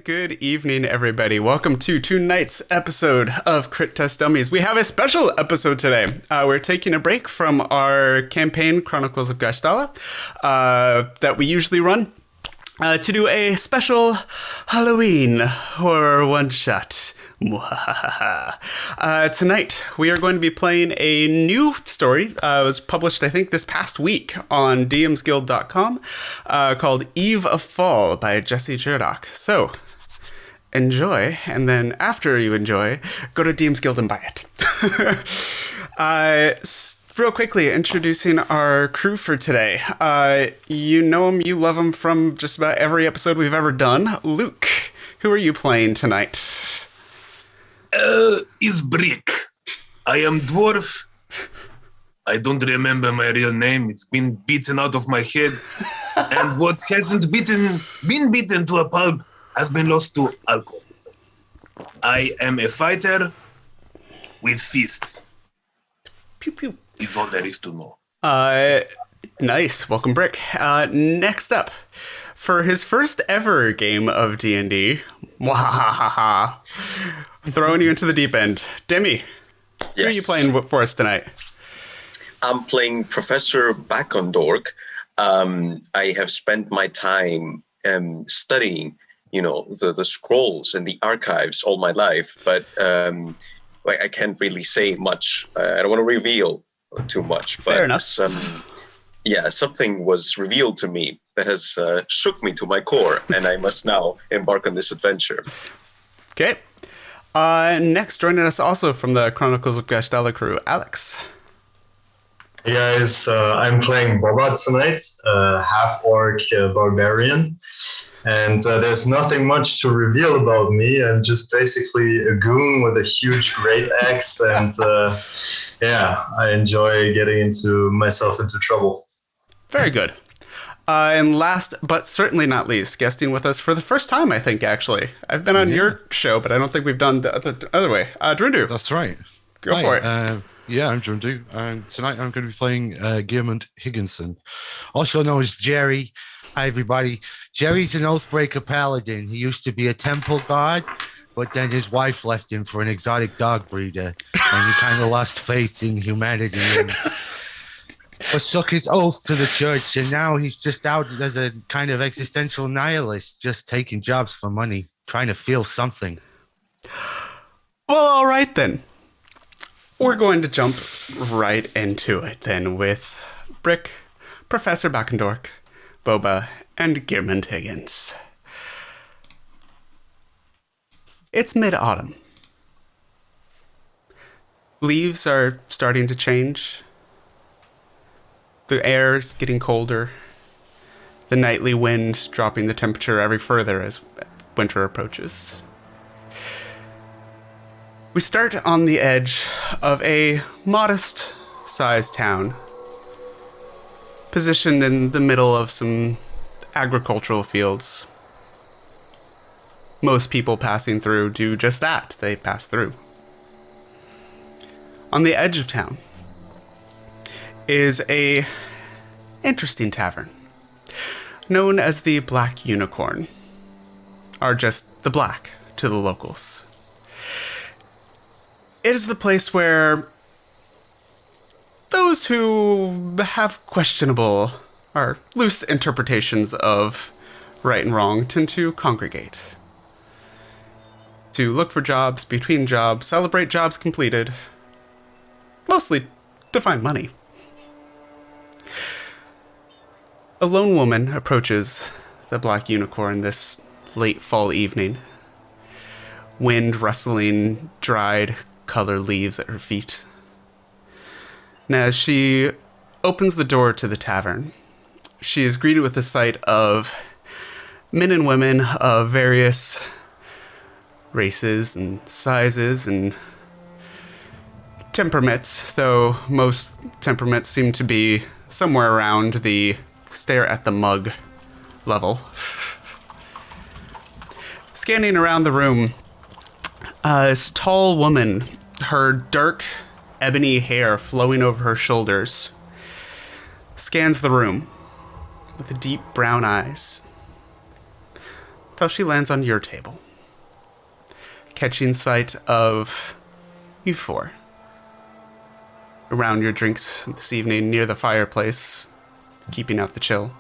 good evening, everybody. Welcome to tonight's episode of Crit Test Dummies. We have a special episode today. We're taking a break from our campaign, Chronicles of Gastala, that we usually run, to do a special Halloween horror one-shot. Tonight, we are going to be playing a new story. It was published, I think, this past week on dmsguild.com, called Eve of Fall by Jesse Jurdock. So, enjoy, and then after you enjoy, go to DM's Guild and buy it. Real quickly, introducing our crew for today. You know him, you love him from just about every episode we've ever done. Luke, who are you playing tonight? Is Brick. I am dwarf. I don't remember my real name. It's been beaten out of my head. And what hasn't been beaten to a pulp has been lost to alcoholism. I am a fighter with fists. Pew pew. Is all there is to know. Nice. Welcome, Brick. Next up, for his first ever game of D&D, mwahaha, throwing you into the deep end. Dimi, who are you playing for us tonight? I'm playing Professor Bakondork. I have spent my time studying, the scrolls and the archives all my life, but I can't really say much. I don't want to reveal too much. Fair enough. Something was revealed to me that has shook me to my core, and I must now embark on this adventure. Okay. Next, joining us also from the Chronicles of Gastala crew, Alex. Hey guys, I'm playing Boba tonight, half-orc barbarian, and there's nothing much to reveal about me. I'm just basically a goon with a huge great axe, and I enjoy getting myself into trouble. Very good. And last, but certainly not least, guesting with us for the first time, I think, actually. I've been on your show, but I don't think we've done the other way. Girunduu. That's right. Go for it. I'm Girunduu. Tonight I'm going to be playing Girmund Higginson, also known as Jerry. Hi, everybody. Jerry's an Oathbreaker paladin. He used to be a temple guard, but then his wife left him for an exotic dog breeder, and he kind of lost faith in humanity and forsook his oath to the church, and now he's just out as a kind of existential nihilist, just taking jobs for money, trying to feel something. Well, all right then. We're going to jump right into it then with Brick, Professor Bakendork, Boba, and Girmund Higgins. It's mid-autumn. Leaves are starting to change. The air's getting colder. The nightly wind dropping the temperature every further as winter approaches. We start on the edge of a modest-sized town, positioned in the middle of some agricultural fields. Most people passing through do just that. They pass through. On the edge of town is a interesting tavern known as the Black Unicorn, or just the Black to the locals. It is the place where those who have questionable or loose interpretations of right and wrong tend to congregate. To look for jobs, between jobs, celebrate jobs completed, mostly to find money. A lone woman approaches the Black Unicorn this late fall evening, wind rustling dried color leaves at her feet. And as she opens the door to the tavern, she is greeted with the sight of men and women of various races and sizes and temperaments, though most temperaments seem to be somewhere around the stare at the mug level. Scanning around the room, this tall woman, her dark ebony hair flowing over her shoulders, scans the room with deep brown eyes. till she lands on your table, catching sight of you four around your drinks this evening near the fireplace, keeping out the chill.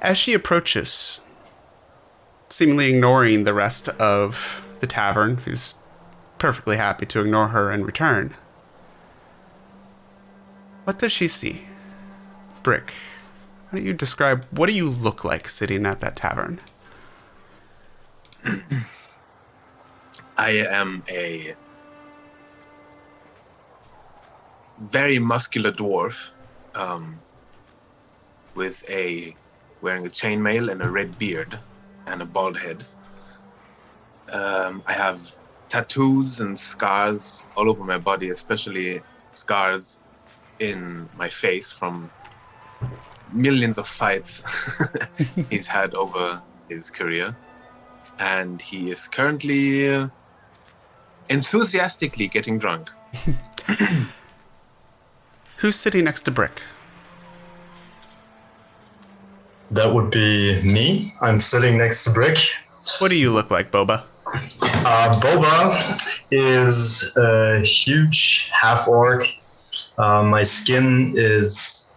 As she approaches, seemingly ignoring the rest of the tavern, who's perfectly happy to ignore her in return, what does she see? Brick, how do you describe, what do you look like sitting at that tavern? I am a very muscular dwarf, wearing a chainmail and a red beard and a bald head. I have tattoos and scars all over my body, especially scars in my face from millions of fights he's had over his career. And he is currently enthusiastically getting drunk. Who's sitting next to Brick? That would be me. I'm sitting next to Brick. What do you look like, Boba? Boba is a huge half-orc. My skin is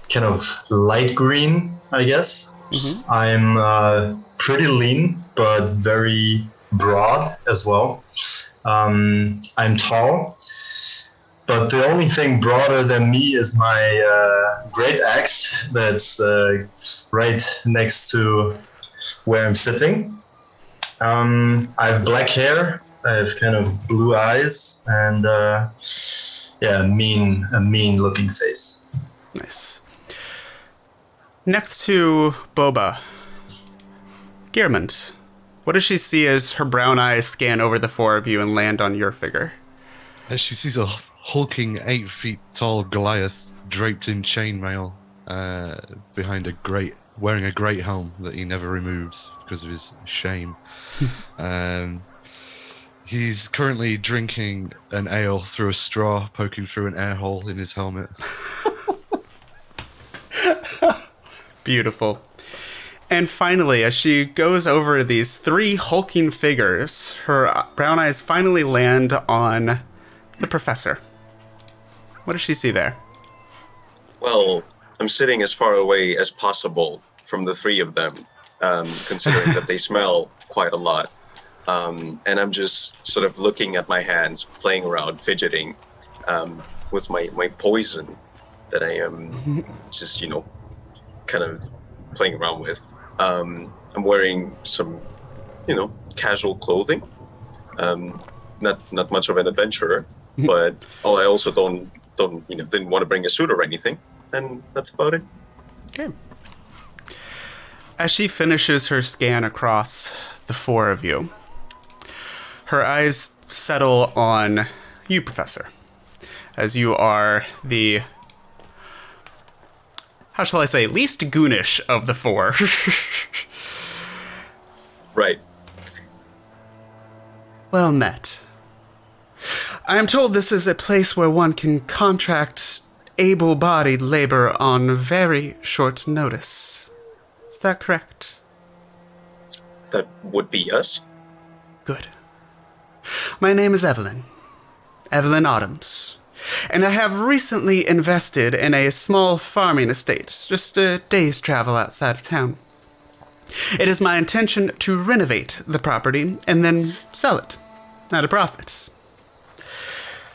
kind of light green, I guess. Mm-hmm. I'm pretty lean, but very broad as well. I'm tall, but the only thing broader than me is my great axe that's right next to where I'm sitting. I have black hair, I have kind of blue eyes, and a mean looking face. Nice. Next to Boba, Girmund, what does she see as her brown eyes scan over the four of you and land on your figure? As she sees a hulking 8 feet tall Goliath draped in chainmail behind wearing a great helm that he never removes because of his shame. He's currently drinking an ale through a straw, poking through an air hole in his helmet. Beautiful. And finally, as she goes over these 3 hulking figures, her brown eyes finally land on the professor. What does she see there? Well, I'm sitting as far away as possible from the 3 of them, considering that they smell quite a lot. And I'm just sort of looking at my hands, playing around, fidgeting with my poison that I am just, kind of playing around with. I'm wearing some, casual clothing. Not much of an adventurer, but I also didn't want to bring a suit or anything, and that's about it. Okay. As she finishes her scan across the 4 of you, her eyes settle on you, Professor, as you are the, how shall I say, least goonish of the 4. Right. Well met. I am told this is a place where one can contract able-bodied labor on very short notice. Is that correct? That would be us. Good. My name is Evelyn Autumns, and I have recently invested in a small farming estate, just a day's travel outside of town. It is my intention to renovate the property and then sell it at a profit.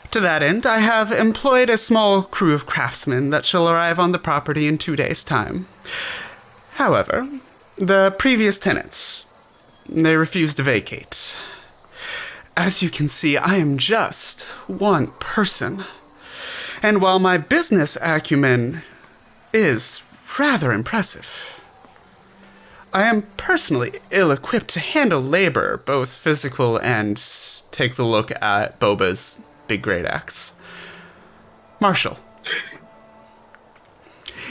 To that end, I have employed a small crew of craftsmen that shall arrive on the property in 2 days' time. However, the previous tenants, they refused to vacate. As you can see, I am just one person. And while my business acumen is rather impressive, I am personally ill-equipped to handle labor, both physical and takes a look at Boba's big great axe. Marshall.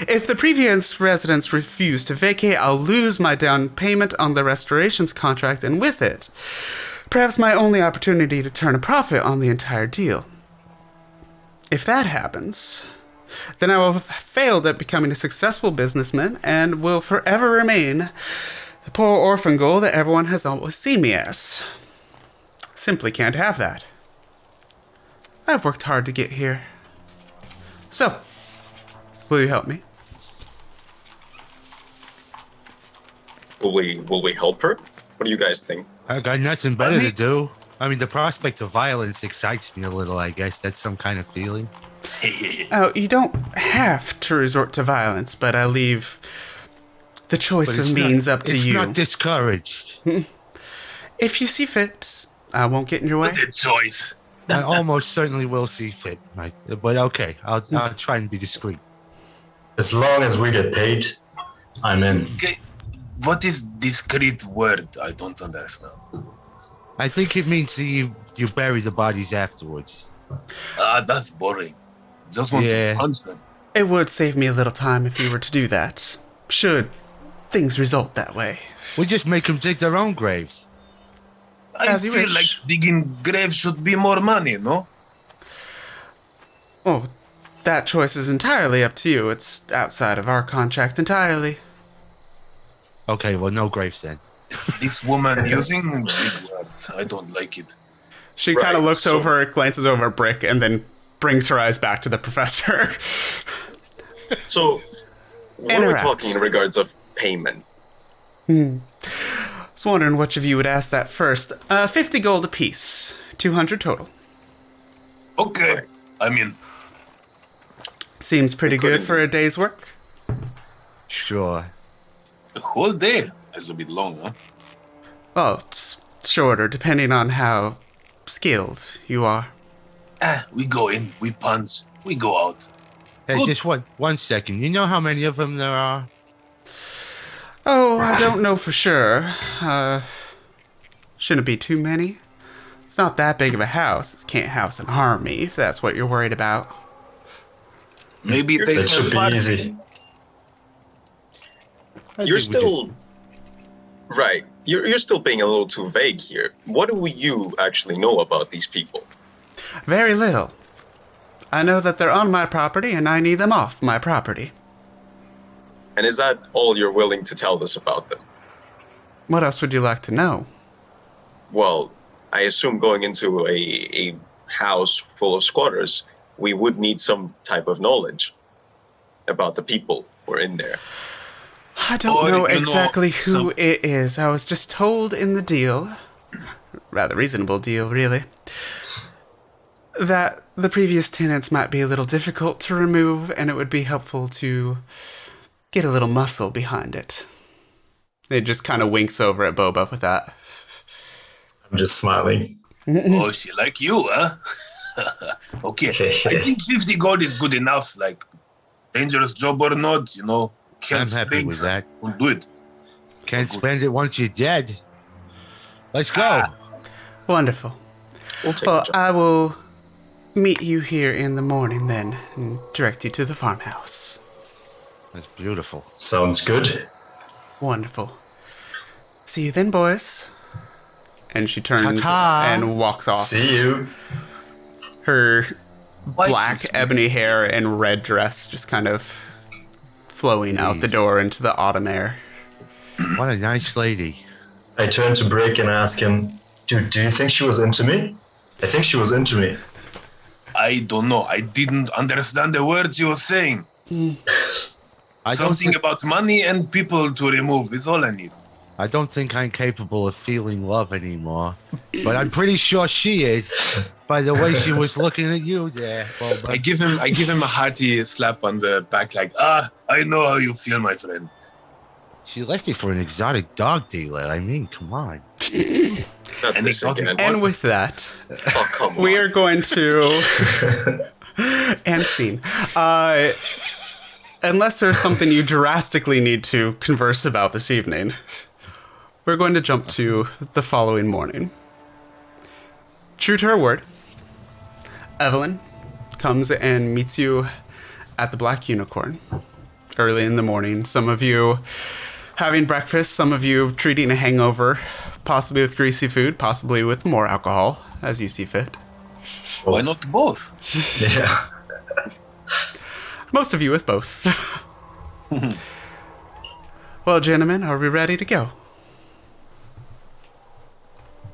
If the previous residents refuse to vacate, I'll lose my down payment on the restorations contract, and with it, perhaps my only opportunity to turn a profit on the entire deal. If that happens, then I will have failed at becoming a successful businessman and will forever remain the poor orphan girl that everyone has always seen me as. Simply can't have that. I've worked hard to get here. So, will you help me? Will we help her? What do you guys think? I got nothing better to do. I mean, the prospect of violence excites me a little, I guess. That's some kind of feeling. Oh, you don't have to resort to violence, but I leave the choice of means up to you. It's not discouraged. If you see fit, I won't get in your way. What a choice. I almost certainly will see fit, Mike. But okay, I'll try and be discreet. As long as we get paid, I'm in. Okay. What is discreet word? I don't understand. I think it means that you bury the bodies afterwards. That's boring. Just want to punch them. It would save me a little time if you were to do that. Should things result that way. We just make them dig their own graves. I As you feel wish. like digging graves should be more money, no? Oh, that choice is entirely up to you. It's outside of our contract entirely. Okay, well, no graves then. This woman using big words. I don't like it. She kind of Right, looks so- over, glances over at Brick, and then brings her eyes back to the professor. So, what are we Interact. talking in regards of payment? I was wondering which of you would ask that first. 50 gold apiece. 200 total. Okay. Right. I mean, Seems pretty good couldn't- for a day's work. Sure. a whole day is a bit long, huh? Well, it's shorter depending on how skilled you are. We go in, we punch, we go out. Hey, Good. just one second. You know how many of them there are? Oh, I don't know for sure. Shouldn't be too many. It's not that big of a house. It can't house an army, if that's what you're worried about. Maybe they That should have be party. easy. I You're think we still right. You're still being a little too vague here. What do you actually know about these people? Very little. I know that they're on my property and I need them off my property. And is that all you're willing to tell us about them? What else would you like to know? Well, I assume going into a house full of squatters, we would need some type of knowledge about the people who are in there. I don't Or, know you know, exactly who some- it is. I was just told in the deal, rather reasonable deal, really, that the previous tenants might be a little difficult to remove and it would be helpful to get a little muscle behind it. It just kind of winks over at Boba with that. I'm just smiling. Oh, she like you, huh? Okay, I think 50 gold is good enough. Like, dangerous job or not, you know. I'm happy with that. We'll do it. Can't spend it once you're dead. Let's go. Wonderful. We'll take Well, the job. I will meet you here in the morning then and direct you to the farmhouse. That's beautiful. Sounds good. Wonderful. See you then, boys. And she turns Ta-ta. and walks off. See you. Her Why black she's- ebony hair and red dress just kind of flowing out the Jeez. door into the autumn air. What a nice lady. I turn to Brick and ask him, Dude, do you think she was into me? I think she was into me. I don't know. I didn't understand the words you were saying. I don't Something think, about money and people to remove is all I need. I don't think I'm capable of feeling love anymore. But I'm pretty sure she is by the way she was looking at you there. Boba. I give him a hearty slap on the back, like, I know how you feel, my friend. She left me for an exotic dog dealer. I mean, come on. Not and this they got again. him. And with that, Oh, come we on. are going to end scene. Unless there's something you drastically need to converse about this evening, we're going to jump to the following morning. True to her word, Evelyn comes and meets you at the Black Unicorn early in the morning. Some of you having breakfast, some of you treating a hangover, possibly with greasy food, possibly with more alcohol, as you see fit. Why not both? Yeah. Most of you with both. Well, gentlemen, are we ready to go?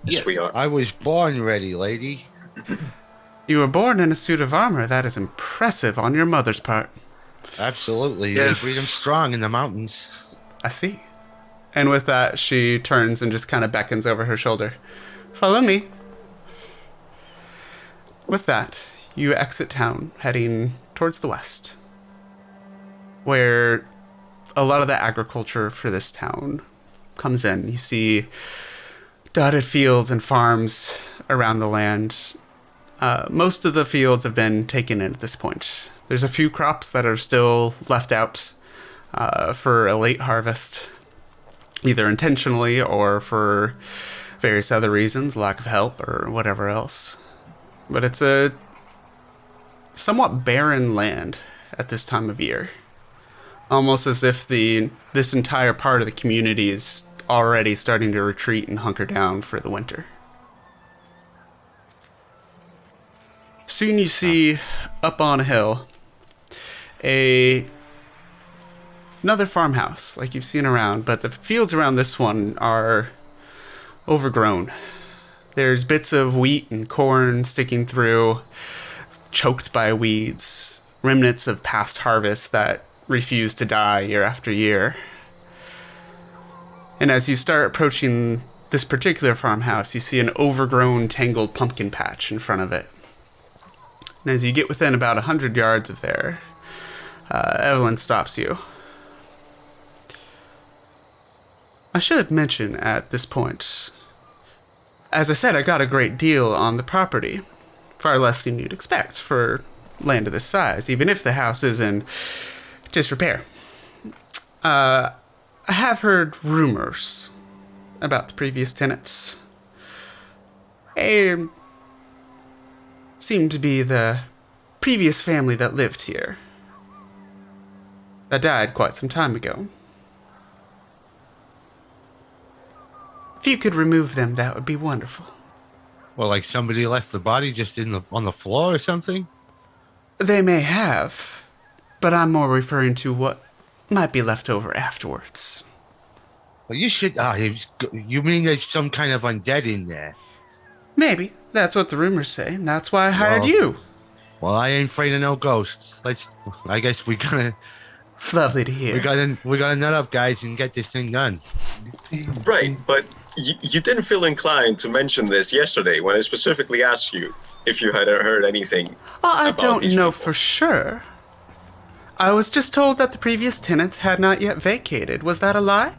Yes, we are. I was born ready, lady. You were born in a suit of armor. That is impressive on your mother's part. Absolutely. Yes. Freedom strong in the mountains. I see. And with that, she turns and just kind of beckons over her shoulder. Follow me. With that, you exit town, heading towards the west, where a lot of the agriculture for this town comes in. You see dotted fields and farms around the land. Most of the fields have been taken in at this point. There's a few crops that are still left out for a late harvest, either intentionally or for various other reasons, lack of help or whatever else. But it's a somewhat barren land at this time of year. Almost as if this entire part of the community is already starting to retreat and hunker down for the winter. Soon you see, up on a hill, another farmhouse like you've seen around, but the fields around this one are overgrown. There's bits of wheat and corn sticking through, choked by weeds, remnants of past harvests that refuse to die year after year. And as you start approaching this particular farmhouse, you see an overgrown, tangled pumpkin patch in front of it. And as you get within about 100 yards of there, Evelyn stops you. I should mention at this point, as I said, I got a great deal on the property. Far less than you'd expect for land of this size, even if the house is in disrepair. I have heard rumors about the previous tenants. They seem to be the previous family that lived here. That died quite some time ago. If you could remove them, that would be wonderful. Well, like somebody left the body just on the floor or something? They may have, but I'm more referring to what might be left over afterwards. Well, you should. You mean there's some kind of undead in there? Maybe. That's what the rumors say, and that's why I hired Well- you. Well, I ain't afraid of no ghosts. I guess we gotta. It's lovely to hear. We gotta nut up, guys, and get this thing done. Right, but you didn't feel inclined to mention this yesterday when I specifically asked you if you had heard anything. Well, I about don't these know people. for sure. I was just told that the previous tenants had not yet vacated. Was that a lie?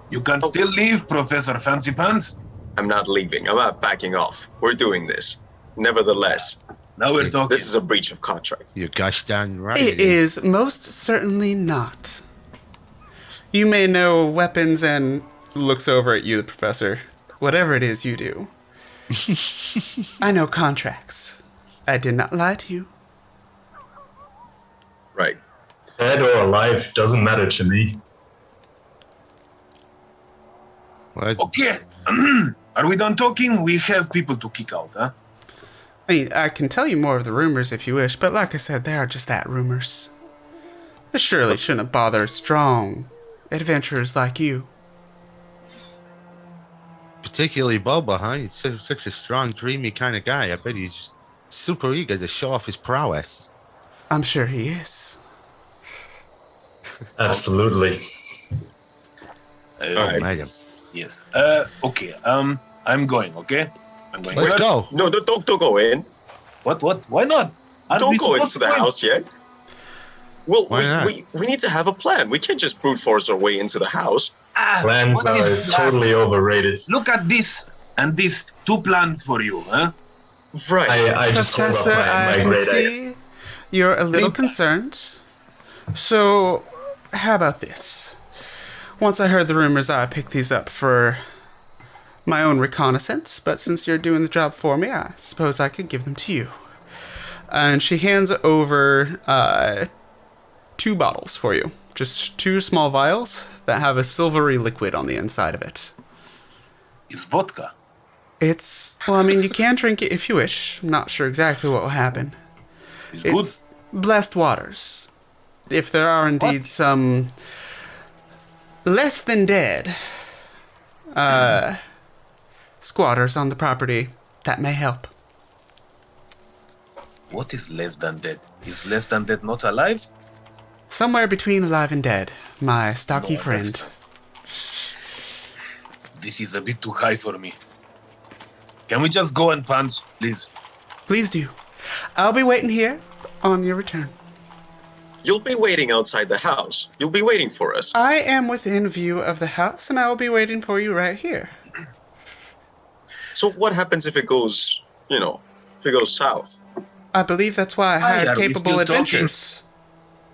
You can still leave, Professor Fancy Pants. I'm not leaving. I'm not backing off. We're doing this. Nevertheless, Now we're talking. this is a breach of contract. You gosh darn right. It is most certainly not. You may know weapons and looks over at you, the professor. Whatever it is you do. I know contracts. I did not lie to you. Right. Dead or alive doesn't matter to me. What? Okay. Are we done talking? We have people to kick out, huh? I mean, I can tell you more of the rumors if you wish, but like I said, they are just that, rumors. It surely shouldn't bother strong adventurers like you. Particularly Boba, huh? He's such a strong, dreamy kind of guy. I bet he's super eager to show off his prowess. I'm sure he is. Absolutely. Alright. Madam. Yes. Okay. I'm going. Okay. I'm going. Let's go. No, don't go in. What? Why not? Aren't we Don't go supposed into the to house yet. Well, Why not? we need to have a plan. We can't just brute force our way into the house. Plans what are is that? totally overrated. Look at this and this. 2 plans for you, huh? Right. I just hold up Professor, I my can great see axe. you're a little Think- concerned. So, how about this? Once I heard the rumors, I picked these up for my own reconnaissance, but since you're doing the job for me, I suppose I could give them to you. And she hands over 2 bottles for you. Just 2 small vials that have a silvery liquid on the inside of it. It's vodka. Well, I mean, you can drink it if you wish. I'm not sure exactly what will happen. It's good. It's blessed waters. If there are indeed What? some less than dead squatters on the property, that may help. What is less than dead? Is less than dead not alive? Somewhere between alive and dead, my stocky No, friend. This is a bit too high for me. Can we just go and punch, please? Please do. I'll be waiting here on your return. You'll be waiting outside the house. You'll be waiting for us. I am within view of the house, and I will be waiting for you right here. So what happens if it goes, if it goes south? I believe that's why I hired are we capable still talking? adventurers.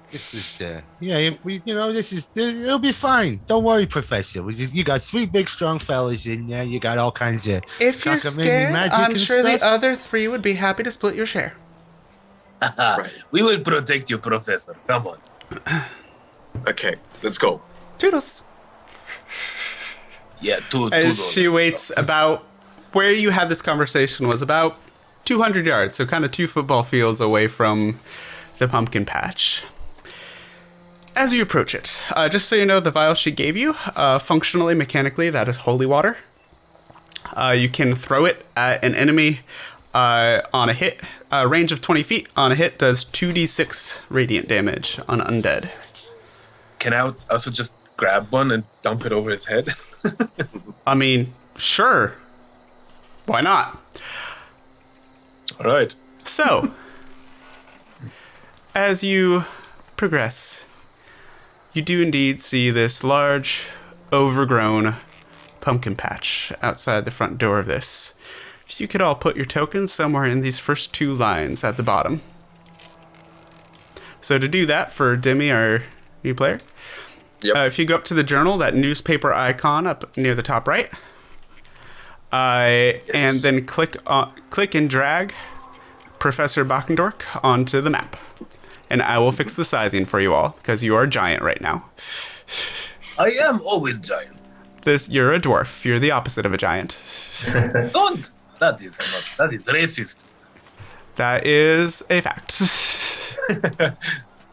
This is, if we, it'll be fine. Don't worry, Professor. You got 3 big, strong fellas in there. You got all kinds of. If you're cockamamie scared, magic I'm and sure the stuff. other 3 would be happy to split your share. Right. We will protect you, Professor. Come on. Okay, let's go. Toodles. Yeah, two As dollars. she waits about where you had this conversation was about 200 yards, so kind of 2 football fields away from the pumpkin patch. As you approach it, just so you know, the vial she gave you, functionally, mechanically, that is holy water. You can throw it at an enemy on a hit. Range of 20 feet on a hit does 2d6 radiant damage on undead. Can I also just grab one and dump it over his head? I mean, sure. Why not? All right. So, as you progress, you do indeed see this large, overgrown pumpkin patch outside the front door of this. If you could all put your tokens somewhere in these first 2 lines at the bottom. So to do that for Dimi, our new player, Yep. if you go up to the journal, that newspaper icon up near the top right, and then click and drag Professor Bakendork onto the map. And I will fix the sizing for you all, because you are giant right now. I am always giant. You're a dwarf. You're the opposite of a giant. Don't. That is racist. That is a fact.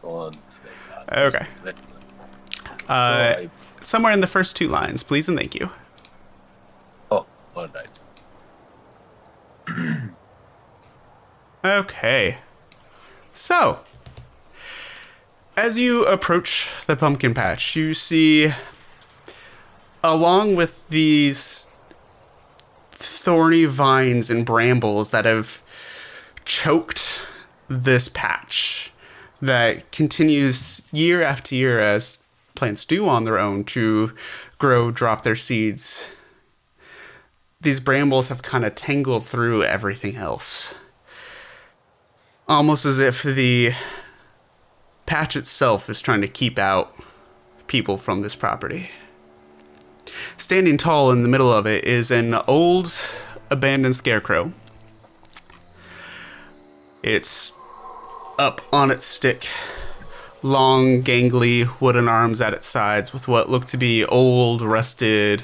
Don't say that. Okay. So Somewhere in the first 2 lines, please and thank you. all right. Okay. So, as you approach the pumpkin patch, you see, along with these thorny vines and brambles that have choked this patch, that continues year after year as plants do on their own to grow, drop their seeds. These brambles have kind of tangled through everything else. Almost as if the patch itself is trying to keep out people from this property. Standing tall in the middle of it is an old, abandoned scarecrow. It's up on its stick, long, gangly wooden arms at its sides with what look to be old, rusted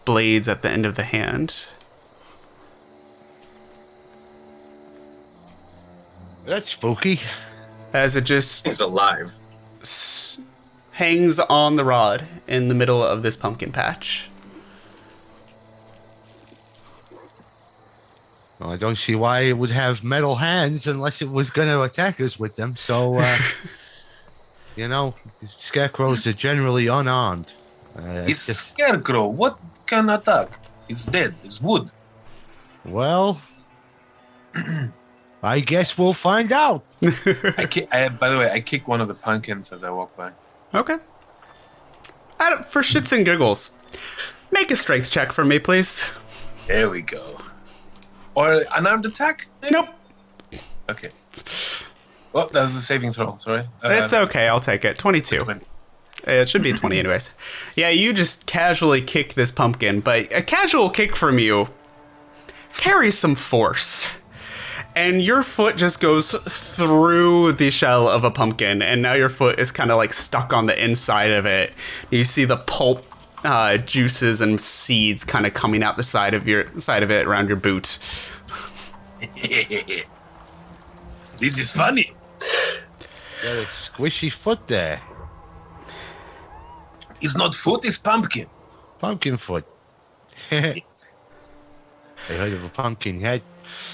blades at the end of the hand. That's spooky. As it just He's alive. hangs on the rod in the middle of this pumpkin patch. Well, I don't see why it would have metal hands unless it was going to attack us with them. So, scarecrows are generally unarmed. It's Scarecrow. What can attack? It's dead. It's wood. Well, I guess we'll find out. By the way, I kick one of the pumpkins as I walk by. Okay. For shits and giggles, make a strength check for me, please. There we go. Or unarmed attack? Maybe? Nope. Okay. Well, that was a savings roll. Sorry. It's okay. I'll take it. 22. 20. It should be 20 anyways. Yeah, you just casually kick this pumpkin, but a casual kick from you carries some force. And your foot just goes through the shell of a pumpkin, and now your foot is kind of like stuck on the inside of it. You see the pulp, juices and seeds kind of coming out the side of it around your boot. This is funny. Got a squishy foot there. It's not foot, it's pumpkin. Pumpkin foot. I Yes. heard of a pumpkin head.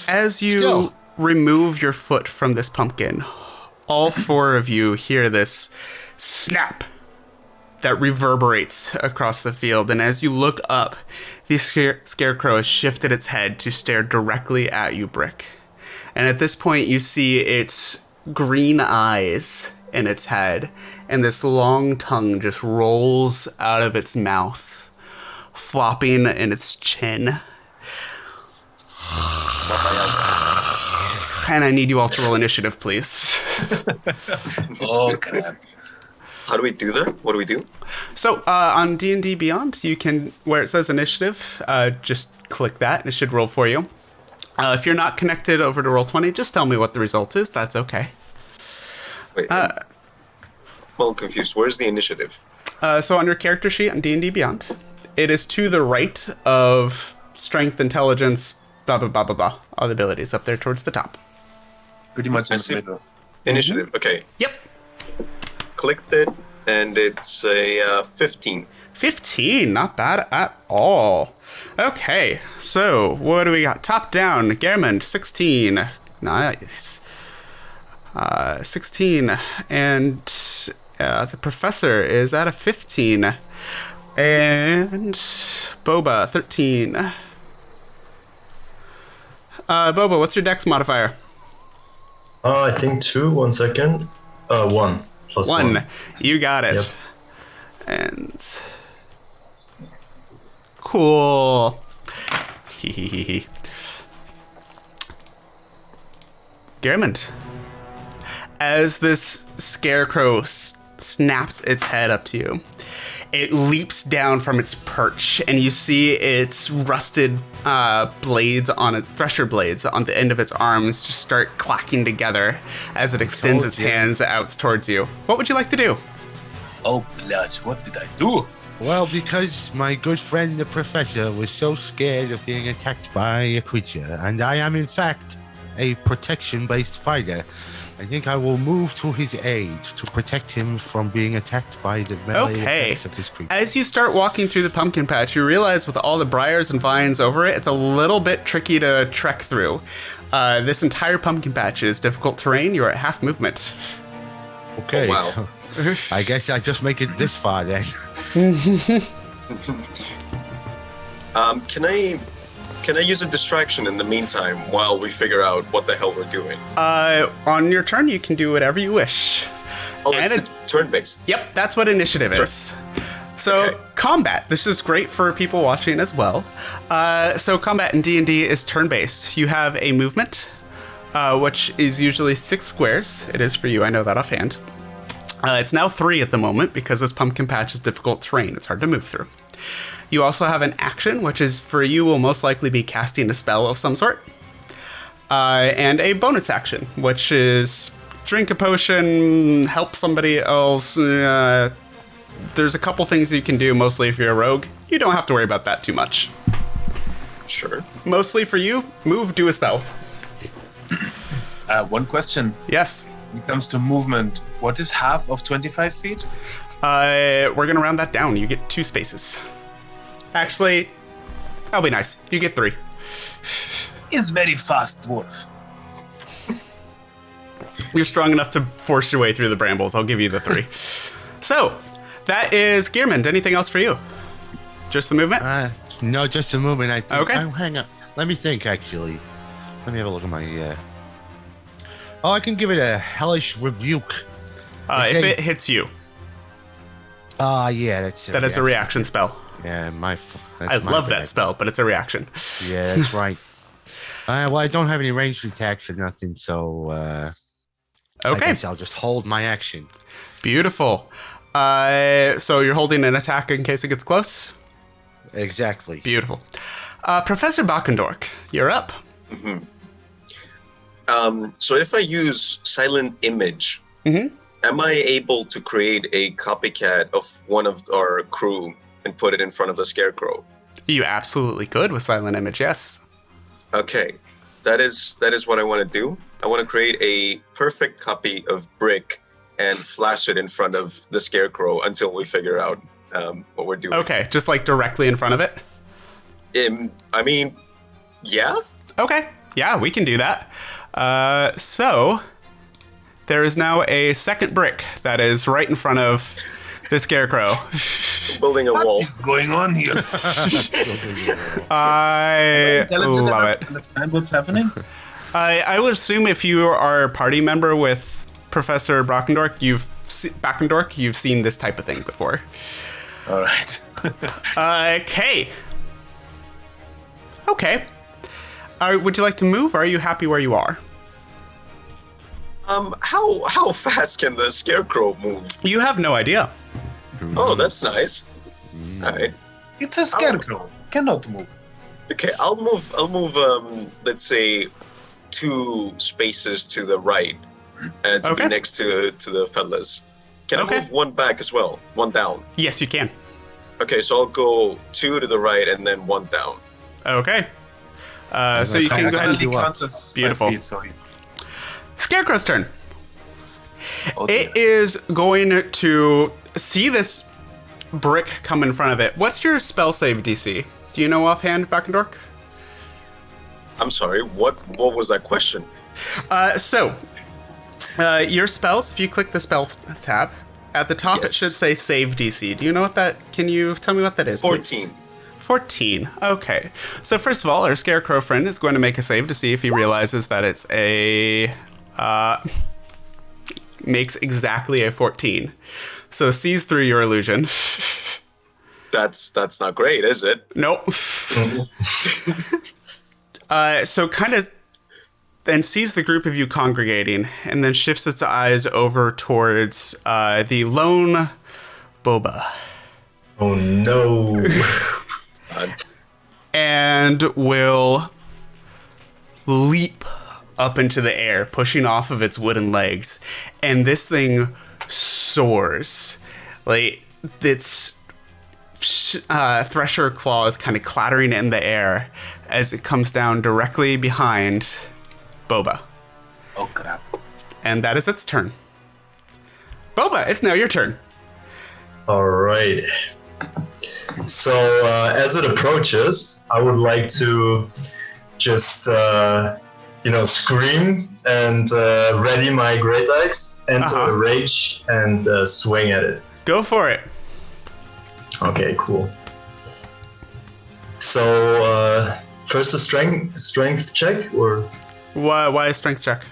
As you Still. remove your foot from this pumpkin, all four of you hear this snap that reverberates across the field. And as you look up, the scarecrow has shifted its head to stare directly at you, Brick. And at this point, you see its green eyes in its head, and this long tongue just rolls out of its mouth, flopping in its chin. And I need you all to roll initiative, please. Oh, crap. How do we do that? What do we do? So on D&D Beyond, you can, where it says initiative, just click that and it should roll for you. If you're not connected over to Roll20, just tell me what the result is. That's okay. Wait, I'm a little confused. Where's the initiative? So on your character sheet on D&D Beyond, it is to the right of strength, intelligence, blah, blah, blah, blah, blah. All the abilities up there towards the top. Pretty much I in see. the middle. Initiative. Okay. Yep. Clicked it, and it's a 15. 15, not bad at all. Okay, so what do we got? Top down, Garamond, 16. Nice. 16. And the professor is at a 15. And Boba, 13. Boba, what's your dex modifier? I think 2. 1 second. 1 plus 1. You got it. Yep. And cool. Hehehe. Garamond, as this scarecrow snaps its head up to you, it leaps down from its perch, and you see its rusted blades on it, thresher blades on the end of its arms just start clacking together as it extends its hands out towards you. What would you like to do? Oh, blood, what did I do? Well, because my good friend the professor was so scared of being attacked by a creature, and I am in fact a protection-based fighter, I think I will move to his aid to protect him from being attacked by the melee attacks of this creature. As you start walking through the pumpkin patch, you realize with all the briars and vines over it, it's a little bit tricky to trek through. This entire pumpkin patch is difficult terrain. You're at half movement. Okay, Oh, wow. so I guess I just make it this far then. Can I use a distraction in the meantime while we figure out what the hell we're doing? On your turn, you can do whatever you wish. Oh, And it's turn-based. Yep, that's what initiative is. So Okay. combat. This is great for people watching as well. So combat in D&D is turn-based. You have a movement, which is usually 6 squares. It is for you. I know that offhand. It's now 3 at the moment because this pumpkin patch is difficult terrain. It's hard to move through. You also have an action, which is for you will most likely be casting a spell of some sort. And a bonus action, which is drink a potion, help somebody else. There's a couple things you can do, mostly if you're a rogue. You don't have to worry about that too much. Sure. Mostly for you, move, do a spell. One question. Yes. When it comes to movement, what is half of 25 feet? We're going to round that down. You get 2 spaces. Actually, that'll be nice. You get 3. Is very fast, dwarf. You're strong enough to force your way through the brambles. I'll give you the 3. So, that is Gearmond. Anything else for you? Just the movement? No, just a movement. I think. Okay. Hang on. Let me think, actually. Let me have a look at my... Oh, I can give it a hellish rebuke. If it hits you, Yeah, that's it. that is a reaction spell. Yeah, I love that spell, but it's a reaction. Yeah, that's right. Well, I don't have any ranged attacks or nothing, so I Okay, guess I'll just hold my action. beautiful. So you're holding an attack in case it gets close? Exactly. Beautiful. Professor Bakendork, you're up. So if I use silent image, am I able to create a copycat of one of our crew and put it in front of the scarecrow? You absolutely could with silent image, yes. Okay, that is what I want to do. I want to create a perfect copy of Brick and flash it in front of the Scarecrow until we figure out what we're doing. Okay, just like directly in front of it? I mean, yeah? Okay, yeah, we can do that. So, there is now a second brick that is right in front of the Scarecrow. Building a wall. What is going on here? I love it. Understand what's happening? I would assume if you are a party member with Professor Brockendorf, you've seen this type of thing before. All right. Okay. Okay. Would you like to move, or are you happy where you are? How fast can the Scarecrow move? You have no idea. Oh, that's nice. All right. It's a Scarecrow. Cannot move. Okay, I'll move. Let's say 2 spaces to the right, and to be next to the fellas. Can I move 1 back as well? 1 down. Yes, you can. Okay, so I'll go 2 to the right and then 1 down. Okay. So you can go ahead and do what? Beautiful. Scarecrow's turn. It is going to see this brick come in front of it. What's your spell save DC? Do you know offhand, Backendork? I'm sorry, what was that question? Your spells, if you click the spells tab, at the top it should say save DC. Do you know what can you tell me what that is? 14. Please? 14. Okay. So first of all, our Scarecrow friend is going to make a save to see if he realizes that it's makes exactly a 14. So sees through your illusion. That's not great, is it? Nope. So kind of then sees the group of you congregating and then shifts its eyes over towards the lone Boba. Oh no. And will leap up into the air, pushing off of its wooden legs. And this thing soars. Like, its thresher claws kind of clattering in the air as it comes down directly behind Boba. Oh, crap. And that is its turn. Boba, it's now your turn. All right. So as it approaches, I would like to just, scream and ready my great axe, enter a rage, and swing at it. Go for it. Okay, cool. So first a strength check, or? Why a strength check?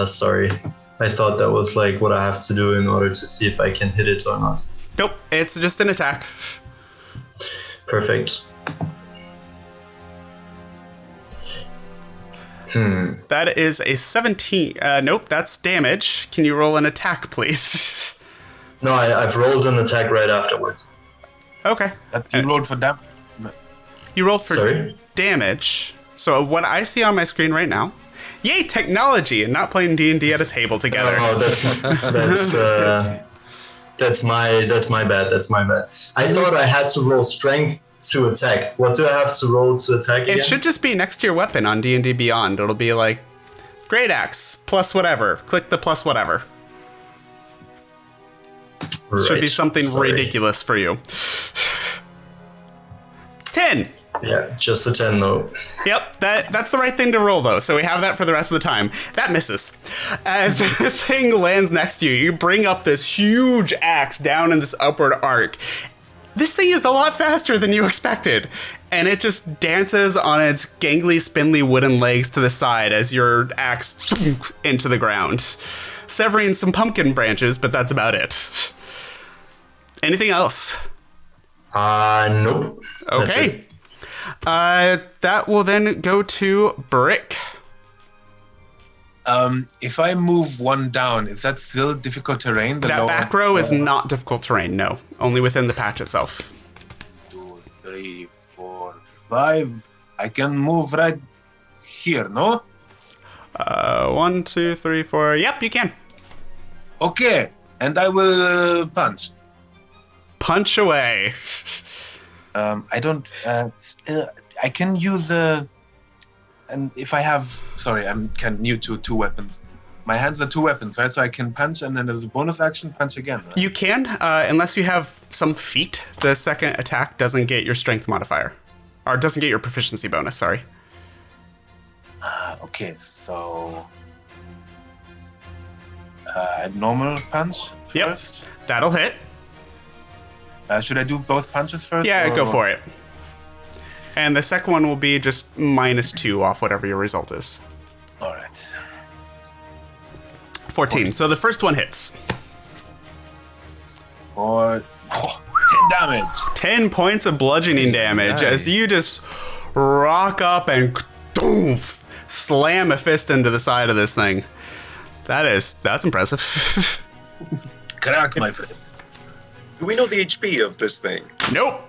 Sorry. I thought that was like what I have to do in order to see if I can hit it or not. Nope, it's just an attack. Perfect. That is a 17. Nope, that's damage. Can you roll an attack, please? No, I've rolled an attack right afterwards. Okay. You rolled for damage. You rolled for Sorry? damage. So what I see on my screen right now, yay, technology and not playing D&D at a table together. Oh, that's my bad. I thought I had to roll strength to attack. What do I have to roll to attack again? It should just be next to your weapon on D&D Beyond. It'll be like, great axe, plus whatever. Click the plus whatever. Right. Should be something Sorry. ridiculous for you. 10. Yeah, just a 10 though. Yep, that's the right thing to roll, though, so we have that for the rest of the time. That misses. As this thing lands next to you, you bring up this huge axe down in this upward arc. This thing is a lot faster than you expected, and it just dances on its gangly, spindly wooden legs to the side as your axe thunk into the ground, severing some pumpkin branches, but that's about it. Anything else? Nope. Okay. That will then go to Brick. If I move 1 down, is that still difficult terrain? That back row is not difficult terrain, no. Only within the patch itself. 2, 3, 4, 5. I can move right here, no? 1, 2, 3, 4. Yep, you can. Okay, and I will punch. Punch away. I don't. I can use and if I have. Sorry, I'm kind of new to 2 weapons. My hands are two weapons, right? So I can punch, and then there's a bonus action, punch again. Right? You can, unless you have some feat. The second attack doesn't get your strength modifier. Or doesn't get your proficiency bonus, sorry. Okay, so normal punch Yep. first. That'll hit. Should I do both punches first? Yeah, or- go for it. And the second one will be just -2 off whatever your result is. All right. 14. So the first one hits. 10 damage. 10 points of bludgeoning damage as you just rock up and doof, slam a fist into the side of this thing. That's impressive. Crack, my friend. Do we know the HP of this thing? Nope.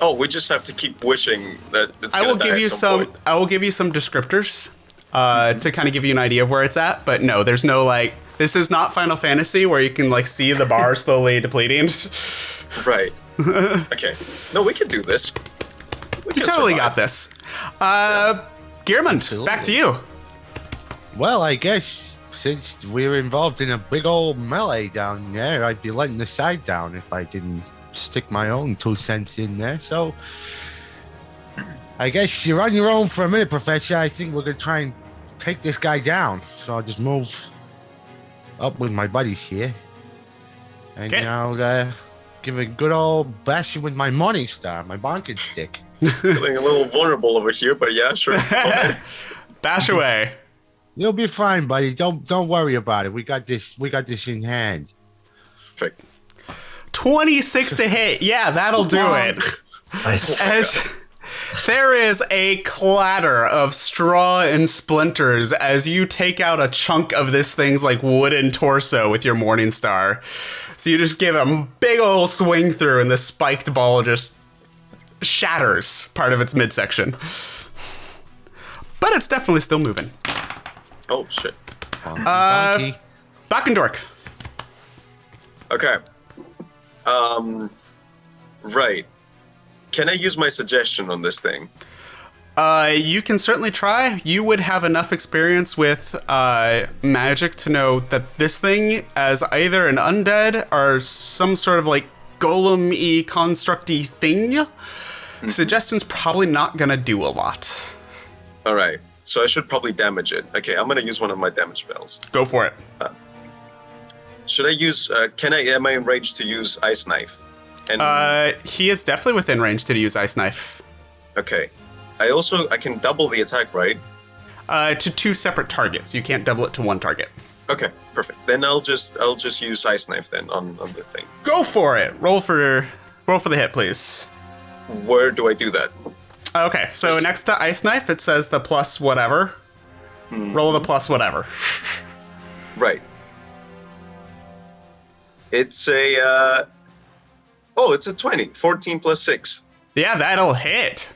Oh, we just have to keep wishing that it's I gonna will die give at you some point. I will give you some descriptors to kind of give you an idea of where it's at, but no, there's no like this is not Final Fantasy where you can like see the bar slowly depleting. Right. Okay. No, we can do this. We You can totally survive. got this. Gearmund, back to you. Well, I guess since we're involved in a big old melee down there, I'd be letting the side down if I didn't stick my own 2 cents in there. So I guess you're on your own for a minute, Professor. I think we're going to try and take this guy down. So I'll just move up with my buddies here. And Okay. I'll give a good old bashing with my Morning Star, my bonking stick. Feeling a little vulnerable over here, but yeah, sure. Go ahead. Bash away. You'll be fine, buddy. Don't worry about it. We got this in hand. Perfect. 26 to hit. Yeah, that'll do it. Nice. As there is a clatter of straw and splinters as you take out a chunk of this thing's like wooden torso with your Morning Star. So you just give a big old swing through and the spiked ball just shatters part of its midsection. But it's definitely still moving. Oh shit. Bonky. Bakendork. Okay. Right. Can I use my suggestion on this thing? You can certainly try. You would have enough experience with magic to know that this thing, as either an undead or some sort of like golem-y, construct-y thing, suggestion's probably not gonna do a lot. All right. So I should probably damage it. Okay, I'm gonna use one of my damage spells. Go for it. Should I use? Am I in range to use Ice Knife? And He is definitely within range to use Ice Knife. okay. I can double the attack, right? To 2 separate targets. You can't double it to 1 target. Okay, perfect. Then I'll just use Ice Knife then on the thing. Go for it. Roll for the hit, please. Where do I do that? Okay, so next to Ice Knife, it says the plus whatever. Roll the plus whatever. Right. It's a it's a 20. 14 plus 6. Yeah, that'll hit.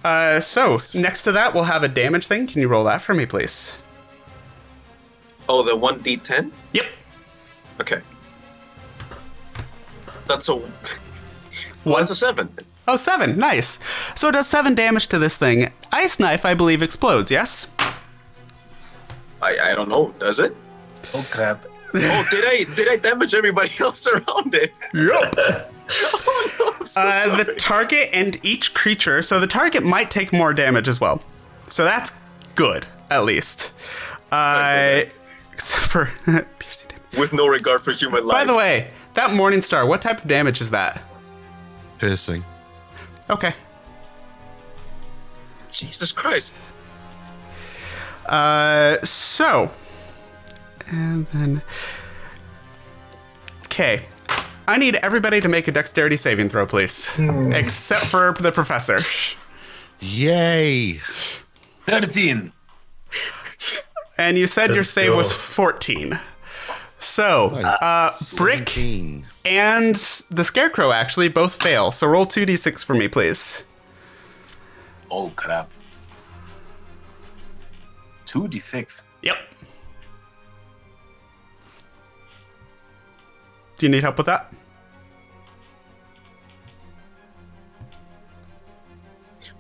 So next to that, we'll have a damage thing. Can you roll that for me, please? Oh, the 1d10? Yep. Okay. That's a that's a 7. Oh, 7. Nice. So it does 7 damage to this thing. Ice Knife, I believe, explodes, yes? I don't know, does it? Oh crap. Oh, did I damage everybody else around it? Yep. Oh no, I'm so sorry. The target and each creature, so the target might take more damage as well. So that's good, at least. Except for piercing damage. With no regard for human life. By the way, that Morning Star, what type of damage is that? Piercing. Okay. Jesus Christ. So. And then. Okay. I need everybody to make a dexterity saving throw, please. Except for the professor. Yay! 13. And you said your Let's save go. was 14. So, Brick 17. and the Scarecrow actually both fail. So roll 2d6 for me, please. Oh crap. 2d6. Yep. Do you need help with that?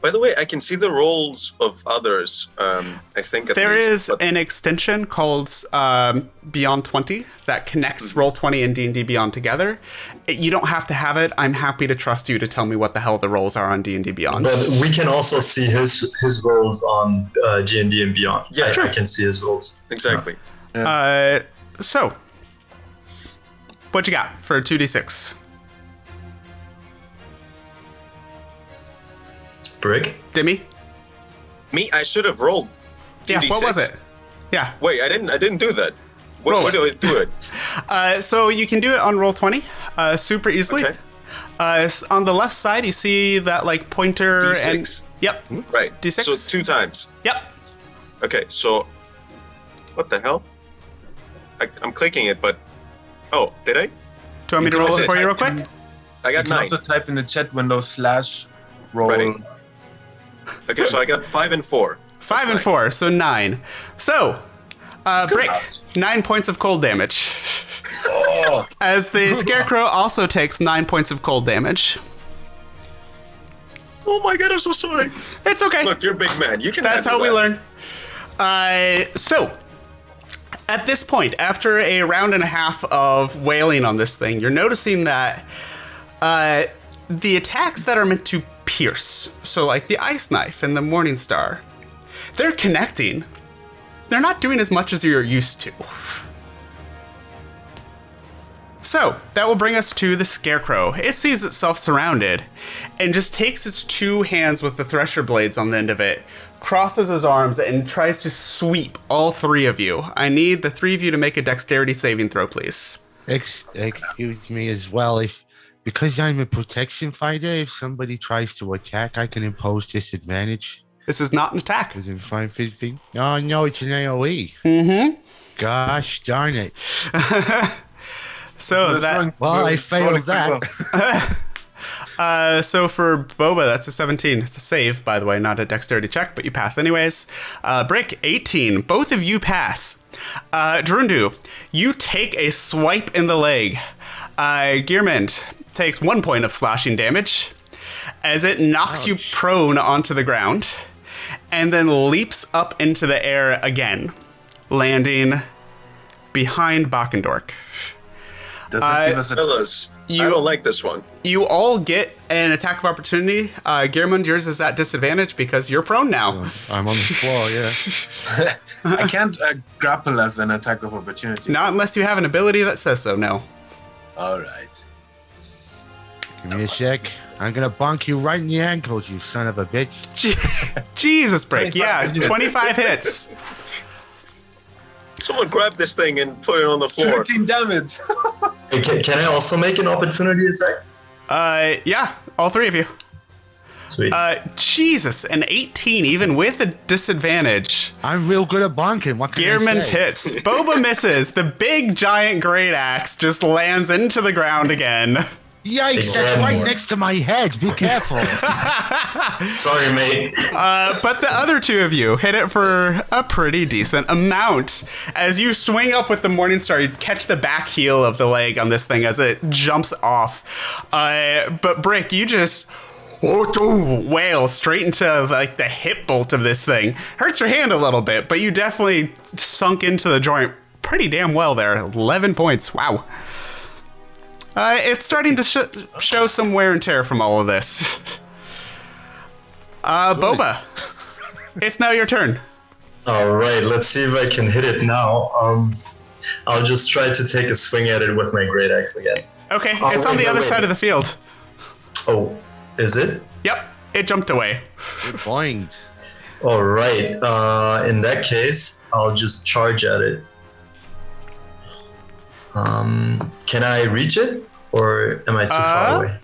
By the way, I can see the rolls of others. I think at There least, is but- an extension called Beyond 20 that connects Roll20 and D&D Beyond together. You don't have to have it. I'm happy to trust you to tell me what the hell the rolls are on D&D Beyond. But we can also see his rolls on G&D and Beyond. Yeah, I true. can see his rolls. Exactly. So, what you got for 2d6? Brick? Dimi? Me, I should have rolled. Yeah, 2d6. what was it? Yeah. Wait, I didn't do that. Roll What do I do it? So you can do it on Roll20 super easily. Okay. On the left side, you see that like pointer D6. and... Yep. Right. D6? So 2 times. Yep. Okay, so what the hell? I'm clicking it, but oh, did I? Do you want me to roll it for you real quick? I You got can 9. also type in the chat window /roll. Ready. Okay, so I got 5 and 4. 5 and That's 4, so 9. So, Brick, Ouch. 9 points of cold damage. Oh, As the Scarecrow also takes 9 points of cold damage. Oh my god, I'm so sorry. It's okay. Look, you're a big man. You can. That's how handle we that. learn. So, at this point, after a round and a half of wailing on this thing, you're noticing that the attacks that are meant to pierce, so like the Ice Knife and the Morning Star, they're connecting. They're not doing as much as you're used to. So, that will bring us to the Scarecrow. It sees itself surrounded and just takes its 2 hands with the thresher blades on the end of it, crosses his arms, and tries to sweep all 3 of you. I need the 3 of you to make a dexterity saving throw, please. Excuse me as well. Because I'm a protection fighter, if somebody tries to attack, I can impose disadvantage This is not an attack. within 5 feet. Oh, no, it's an AoE. Mm-hmm. Gosh darn it. So that... Well, I failed that. So for Boba, that's a 17. It's a save, by the way, not a dexterity check, but you pass anyways. Brick, 18. Both of you pass. Girunduu, you take a swipe in the leg. Gearmond takes 1 point of slashing damage as it knocks you prone onto the ground and then leaps up into the air again, landing behind Bakendork. Does it give us a Fellas, I don't like this one. You all get an attack of opportunity. Gearmund, yours is at disadvantage because you're prone now. I'm on the floor, yeah. I can't grapple as an attack of opportunity. Not unless you have an ability that says so, no. All right. Give me a sec. I'm gonna bonk you right in the ankles, you son of a bitch. Jesus, Brick. 25 Yeah, hits. 25 hits. Someone grab this thing and put it on the floor. 13 damage. Hey, can I also make an opportunity attack? Yeah, all 3 of you. Sweet. Jesus, an 18, even with a disadvantage. I'm real good at bonking. What can I Gearmund say? hits. Boba misses. The big, giant great axe just lands into the ground again. Yikes, that's right next to my head. Be careful. Sorry, mate. But the other 2 of you hit it for a pretty decent amount. As you swing up with the Morningstar, you catch the back heel of the leg on this thing as it jumps off. But Brick, you just wail straight into like the hip bolt of this thing. Hurts your hand a little bit, but you definitely sunk into the joint pretty damn well there. 11 points. Wow. It's starting to show some wear and tear from all of this. Boba, it's now your turn. All right, let's see if I can hit it now. I'll just try to take a swing at it with my great axe again. Okay, Oh, it's on the wait, other wait. side of the field. Oh, is it? Yep, it jumped away. Good point. All right. In that case, I'll just charge at it. Can I reach it, or am I too far away?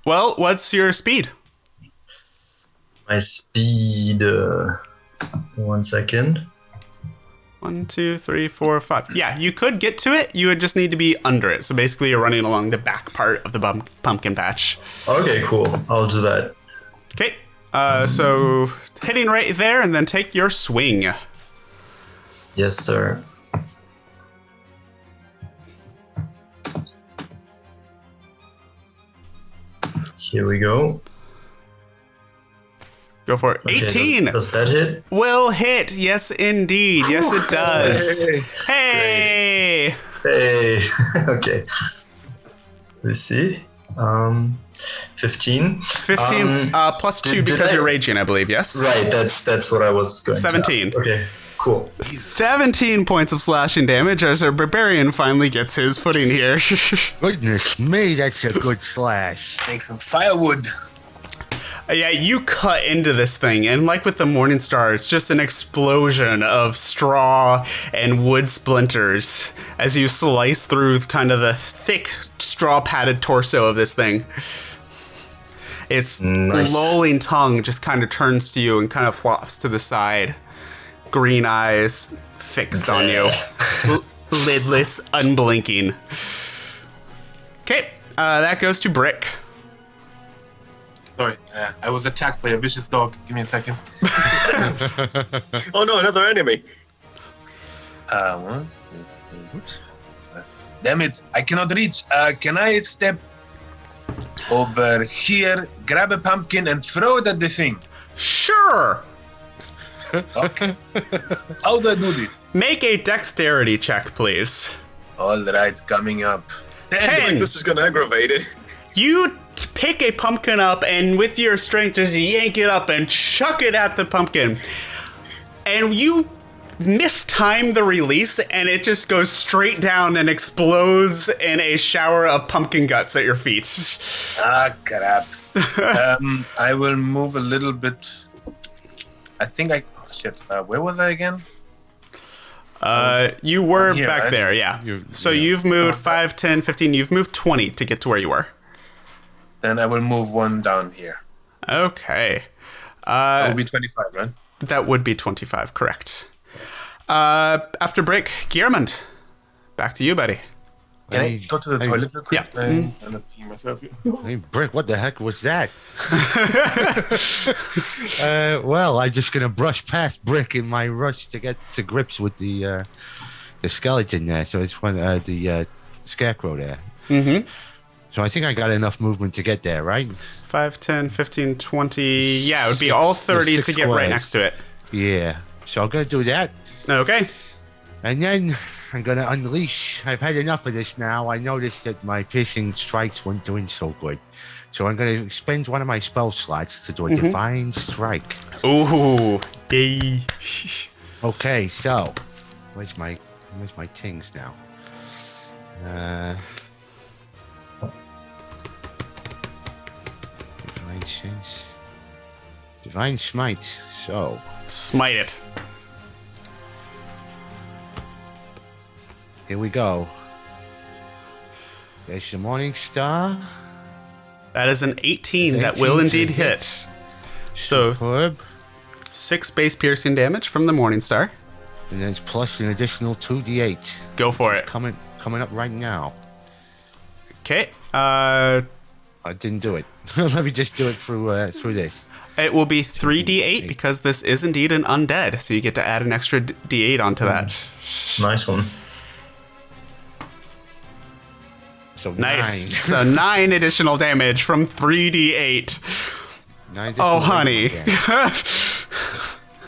Well, what's your speed? My speed. 1 second. 1, 2, 3, 4, 5. Yeah, you could get to it. You would just need to be under it. So basically, you're running along the back part of the pumpkin patch. Okay, cool. I'll do that. Okay, so hitting right there, and then take your swing. Yes, sir. Here we go. Go for it. Okay, 18 Does that hit? will hit. Yes, indeed. Yes, it does. Hey! Hey. Okay. Let's see. 15. 15 plus 2 did because I- you're raging, I believe, yes? Right, that's what I was going 17. to ask. Okay, cool. 17 points of slashing damage as our barbarian finally gets his footing here. Goodness me, that's a good slash. Make some firewood. Yeah, you cut into this thing, and like with the Morning Star, it's just an explosion of straw and wood splinters as you slice through kind of the thick, straw-padded torso of this thing. Its Nice. lolling tongue just kind of turns to you and kind of flops to the side. Green eyes fixed on you. Lidless, unblinking. Okay, that goes to Brick. Sorry, I was attacked by a vicious dog. Give me a second. Oh no, another enemy. 1, 2, 3. Damn it, I cannot reach. Can I step over here, grab a pumpkin, and throw it at the thing? Sure! Okay. How do I do this? Make a dexterity check, please. All right, coming up. 10. This is gonna aggravate it. You pick a pumpkin up and with your strength just yank it up and chuck it at the pumpkin. And you mistime the release and it just goes straight down and explodes in a shower of pumpkin guts at your feet. Ah, crap. I will move a little bit. I think I... Oh, shit. Where was I again? You were here, back right? there, yeah. So you've moved 5, 10, 15, you've moved 20 to get to where you were. Then I will move one down here. Okay. That will be 25, right? That would be 25, correct. After break, Gearmund, back to you, buddy. Can I go to the toilet real quick? Yeah. And pee myself. Hey, Brick, what the heck was that? Well, I'm just gonna brush past Brick in my rush to get to grips with the skeleton there. So it's one the Scarecrow there. Mm-hmm. So I think I got enough movement to get there, right? 5, 10, 15, 20. Yeah, it would be all 30 to six get right squares. next to it. Yeah. So I'm gonna do that, Okay. and then I'm gonna unleash. I've had enough of this now. I noticed that my piercing strikes weren't doing so good, so I'm gonna expend one of my spell slots to do a divine strike. Ooh, yay. Okay, so where's my tings now? Divine sense, divine smite. So Smite it. here we go. There's the Morning Star. That is an 18 that 18 will to indeed hit. hit. So Superb. 6 base piercing damage from the Morning Star. And then it's plus an additional 2d8 Go for it. coming up right now. Okay. I didn't do it. Let me just do it through this. It will be 3d8 because this is indeed an undead, so you get to add an extra d8 onto that. Nice one. So Nice. So 9 additional damage from 3d8. 9 additional Oh, honey. damage.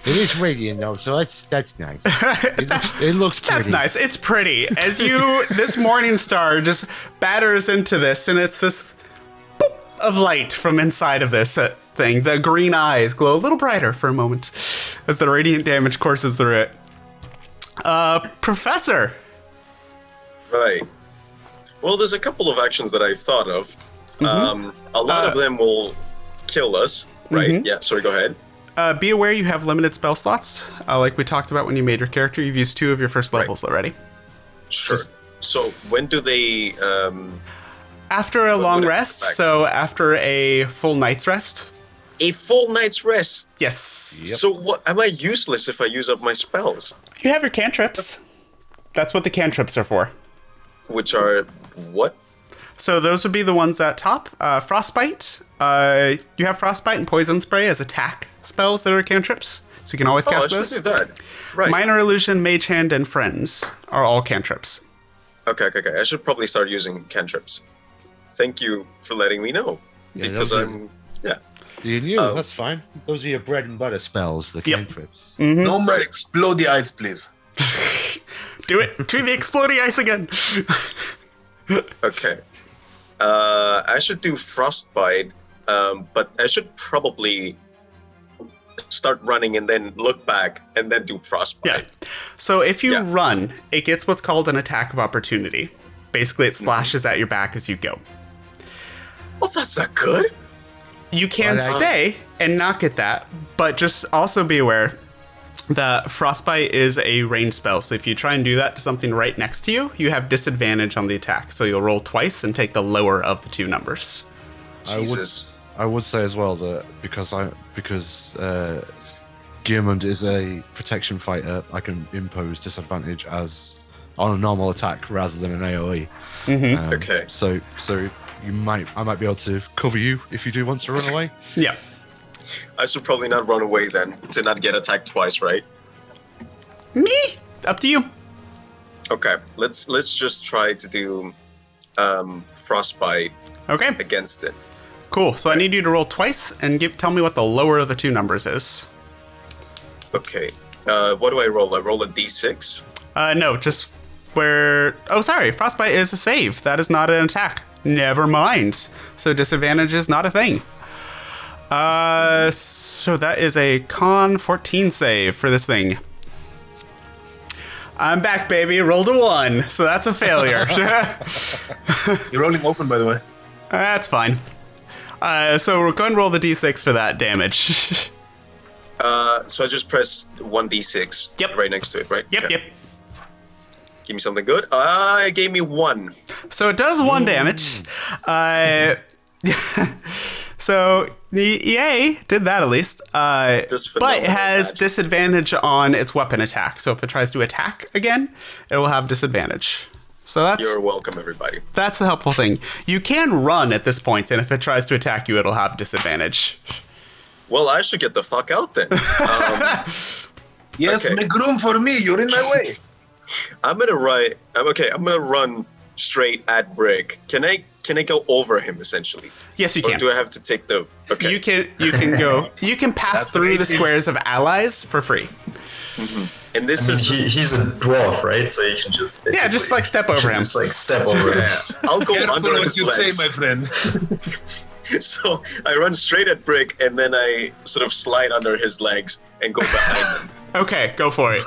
It is radiant though, so that's nice. It looks pretty. That's nice. It's pretty. As this Morning Star just batters into this, and it's this boop of light from inside of this thing. The green eyes glow a little brighter for a moment as the radiant damage courses through it. Professor. Right. Well, there's a couple of actions that I've thought of. A lot of them will kill us, right? Yeah, sorry, go ahead. Be aware you have limited spell slots. Like we talked about when you made your character, you've used 2 of your first levels already. Sure. So when do they... After a When long would it rest, come back? so after a full night's rest. A full night's rest? Yes. Yep. So what? Am I useless if I use up my spells? You have your cantrips. That's what the cantrips are for. Which are... what? So those would be the ones at top. Frostbite. You have Frostbite and Poison Spray as attack spells that are cantrips. So you can always Oh, I cast should those. do that. Right. Minor Illusion, Mage Hand, and Friends are all cantrips. Okay. I should probably start using cantrips. Thank you for letting me know. Yeah, Because those are- I'm... Yeah. You knew, that's fine. Those are your bread and butter spells, the Yep. cantrips. No more explode the ice, please. Do it to the exploding ice again. Okay. I should do frostbite, but I should probably start running and then look back and then do frostbite. Yeah. So if you Yeah. run, it gets what's called an attack of opportunity. Basically, it slashes at your back as you go. Well, that's not good. You can But I- stay and not get that, but just also be aware that frostbite is a ranged spell. So if you try and do that to something right next to you, you have disadvantage on the attack. So you'll roll twice and take the lower of the two numbers. Jesus. I would say as well that because Girmund is a protection fighter, I can impose disadvantage as on a normal attack rather than an AOE. Okay. So I might be able to cover you if you do want to run away. Yeah. I should probably not run away then to not get attacked twice, right? Me? Up to you. Okay. Let's just try to do frostbite Okay. against it. Cool. So I need you to roll twice and tell me what the lower of the two numbers is. Okay. What do I roll? I roll a d6. No, just where... Oh, sorry. Frostbite is a save. That is not an attack. Never mind. So disadvantage is not a thing. So that is a con 14 save for this thing. I'm back, baby. Rolled a 1. So that's a failure. You're rolling open, by the way. That's fine. So we're going to roll the d6 for that damage. So I just press 1d6 Yep. right next to it, right? Yep, Okay. yep. Give me something good. It gave me 1. So it does 1 damage. So yay, did that at least. Just But it phenomenal has magic. disadvantage on its weapon attack. So if it tries to attack again, it will have disadvantage. So You're welcome, everybody. that's the helpful thing. You can run at this point, and if it tries to attack you, it'll have disadvantage. Well, I should get the fuck out then. Yes, Okay. make room for me. You're in my way. I'm gonna run straight at Brick. Can I go over him essentially? Yes, you Or can. do I have to take the? Okay. You can go. You can pass That's through the racist. squares of allies for free. And this is. He's a dwarf, right? So you can just Yeah, just like step over him. just like step over him. I'll go Careful under what his you legs. say, my friend. So I run straight at Brick, and then I sort of slide under his legs and go behind him. Okay, go for it.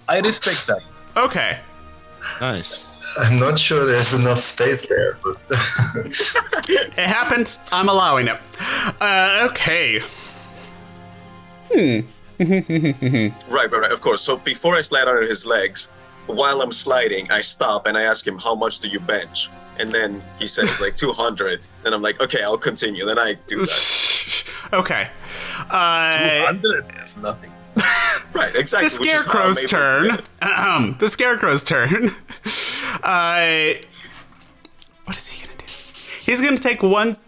I respect that. Okay. Nice. I'm not sure there's enough space there, but It happened. I'm allowing it. Okay. Right. Of course. So before I slide under his legs, while I'm sliding, I stop and I ask him, "How much do you bench?" And then he says like 200. And I'm like, "Okay, I'll continue." Then I do that. Okay. 200 is nothing. Right. Exactly. The which is how I'm Scarecrow's able to turn. get it. The Scarecrow's turn. What is he gonna do? He's gonna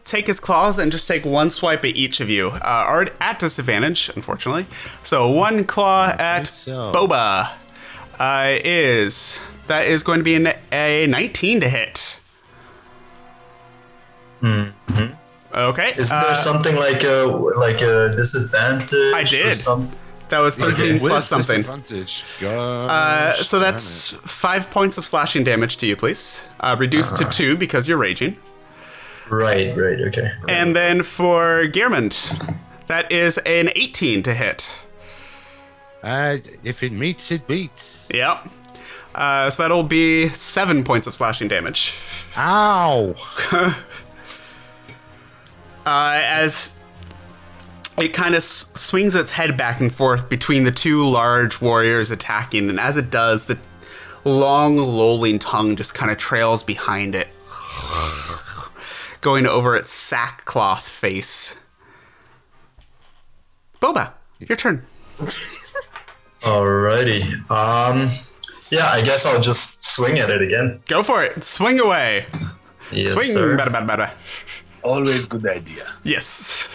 take his claws and just take one swipe at each of you. Are at disadvantage, unfortunately. So one claw at so. Boba is going to be a 19 to hit. Okay. isn't there something like a disadvantage? I did. Or some- That was 13 With plus something. disadvantage. So that's 5 points of slashing damage to you, please. Reduced to 2 because you're raging. Right. Okay. And then for Girmund, that is an 18 to hit. If it meets, it beats. Yep. So that'll be 7 points of slashing damage. Ow! As it kind of swings its head back and forth between the two large warriors attacking, and as it does, the long, lolling tongue just kind of trails behind it, going over its sackcloth face. Boba, your turn. Alrighty. Yeah, I guess I'll just swing at it again. Go for it. Swing away. Yes, Swing. sir. Bada. Always good idea. Yes.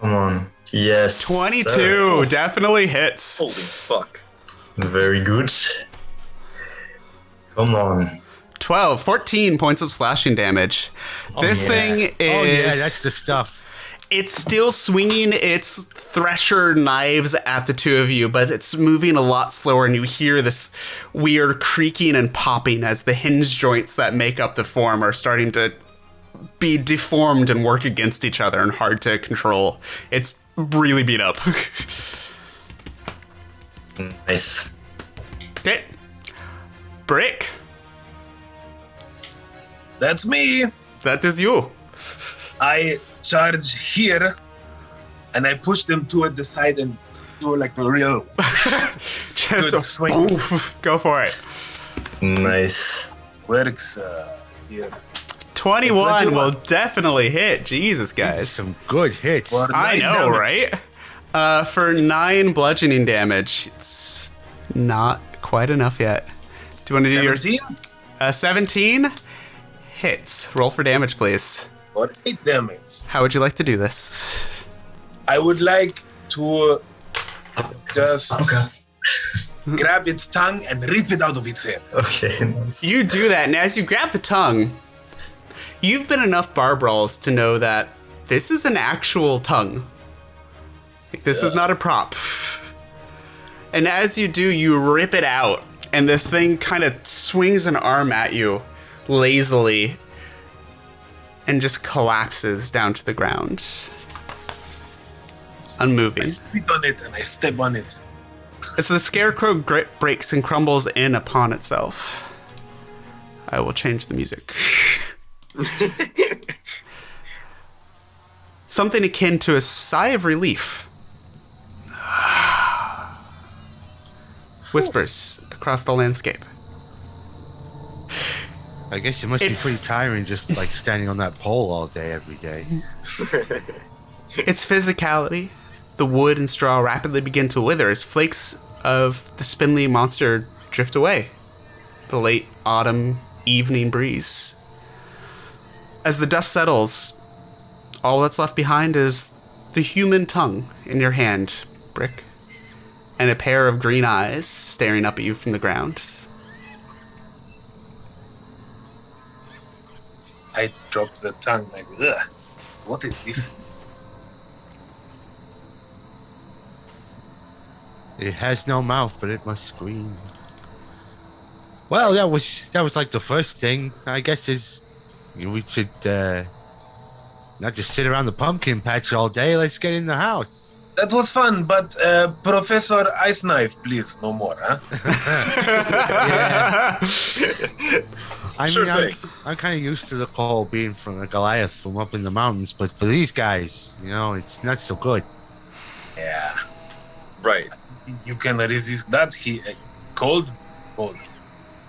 Come on. Yes. 22 sir. definitely hits. Holy fuck. Very good. Come on. 14 points of slashing damage. This yes. thing is... Oh yeah, that's the stuff. It's still swinging its thresher knives at the two of you, but it's moving a lot slower, and you hear this weird creaking and popping as the hinge joints that make up the form are starting to be deformed and work against each other and hard to control. It's really beat up. Nice. Okay. Brick, That's me. that is you. I charge here, and I push them toward the side and do like a real Just Good swing. boom. Go for it. Nice. works here. 21 will definitely hit. Jesus, guys. Some good hits. For I 9 know, damage. right? For 9 bludgeoning damage, it's not quite enough yet. Do you want to do 17 your 17 hits? Roll for damage, please. for 8 damage. How would you like to do this? I would like to just Oh god. grab its tongue and rip it out of its head. Okay, nice. You do that, and as you grab the tongue, you've been enough bar brawls to know that this is an actual tongue. Like, this is not a prop. And as you do, you rip it out, and this thing kind of swings an arm at you lazily and just collapses down to the ground. Unmoving. I spit on it and I step on it. As the Scarecrow breaks and crumbles in upon itself, I will change the music. Something akin to a sigh of relief whispers across the landscape. I guess it must be pretty tiring just like standing on that pole all day, every day. Its physicality, the wood and straw rapidly begin to wither as flakes of the spindly monster drift away. The late autumn evening breeze. As the dust settles, all that's left behind is the human tongue in your hand, Brick, and a pair of green eyes staring up at you from the ground. I drop the tongue like, ugh, what is this? It has no mouth, but it must scream. Well, that was like the first thing. I guess is we should not just sit around the pumpkin patch all day. Let's get in the house. That was fun, but Professor Ice Knife, please, no more, huh? I Sure mean, thing. I'm kind of used to the cold being from a Goliath from up in the mountains, but for these guys, you know, it's not so good. Yeah. Right. You can resist that. Cold? Cold.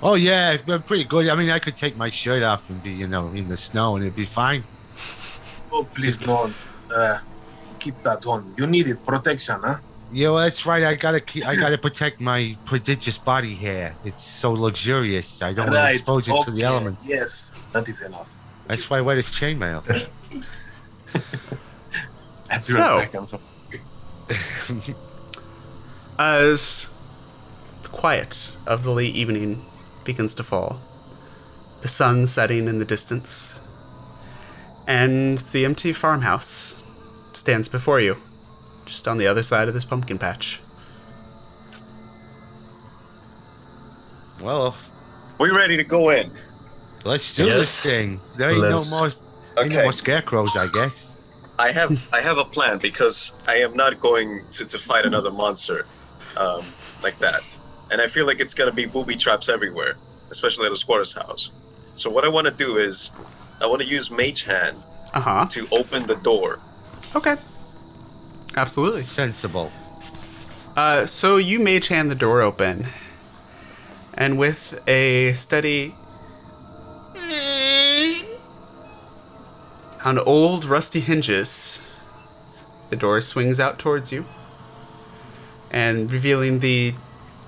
Oh yeah, I'm pretty good. I mean, I could take my shirt off and be, you know, in the snow and it'd be fine. Oh, please don't. Keep that on. You need it. Protection, huh? Yeah, well, that's right. I gotta protect my prodigious body hair. It's so luxurious. I don't want to expose it to the okay, elements. Yes, that is enough. That's why I wear this chainmail. I'll be So- right back, I'm sorry. As the quiet of the late evening begins to fall, the sun setting in the distance, and the empty farmhouse stands before you, just on the other side of this pumpkin patch. Well, We're ready to go in. let's do Yes. this thing. There ain't Let's- no Okay. more scarecrows, I guess. I have a plan because I am not going to fight another monster like that. And I feel like it's gonna be booby traps everywhere, especially at a squatter's house. So what I want to do is I want to use Mage Hand Uh-huh. to open the door. Okay. Absolutely. Sensible. So you mage hand the door open, and with a steady on old rusty hinges, the door swings out towards you, and revealing the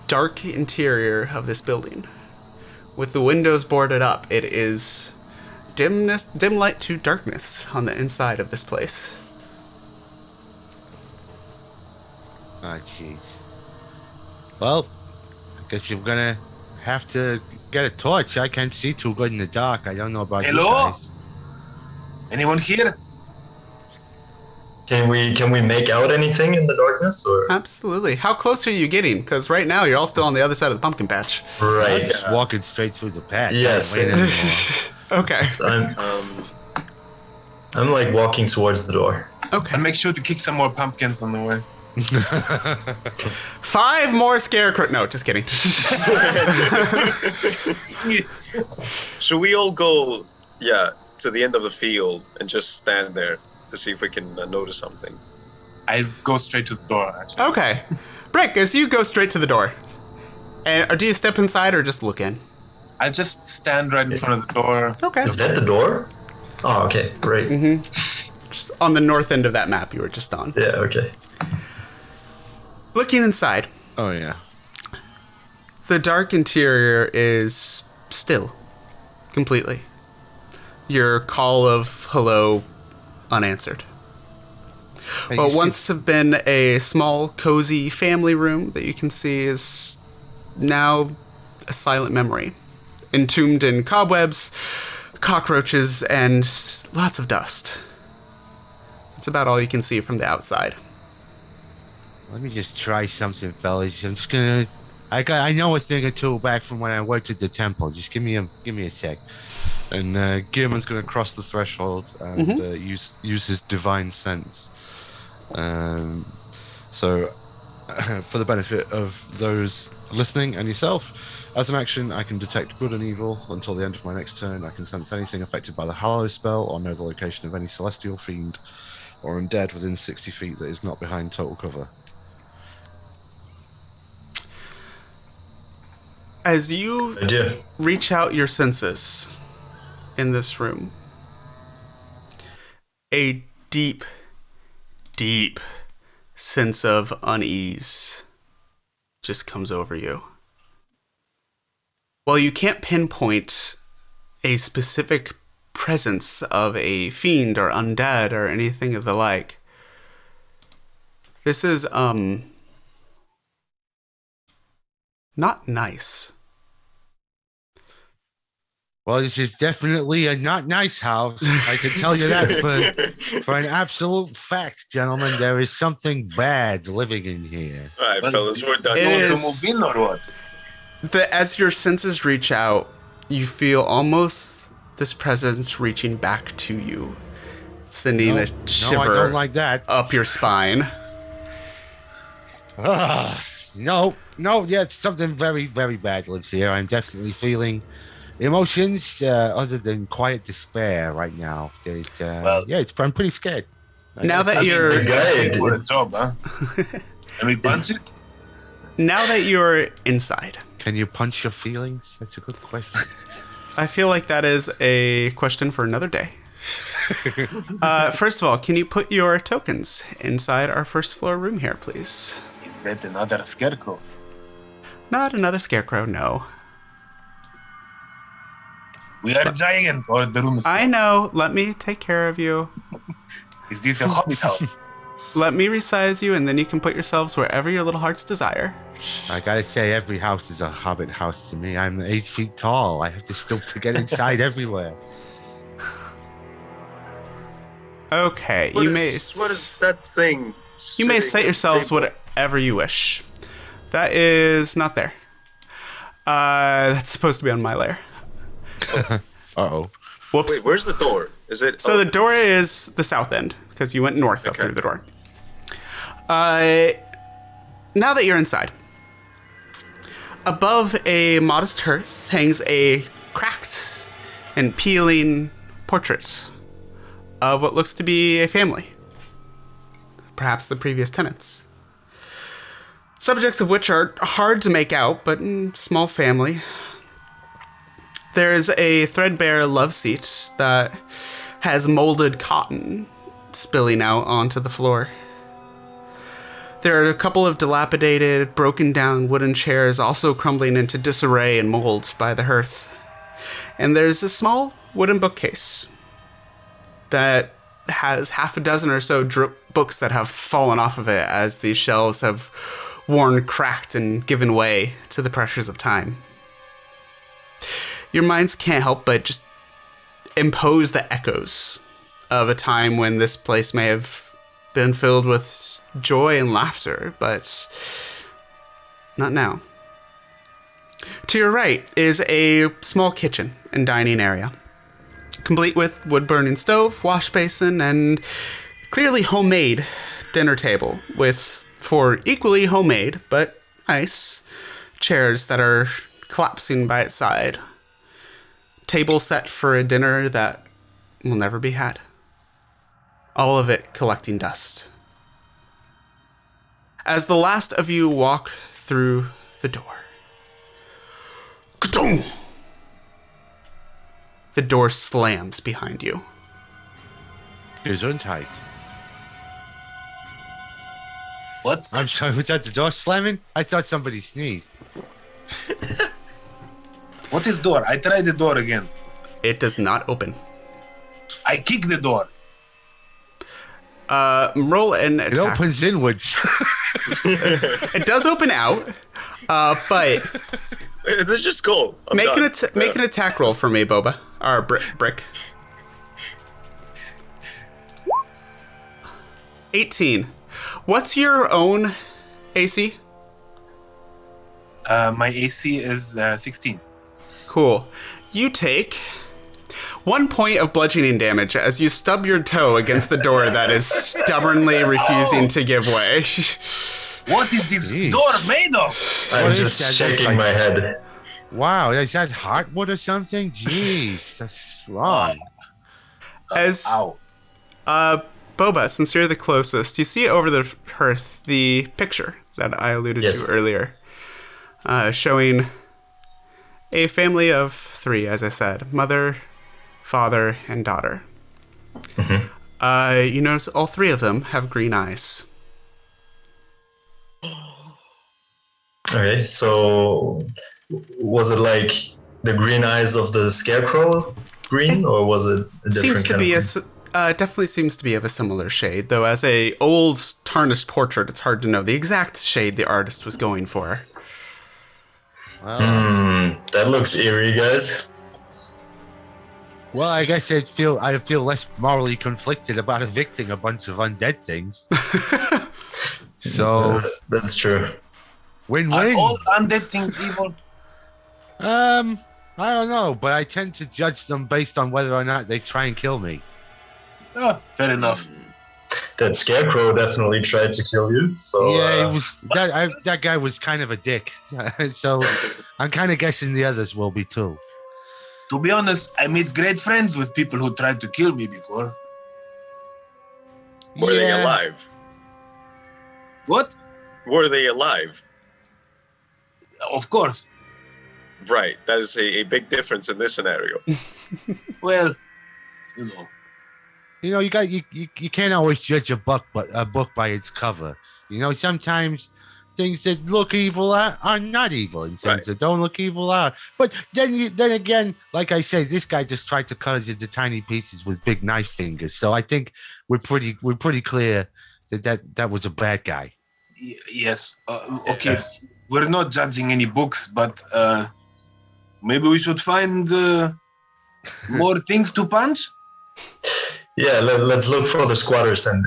dark interior of this building. With the windows boarded up, it is dim light to darkness on the inside of this place. Ah, jeez. Well, I guess you're gonna have to get a torch. I can't see too good in the dark. I don't know about Hello? you guys. Anyone here? Can we make out anything in the darkness? Or Absolutely. How close are you getting? Because right now you're all still on the other side of the pumpkin patch. I'm right? just walking straight through the patch. Yes. I ain't waiting anymore. Okay. I'm like walking towards the door. Okay. And make sure to kick some more pumpkins on the way. 5 more scarecrow. No, just kidding. Should we all go, to the end of the field and just stand there to see if we can notice something? I go straight to the door, actually. Okay. Brick, as you go straight to the door, and do you step inside or just look in? I just stand right in front of the door. Okay. Is that the door? Oh, okay, great. Just on the north end of that map you were just on. Yeah, okay. Looking inside, Oh yeah. the dark interior is still, completely. Your call of hello unanswered. Hey, What you once have been a small, cozy family room that you can see is now a silent memory, entombed in cobwebs, cockroaches, and lots of dust. It's about all you can see from the outside. Let me just try something, fellas. I'm just gonna. I know a thing or two back from when I worked at the temple. Just give me a sec. And Gearman's gonna cross the threshold and use his divine sense. So, for the benefit of those listening and yourself, as an action, I can detect good and evil until the end of my next turn. I can sense anything affected by the Hallow spell or know the location of any celestial fiend or undead within 60 feet that is not behind total cover. As you I do. reach out your senses in this room, a deep, deep sense of unease just comes over you. While you can't pinpoint a specific presence of a fiend or undead or anything of the like, this is, not nice. Well, this is definitely a not nice house. I can tell you that for an absolute fact, gentlemen. There is something bad living in here. All right, fellas, we're done. It You want is- to move in or what? As your senses reach out, you feel almost this presence reaching back to you, sending a No, I shiver don't like that. up your spine. No, yeah, it's something very, very bad lives here. I'm definitely feeling emotions other than quiet despair right now. I'm pretty scared. Now that you're Good. For a job, huh? Can we punch it? now that you're inside, Can you punch your feelings? That's a good question. I feel like that is a question for another day. First of all, can you put your tokens inside our first floor room here, please? Invent another scarecrow. Not another scarecrow, no. We are giant, or the room is. I know. Let me take care of you. Is this a hobbit house? Let me resize you, and then you can put yourselves wherever your little hearts desire. I gotta say, every house is a hobbit house to me. I'm 8 feet tall. I have to still to get inside everywhere. Okay, What you is that thing? You may sitting set on the yourselves table? whatever you wish. That is not there. That's supposed to be on my layer. Uh-oh. Whoops. Wait, where's the door? Is it? So the door is the south end because you went north up Okay. through the door. Now that you're inside, above a modest hearth hangs a cracked and peeling portrait of what looks to be a family. Perhaps the previous tenants. Subjects of which are hard to make out, but small family. There is a threadbare love seat that has molded cotton spilling out onto the floor. There are a couple of dilapidated, broken down wooden chairs also crumbling into disarray and mold by the hearth. And there's a small wooden bookcase that has half a dozen or so books that have fallen off of it as the shelves have worn, cracked, and given way to the pressures of time. Your minds can't help but just impose the echoes of a time when this place may have been filled with joy and laughter, but not now. To your right is a small kitchen and dining area, complete with wood-burning stove, wash basin, and clearly homemade dinner table with 4 equally homemade, but nice, chairs that are collapsing by its side. Table set for a dinner that will never be had. All of it collecting dust. As the last of you walk through the door, ka-dong! The door slams behind you. Gesundheit. What? I'm sorry, was that the door slamming? I thought somebody sneezed. What is door? I tried the door again. It does not open. I kick the door. Roll an attack. It opens inwards. It does open out, but Let's just go. I'm make done. an attack roll for me, Boba. Or Brick. 18. What's your own AC? My AC is 16. Cool. You take 1 point of bludgeoning damage as you stub your toe against the door that is stubbornly refusing to give way. What is this Jeez. door made of? I'm What is just that? That's shaking like- my head. Wow, is that hardwood or something? Jeez, that's strong. As Ow. Boba, since you're the closest, you see over the hearth the picture that I alluded Yes. to earlier, showing a family of 3, as I said, mother, father, and daughter. You notice all 3 of them have green eyes. Okay, so was it like the green eyes of the Scarecrow green, or was it a different Seems to kind be of green? definitely seems to be of a similar shade, though as a old tarnished portrait, it's hard to know the exact shade the artist was going for. That looks eerie, guys. Well, I guess I feel less morally conflicted about evicting a bunch of undead things. So That's true. Are win-win. all undead things evil? I don't know, but I tend to judge them based on whether or not they try and kill me. Oh, fair enough. That Scarecrow definitely tried to kill you. So Yeah, it was that guy was kind of a dick. So I'm kind of guessing the others will be too. To be honest, I made great friends with people who tried to kill me before. Were they Yeah. alive? What? Were they alive? Of course. Right. That is a big difference in this scenario. Well, you know. You know, you can't always judge a book by its cover. You know, sometimes things that look evil are not evil, and things Right. that don't look evil are. But then again, like I say, this guy just tried to cut us into tiny pieces with big knife fingers. So I think we're pretty clear that was a bad guy. Yes. Okay. We're not judging any books, but maybe we should find more things to punch. yeah, let's look for the squatters and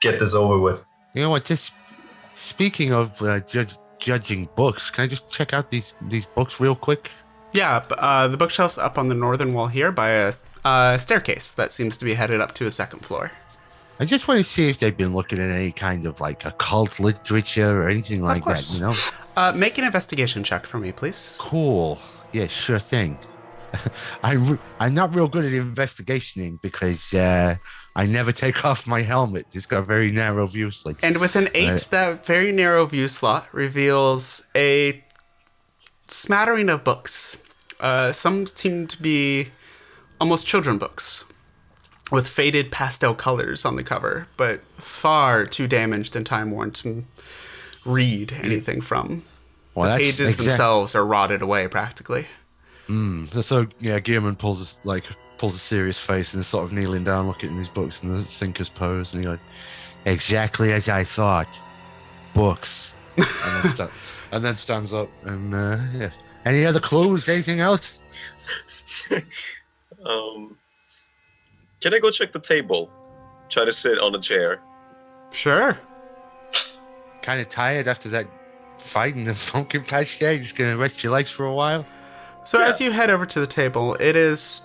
get this over with. You know what? Just speaking of judging books, can I just check out these books real quick? Yeah, the bookshelf's up on the northern wall here by a staircase that seems to be headed up to a second floor. I just want to see if they've been looking at any kind of like occult literature or anything like that. course. You know? Make an investigation check for me, please. Cool. Yeah, sure thing. I'm not real good at investigating because I never take off my helmet. It's got a very narrow view slit. And with an 8, Right. that very narrow view slot reveals a smattering of books. Some seem to be almost children books with faded pastel colors on the cover, but far too damaged and time-worn to read anything from. Well, The that's pages themselves are rotted away practically. So yeah, Gearman pulls a serious face and is sort of kneeling down, looking at these books in the thinker's pose, and he goes, "Exactly as I thought, books." And then stands up and yeah. Any other clues? Anything else? Can I go check the table? Try to sit on a chair. Sure. Kind of tired after that fight in the pumpkin patch there. You're just gonna rest your legs for a while. So as you head over to the table, it is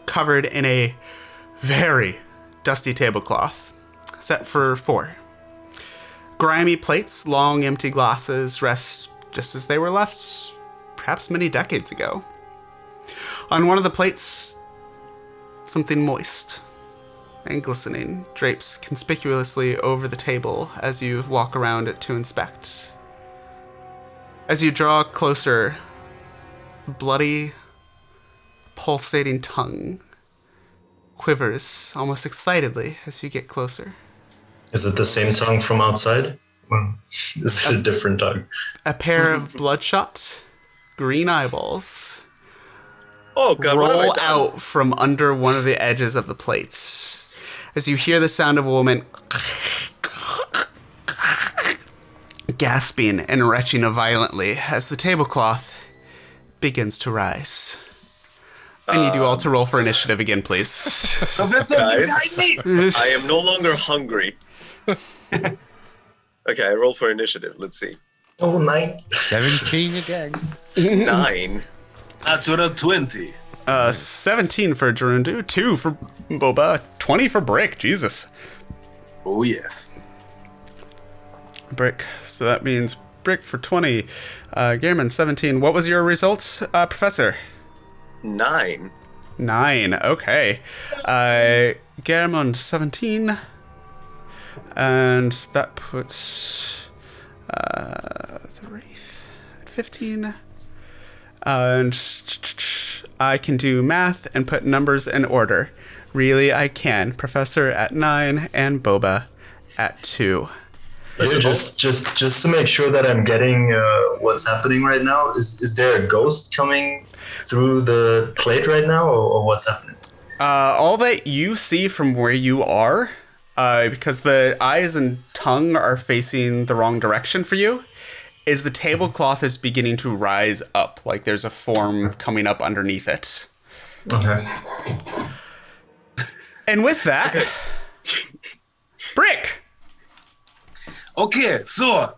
covered in a very dusty tablecloth, set for 4. Grimy plates, long empty glasses rest just as they were left, perhaps many decades ago. On one of the plates, something moist and glistening drapes conspicuously over the table as you walk around it to inspect. As you draw closer, the bloody, pulsating tongue quivers almost excitedly as you get closer. Is it the same tongue from outside? Is it a different tongue? A pair of bloodshot, green eyeballs Oh God! What have I roll done? out from under one of the edges of the plates. As you hear the sound of a woman gasping and retching violently as the tablecloth begins to rise. I need you all to roll for initiative again, please. Professor, Guys. behind me! I am no longer hungry. Okay, I roll for initiative. Let's see. Oh, 9. 17 again. 9. Natural 20. 17 for Girunduu, 2 for Boba, 20 for Brick. Jesus. Oh, yes. Brick. So that means Brick for 20. Gehrman, 17. What was your result, Professor? 9. 9. Okay. Gehrman, 17. And that puts the Wraith at 15. And I can do math and put numbers in order. Really, I can. Professor at 9 and Boba at 2. So just to make sure that I'm getting what's happening right now, is there a ghost coming through the plate right now, or what's happening? All that you see from where you are, because the eyes and tongue are facing the wrong direction for you, is the tablecloth is beginning to rise up, like there's a form coming up underneath it. Okay. And with that, Brick! Okay, so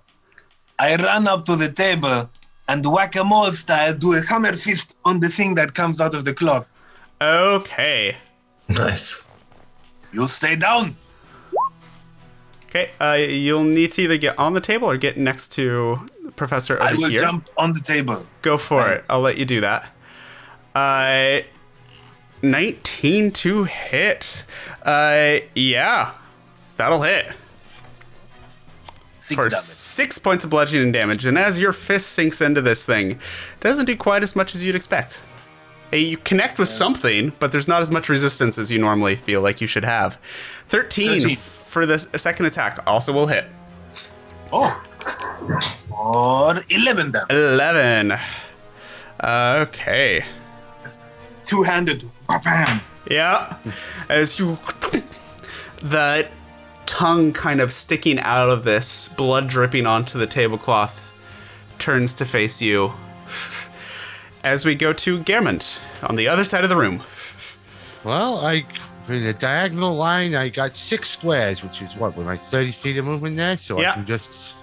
I run up to the table and whack-a-mole style do a hammer fist on the thing that comes out of the cloth. Okay. Nice. You stay down. Okay, you'll need to either get on the table or get next to Professor over I will here. jump on the table. Go for it. I'll let you do that. 19 to hit. Yeah, that'll hit. 6 For damage. 6 points of bludgeoning damage. And as your fist sinks into this thing, it doesn't do quite as much as you'd expect. You connect with something, but there's not as much resistance as you normally feel like you should have. 13 for the second attack also will hit. Oh. Or 11 damage. 11. Okay. Two-handed. Bam. Yeah. As you... The tongue kind of sticking out of this, blood dripping onto the tablecloth, turns to face you. As we go to Gehrman on the other side of the room. Well, in a diagonal line, I got 6 squares, which is what, with my 30 feet of movement there? So Yeah. I can just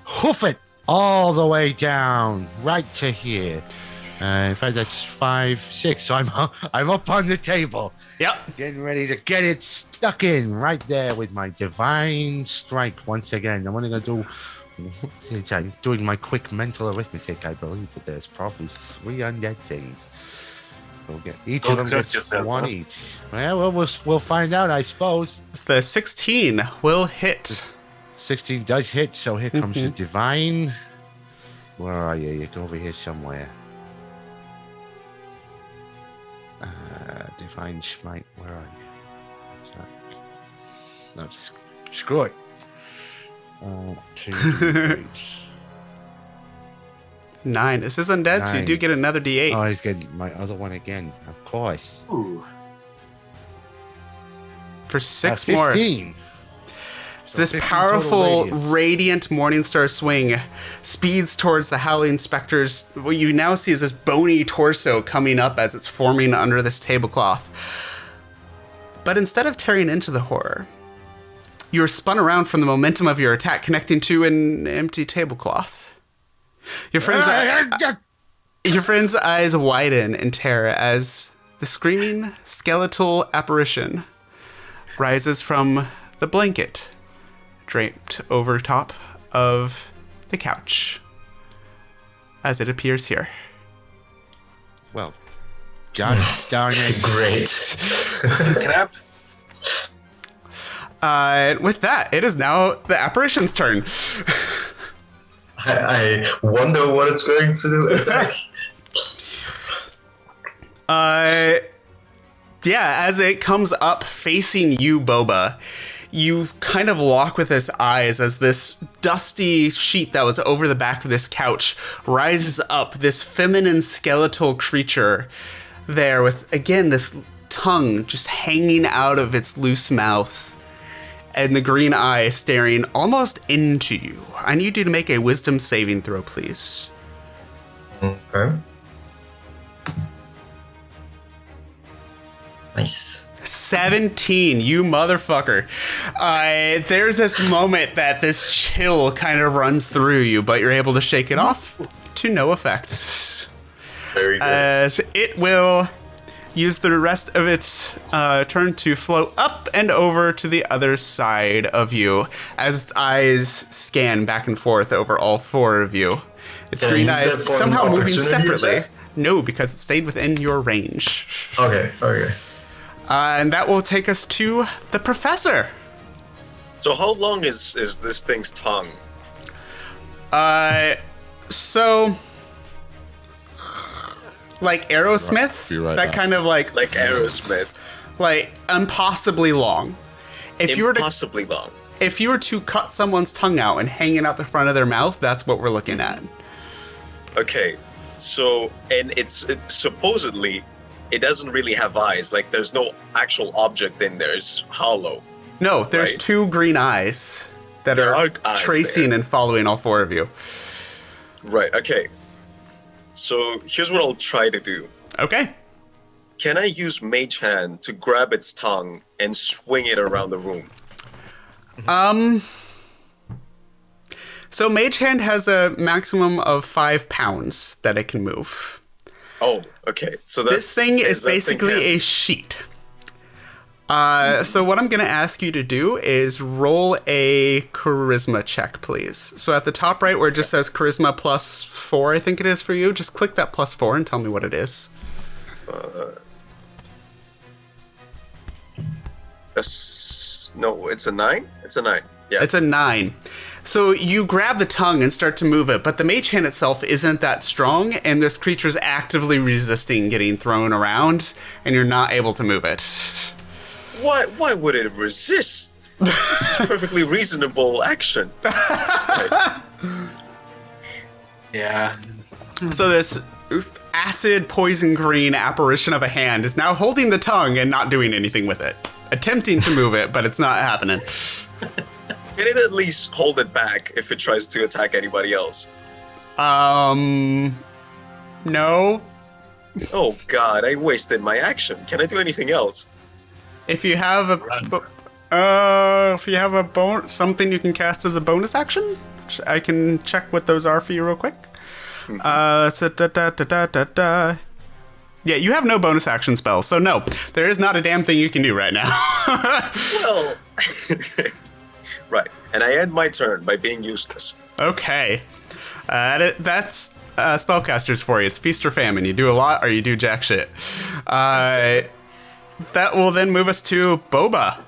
hoof it all the way down, right to here. In fact, that's 5, 6. So I'm up on the table, Yep. getting ready to get it stuck in right there with my divine strike once again. I'm only going to do... I'm doing my quick mental arithmetic. I believe that there's probably 3 undead things. So we'll get each Don't of them hurt gets yourself, 1 huh? each. Well, we'll find out, I suppose. So the 16 will hit. 16 does hit, so here comes the divine. Where are you? You go over here somewhere. Divine smite. Where are you? No, screw it. 2, 8. 9. This is undead, so you do 9. get another D8. Oh, he's getting my other one again. Of course. Ooh. For 6 more. 15. So this 15 powerful, total radiant Morningstar swing speeds towards the Howling Spectre's. What you now see is this bony torso coming up as it's forming under this tablecloth. But instead of tearing into the horror, You're spun around from the momentum of your attack, connecting to an empty tablecloth. Your friend's eyes widen in terror as the screaming skeletal apparition rises from the blanket draped over top of the couch as it appears here. Well, God darn it. Great. Crap. With that, it is now the apparition's turn. I wonder what it's going to attack. Yeah, as it comes up facing you, Boba, you kind of lock with its eyes as this dusty sheet that was over the back of this couch rises up, this feminine skeletal creature there with, again, this tongue just hanging out of its loose mouth and the green eye staring almost into you. I need you to make a wisdom saving throw, please. Okay. Nice. 17, you motherfucker. There's this moment that this chill kind of runs through you, but you're able to shake it off to no effect. Very good. As it will use the rest of its turn to float up and over to the other side of you as its eyes scan back and forth over all four of you. Its Can I green use eyes that for an somehow moving opportunity separately. attack? No, because it stayed within your range. Okay. And that will take us to the professor. So how long is this thing's tongue? So like Aerosmith, Be right that back. kind of like Aerosmith. impossibly long. If you Impossibly long. were to cut someone's tongue out and hang it out the front of their mouth, that's what we're looking at. Okay, so and supposedly it doesn't really have eyes. Like there's no actual object in there. It's hollow. No, there's Right. two green eyes that There are are eyes tracing there. and following all four of you. Right. Okay. So here's what I'll try to do. Okay. Can I use Mage Hand to grab its tongue and swing it around the room? So Mage Hand has a maximum of 5 pounds that it can move. Oh, okay. So that's, This thing is that thing basically can- a sheet. So what I'm going to ask you to do is roll a charisma check, please. So at the top right where it just says charisma +4, I think it is for you, just click that +4 and tell me what it is. No, it's a 9? It's a 9. Yeah. It's a 9. So you grab the tongue and start to move it, but the mage hand itself isn't that strong, and this creature's actively resisting getting thrown around, and you're not able to move it. Why would it resist? This is perfectly reasonable action. Right. Yeah. So this acid poison green apparition of a hand is now holding the tongue and not doing anything with it. Attempting to move it, but it's not happening. Can it at least hold it back if it tries to attack anybody else? No. Oh god, I wasted my action. Can I do anything else? If you have something you can cast as a bonus action, I can check what those are for you real quick. Yeah, you have no bonus action spells, so no, there is not a damn thing you can do right now. Well, right. And I end my turn by being useless. Okay. That's spellcasters for you. It's feast or famine. You do a lot or you do jack shit. That will then move us to Boba.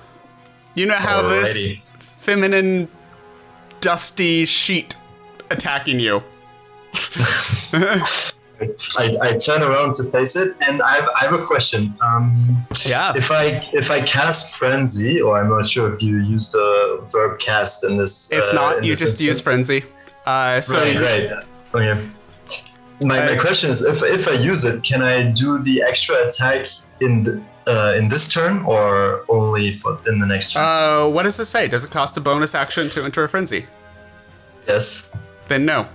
You now have this Alrighty. feminine, dusty sheet attacking you. I turn around to face it, and I have a question. Yeah. If I cast frenzy, or I'm not sure if you use the verb cast in this. It's not. in You this just use instance. frenzy. Right. Okay. My question is, if I use it, can I do the extra attack in this turn, or only in the next turn? What does it say? Does it cost a bonus action to enter a frenzy? Yes. Then no.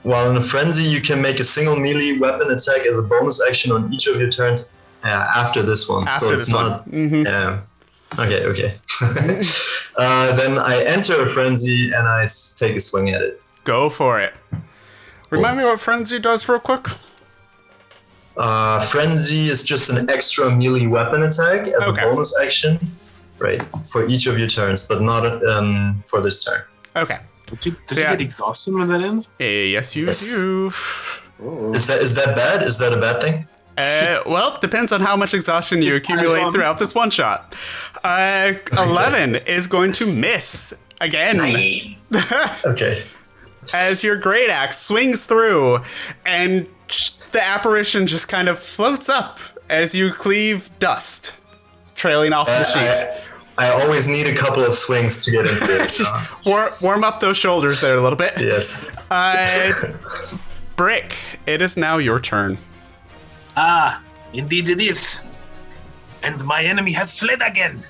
While in a frenzy, you can make a single melee weapon attack as a bonus action on each of your turns after this one. After so it's this one. not. Mhm. Yeah. Okay. Then I enter a frenzy and I take a swing at it. Go for it. Remind me what frenzy does real quick. Frenzy is just an extra melee weapon attack as a bonus action, right? For each of your turns, but not for this turn. Okay. Did you get exhaustion when that ends? Yes, you do. Oh. Is that bad? Is that a bad thing? Well, depends on how much exhaustion you accumulate throughout this one shot. 11 is going to miss again. Okay. As your great axe swings through, and the apparition just kind of floats up as you cleave dust, trailing off the sheet. I always need a couple of swings to get into it. Just warm up those shoulders there a little bit. Yes. Brick, it is now your turn. Ah, indeed it is. And my enemy has fled again.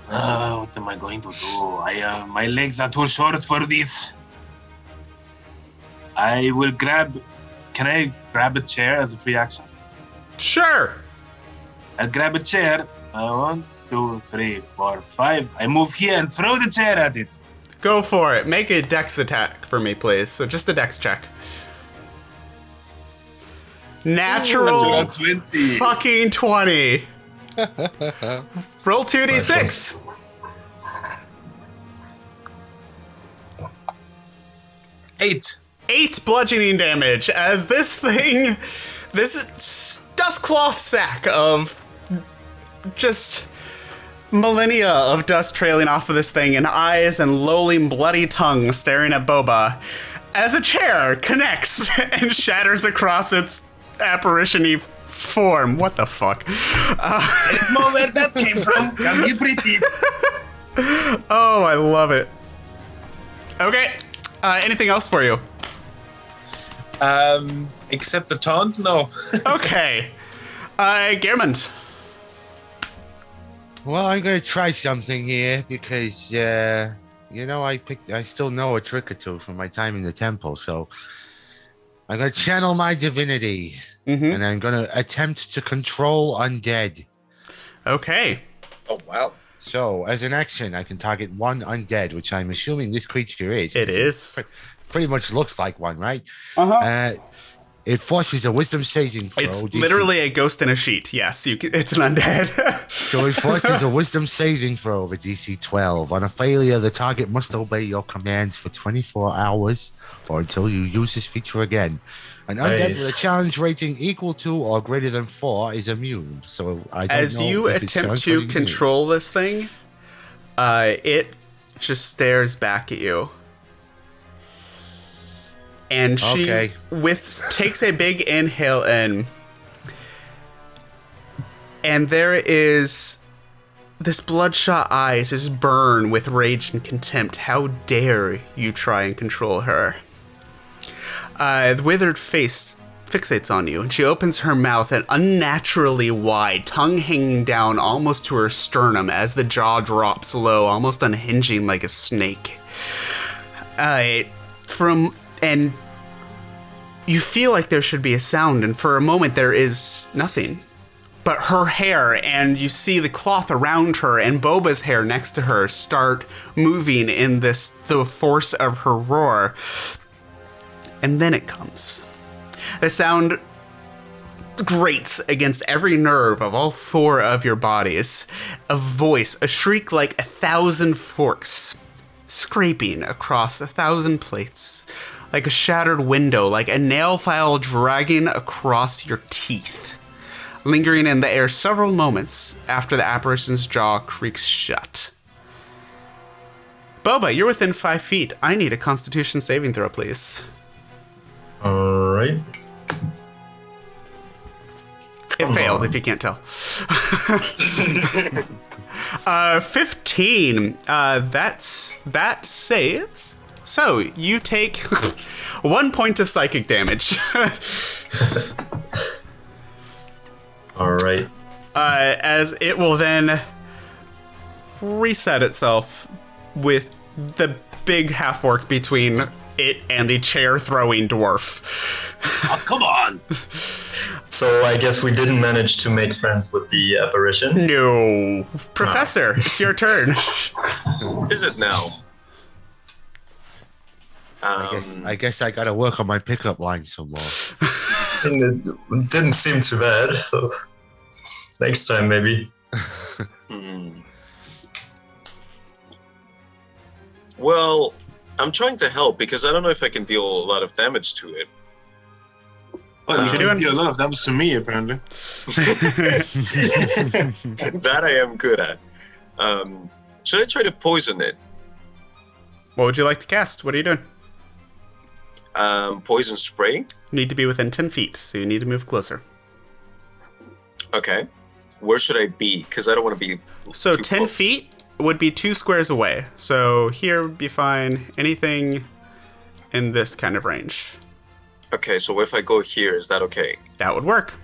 What am I going to do? My legs are too short for this. I will grab... Can I grab a chair as a free action? Sure. I'll grab a chair. 1, 2, 3, 4, 5. I move here and throw the chair at it. Go for it. Make a dex attack for me, please. So just a dex check. Natural 20. fucking 20. Roll 2d6. Eight. 8 bludgeoning damage as this dust cloth sack of just millennia of dust trailing off of this thing and eyes and lolling bloody tongue staring at Boba as a chair connects and shatters across its apparition-y form. What the fuck? I don't know where that came from. Can be pretty. Oh, I love it. Okay. Anything else for you? Except the taunt? No. Okay. Gearmund. Well, I'm gonna try something here because I still know a trick or two from my time in the temple, so I'm gonna channel my divinity and I'm gonna attempt to control undead. Okay. Oh, wow. So, as an action, I can target one undead, which I'm assuming this creature is. It is. Pretty much looks like one, right? Uh-huh. It forces a wisdom saving throw. It's DC. literally a ghost in a sheet. Yes, it's an undead. So it forces a wisdom saving throw of a DC 12. On a failure, the target must obey your commands for 24 hours or until you use this feature again. An undead with a challenge rating equal to or greater than 4 is immune. So I don't As know you if it's attempt to challenge rating control this thing, it just stares back at you. And she takes a big inhale in. And there is this bloodshot eyes just burn with rage and contempt. How dare you try and control her? The withered face fixates on you, and she opens her mouth an unnaturally wide, tongue hanging down almost to her sternum as the jaw drops low, almost unhinging like a snake. And you feel like there should be a sound, and for a moment there is nothing. But her hair, and you see the cloth around her, and Boba's hair next to her start moving in the force of her roar. And then it comes. The sound grates against every nerve of all 4 of your bodies. A voice, a shriek like 1,000 forks, scraping across 1,000 plates, like a shattered window, like a nail file dragging across your teeth, lingering in the air several moments after the apparition's jaw creaks shut. Boba, you're within 5 feet. I need a Constitution saving throw, please. All right. It failed, if you can't tell. 15. That saves. So you take 1 point of psychic damage. All right. As it will then reset itself with the big half-orc between it and the chair-throwing dwarf. Oh, come on. So I guess we didn't manage to make friends with the apparition. No. Professor, it's your turn. Is it now? I guess I gotta work on my pickup line some more. And it didn't seem too bad. Next time, maybe. Well, I'm trying to help because I don't know if I can deal a lot of damage to it. Oh, you you can doing? deal a lot of damage to me, apparently. That I am good at. Should I try to poison it? What would you like to cast? What are you doing? Poison spray? You need to be within 10 feet, so you need to move closer. Okay. Where should I be? Because I don't want to be So too 10 close. feet would be 2 squares away. So here would be fine. Anything in this kind of range. Okay, so if I go here, is that okay? That would work.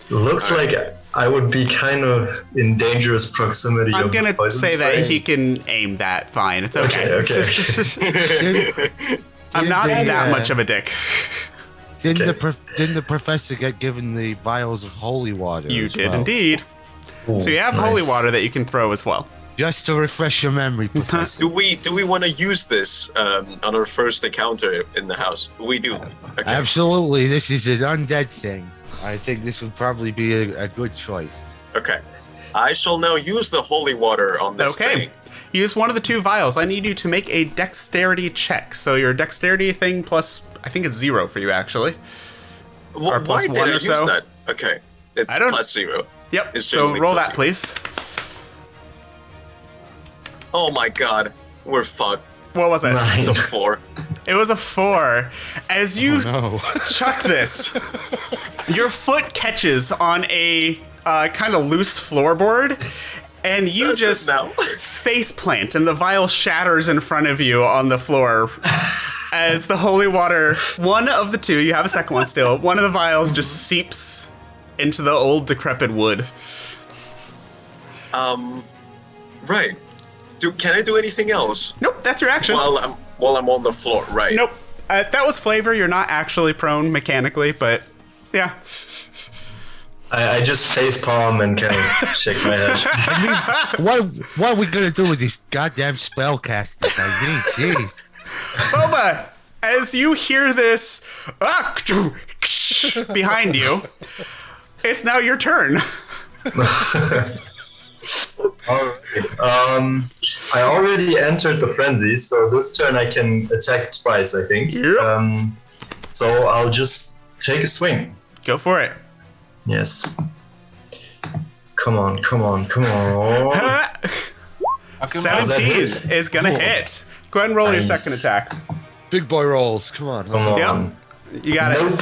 Looks like I would be kind of in dangerous proximity. I'm of the gonna poison say that spray. he can aim that fine. It's okay. Okay. I'm not Didn't that they, much of a dick. Didn't Okay. didn't the professor get given the vials of holy water? You as did well? indeed. Ooh, So you have nice. holy water that you can throw as well. Just to refresh your memory, Professor. Do we want to use this on our first encounter in the house? We do. Okay. Absolutely, this is an undead thing. I think this would probably be a good choice. Okay. I shall now use the holy water on this Okay. thing. Use one of the 2 vials. I need you to make a dexterity check. So your dexterity thing plus, I think it's 0 for you actually. Or plus Why did 1 I or use so. that? Okay. It's I don't- plus 0. Yep. It's So generally roll plus that, 0. please. Oh my god. We're fucked. What was it? 9. The 4. It was a 4. As you No. chuck this, your foot catches on a kind of loose floorboard, and you Does it just now? face plant, and the vial shatters in front of you on the floor. As the holy water, one of the 2, you have a second one still, one of the vials just seeps into the old decrepit wood. Right. Can I do anything else Nope, that's your action. while I'm on the floor? Right. Nope. That was flavor. You're not actually prone mechanically, but yeah. I just face palm and kind of shake my head. What are we gonna do with these goddamn spellcasters? I mean, jeez. Boba, as you hear this behind you, it's now your turn. I already entered the frenzy, so this turn I can attack twice, I think. Yep. So I'll just take a swing. Go for it. Yes. Come on. 17 hit? is gonna Cool. hit. Go ahead and roll your Nice. second attack. Big boy rolls. Come on. Come on. Yep. You got Nope.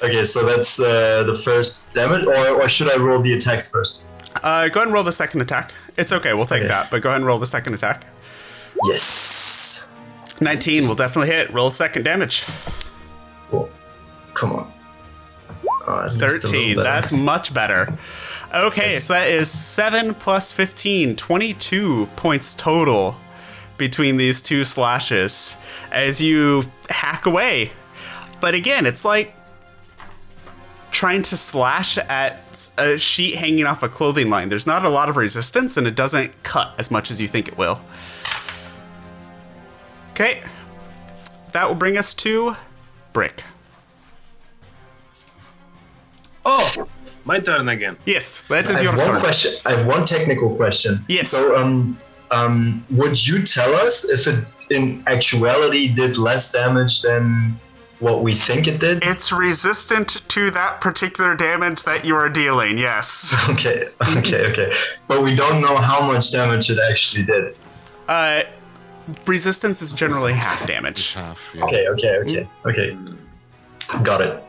Okay, so that's the first damage, or should I roll the attacks first? it. Go ahead and roll the second attack. It's okay, we'll take Okay. that, but go ahead and roll the second attack. Yes. 19 will definitely hit. Roll second damage. Cool. Come on. At least a little 13. better. That's much better. Okay, Yes. so that is 7 plus 15, 22 points total between these 2 slashes as you hack away. But again, it's like trying to slash at a sheet hanging off a clothing line. There's not a lot of resistance, and it doesn't cut as much as you think it will. Okay, that will bring us to Brick. Oh, my turn again. Yes, that I is your have one turn. question. I have one technical question. Yes. So, would you tell us if it in actuality did less damage than what we think it did? It's resistant to that particular damage that you are dealing, yes. Okay. But we don't know how much damage it actually did. Resistance is generally half damage. Half, yeah. Okay. Got it.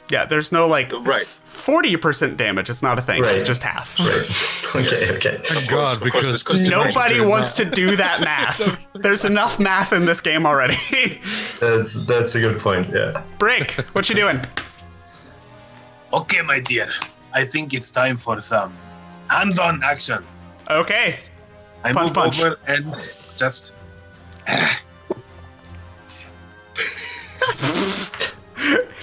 Yeah, there's no like Right. 40% damage. It's not a thing. It's Right. just half. Right. Okay. Thank God, of course, it's because Nobody wants to do that math. There's enough math in this game already. That's a good point. Yeah. Brick, what you doing? Okay, my dear. I think it's time for some hands-on action. Okay. I Punch, move punch. over and just...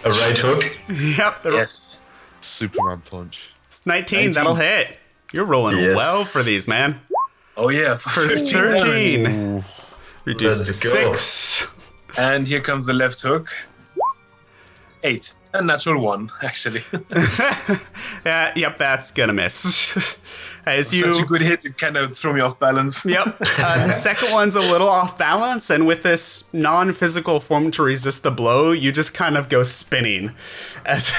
A right hook. Yep. Yes. Superman punch. 19, that'll hit. You're rolling Yes. well for these, man. Oh yeah, For 13 damage. 13. Ooh. Reduced to Let's go. 6. And here comes the left hook. 8. A natural 1, actually. Yep, that's gonna miss. As Such a you... good hit, it kind of threw me off balance. Yep. The second one's a little off balance, and with this non-physical form to resist the blow, you just kind of go spinning as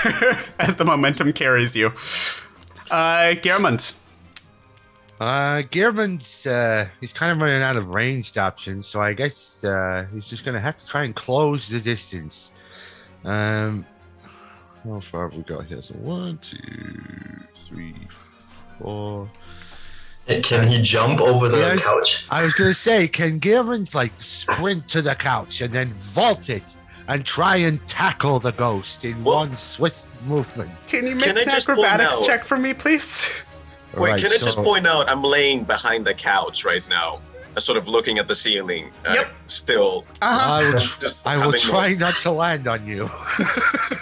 as the momentum carries you. Gearmund. Gearman's he's kind of running out of ranged options, so I guess he's just gonna have to try and close the distance. How far have we got here? So 1, 2, 3, 4. Can he jump over the Yes. couch? I was gonna say, can Gearman like sprint to the couch and then vault it and try and tackle the ghost in Well- one swift movement? Can you make Can I an just point acrobatics out- check for me, please? Wait, Right, can I just so- point out I'm laying behind the couch right now, sort of looking at the ceiling. Yep. Still, I will, just I will having try not to land on you.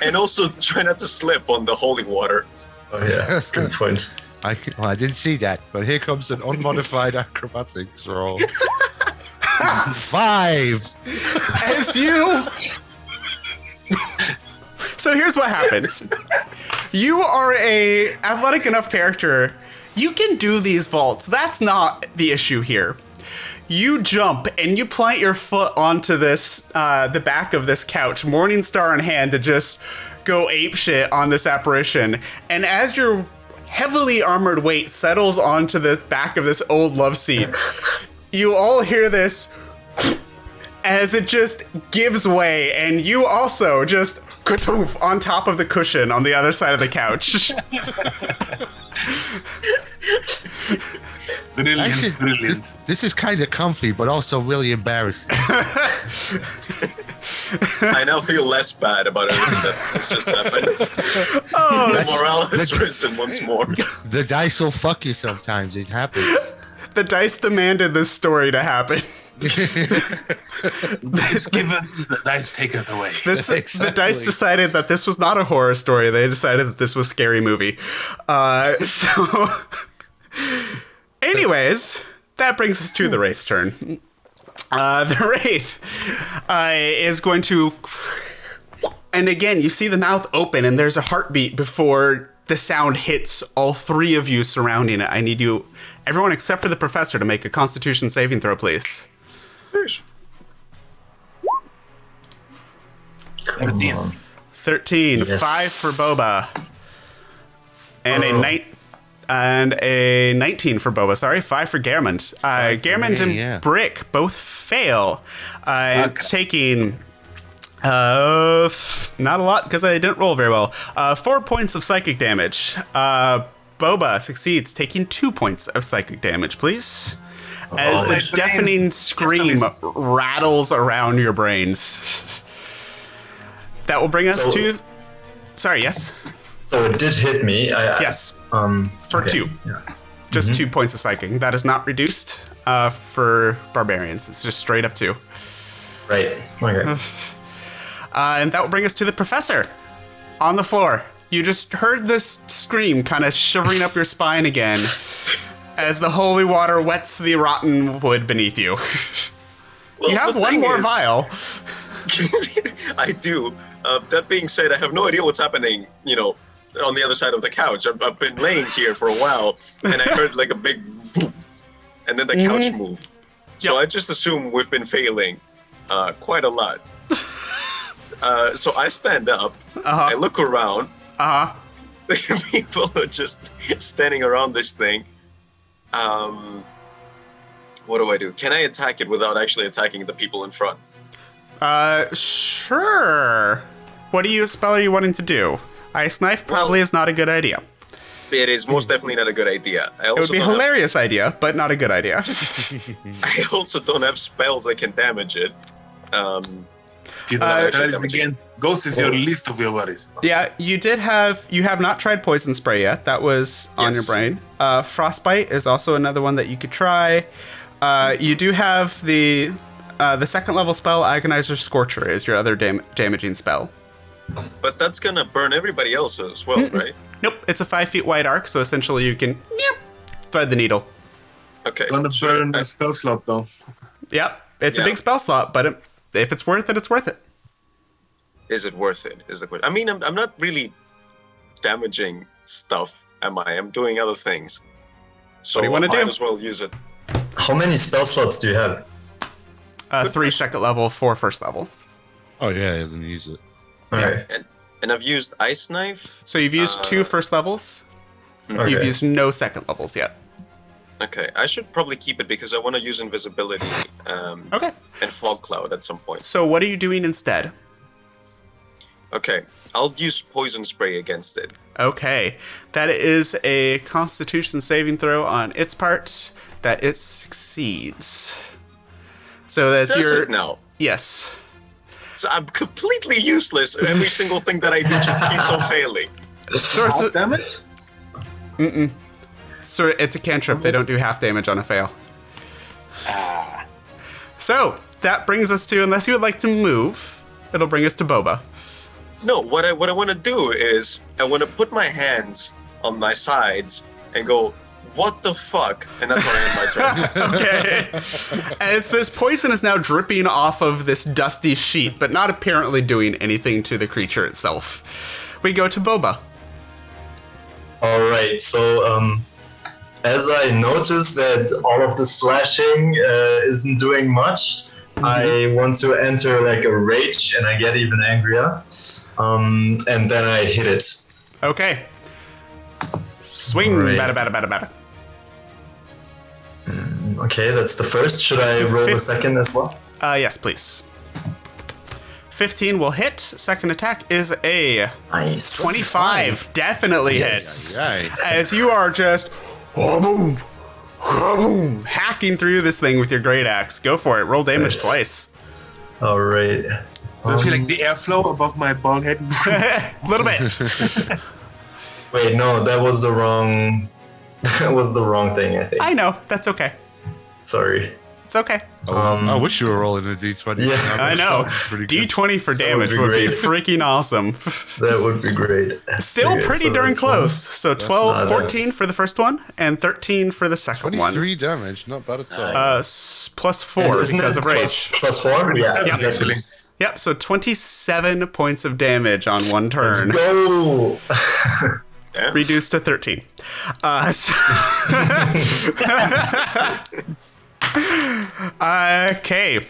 and also try not to slip on the holy water. Oh yeah, good point. I didn't see that, but here comes an unmodified acrobatics roll. 5. As you... So here's what happens. You are a athletic enough character. You can do these vaults. That's not the issue here. You jump and you plant your foot onto this, the back of this couch, Morningstar in hand, to just go apeshit on this apparition. And as your heavily armored weight settles onto the back of this old love seat, you all hear this as it just gives way, and you also just katoof on top of the cushion on the other side of the couch. Brilliant, Actually, brilliant. this is kind of comfy, but also really embarrassing. I now feel less bad about everything that has just happened. Oh, The morale has risen once more. The dice will fuck you sometimes. It happens. the dice demanded this story to happen. Dice giveth, the dice taketh away. The Exactly. dice decided that this was not a horror story. They decided that this was Scary Movie. So, anyways, that brings us to the Wraith's turn. The Wraith is going to... And again, you see the mouth open and there's a heartbeat before the sound hits all three of you surrounding it. I need you, everyone except for the professor, to make a Constitution saving throw, please. 13. 13, Yes. 5 for Boba. And a 19 for Boba, sorry. 5 for Gearmund. Gearmund and yeah. Brick both fail. Taking... not a lot, because I didn't roll very well. 4 points of psychic damage. Boba succeeds, taking 2 points of psychic damage, please. As the deafening scream rattles around your brains. That will bring us to... Sorry, yes? So it did hit me. Yes. For 2. Yeah. Just 2 points of psychic. That is not reduced for barbarians. It's just straight up 2. Right. Okay. And that will bring us to the professor on the floor. You just heard this scream kind of shivering up your spine again as the holy water wets the rotten wood beneath you. Well, You have the one thing more is- vial. I do. That being said, I have no idea what's happening, on the other side of the couch. I've been laying here for a while, and I heard like a big boom, and then the couch moved. So I just assume we've been failing quite a lot. So I stand up, I look around, the people are just standing around this thing. What do I do? Can I attack it without actually attacking the people in front? Sure. What spell are you wanting to do? Ice Knife probably is not a good idea. It is most definitely not a good idea. It would be a hilarious idea, but not a good idea. I also don't have spells that can damage it. Try this again. Ghost is your least of your worries. Yeah, you have not tried Poison Spray yet. That was on your Yes. brain. Frostbite is also another one that you could try. You do have the second level spell, Agonizer Scorcher, is your other damaging spell. But that's gonna burn everybody else as well, right? Nope, it's a 5 feet wide arc, so essentially you can thread the needle. Okay. Gonna sure. burn the spell slot though. Yep, it's a Yeah. big spell slot, but if it's worth it, it's worth it. Is it worth it? Is it worth? I mean, I'm not really damaging stuff, am I? I'm doing other things. So What do you wanna I might do? as well use it. How many spell slots do you have? 3 second level, 4 first level. Oh yeah, then use it. Alright. And I've used Ice Knife. So you've used 2 first levels. Okay. You've used no second levels yet. Okay, I should probably keep it because I want to use Invisibility Okay. and Fog Cloud at some point. So what are you doing instead? Okay, I'll use Poison Spray against it. Okay, that is a Constitution saving throw on its part that it succeeds. So that's Does your it now? yes. So I'm completely useless. Every single thing that I do just keeps on failing. So, Damage? so it's a cantrip. They don't do half damage on a fail. So that brings us to, unless you would like to move, it'll bring us to Boba. No, what I want to do is I want to put my hands on my sides and go, what the fuck? And that's when I end my turn. Okay. As this poison is now dripping off of this dusty sheet, but not apparently doing anything to the creature itself. We go to Boba. Alright, so as I noticed that all of the slashing isn't doing much, I want to enter like a rage and I get even angrier. And then I hit it. Okay. Swing, Right. bada. Okay, that's the first. Should I roll the Fifth. second as well? Yes, please. 15 will hit. Second attack is a Nice. 25. Definitely hits. Right. As you are just boom, boom, hacking through this thing with your great axe. Go for it. Roll damage Nice. twice. Alright. I feel like the airflow above my bald head. A little bit. Wait, no, that was the wrong. That was the wrong thing. I think. I know. That's okay. Sorry. It's okay. I wish you were rolling a d20. Yeah. I know. Pretty good. D20 for damage be would be great. freaking awesome. That would be great. Still Okay, pretty so darn that's close. So 12, not 14 bad. for the first one, and 13 for the second one. 23 damage, not bad at all. Plus And 4 isn't because it of rage. plus 4? Yeah, Yep. exactly. Yep, so 27 points of damage on one turn. Go! Reduced to 13. Okay.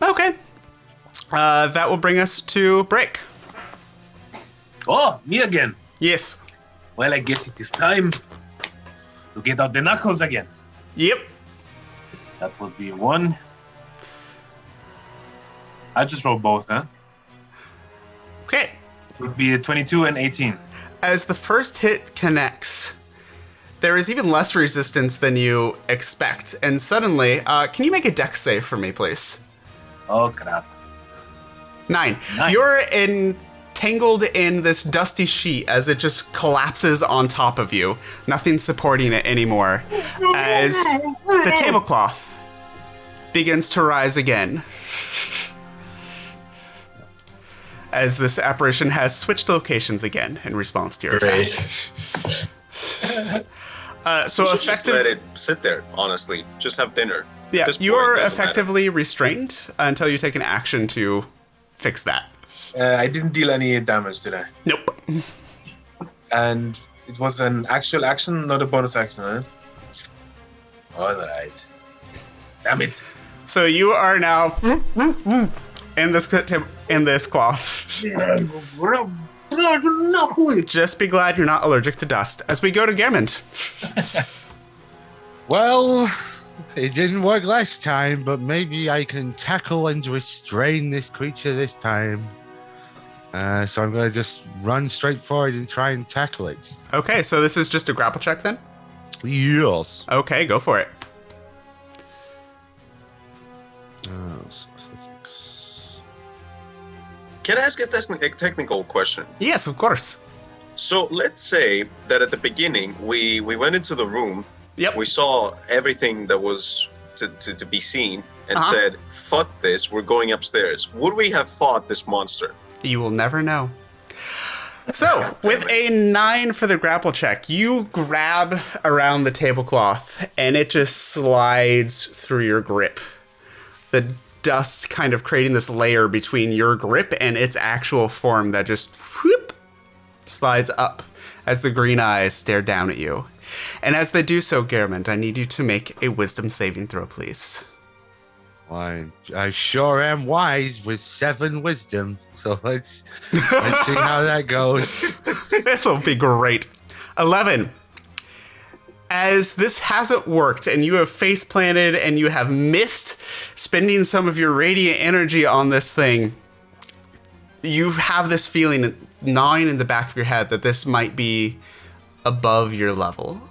Okay. That will bring us to break. Oh, me again. Yes. Well, I guess it is time to get out the knuckles again. Yep. That would be 1. I just rolled both, huh? Okay. It would be a 22 and 18. As the first hit connects, there is even less resistance than you expect. And suddenly, can you make a dex save for me, please? Oh, crap. 9. 9. You're entangled in this dusty sheet as it just collapses on top of you. Nothing supporting it anymore. As the tablecloth begins to rise again. As this apparition has switched locations again in response to your attack. Great. So You should just let effective, it sit there, honestly. Just have dinner. At yeah, this you point, are it doesn't matter. effectively restrained until you take an action to fix that. I didn't deal any damage today. Nope. And it was an actual action, not a bonus action, huh? Alright. Damn it. So you are now in this cloth. Just be glad you're not allergic to dust. As we go to Germund. Well, it didn't work last time, but maybe I can tackle and restrain this creature this time. So I'm going to just run straight forward and try and tackle it. Okay, so this is just a grapple check then? Yes. Okay, go for it. Can I ask a technical question? Yes, of course. So let's say that at the beginning we went into the room, Yep. we saw everything that was to be seen, and said, "Fuck this, we're going upstairs," would we have fought this monster? You will never know. So, with a 9 for the grapple check, you grab around the tablecloth, and it just slides through your grip. The dust kind of creating this layer between your grip and its actual form that just whoop, slides up as the green eyes stare down at you. And as they do so, Gehrman, I need you to make a wisdom saving throw, please. Why, I sure am wise with 7 wisdom. So let's see how that goes. This will be great. 11. As this hasn't worked and you have face planted and you have missed spending some of your radiant energy on this thing, you have this feeling gnawing in the back of your head that this might be above your level.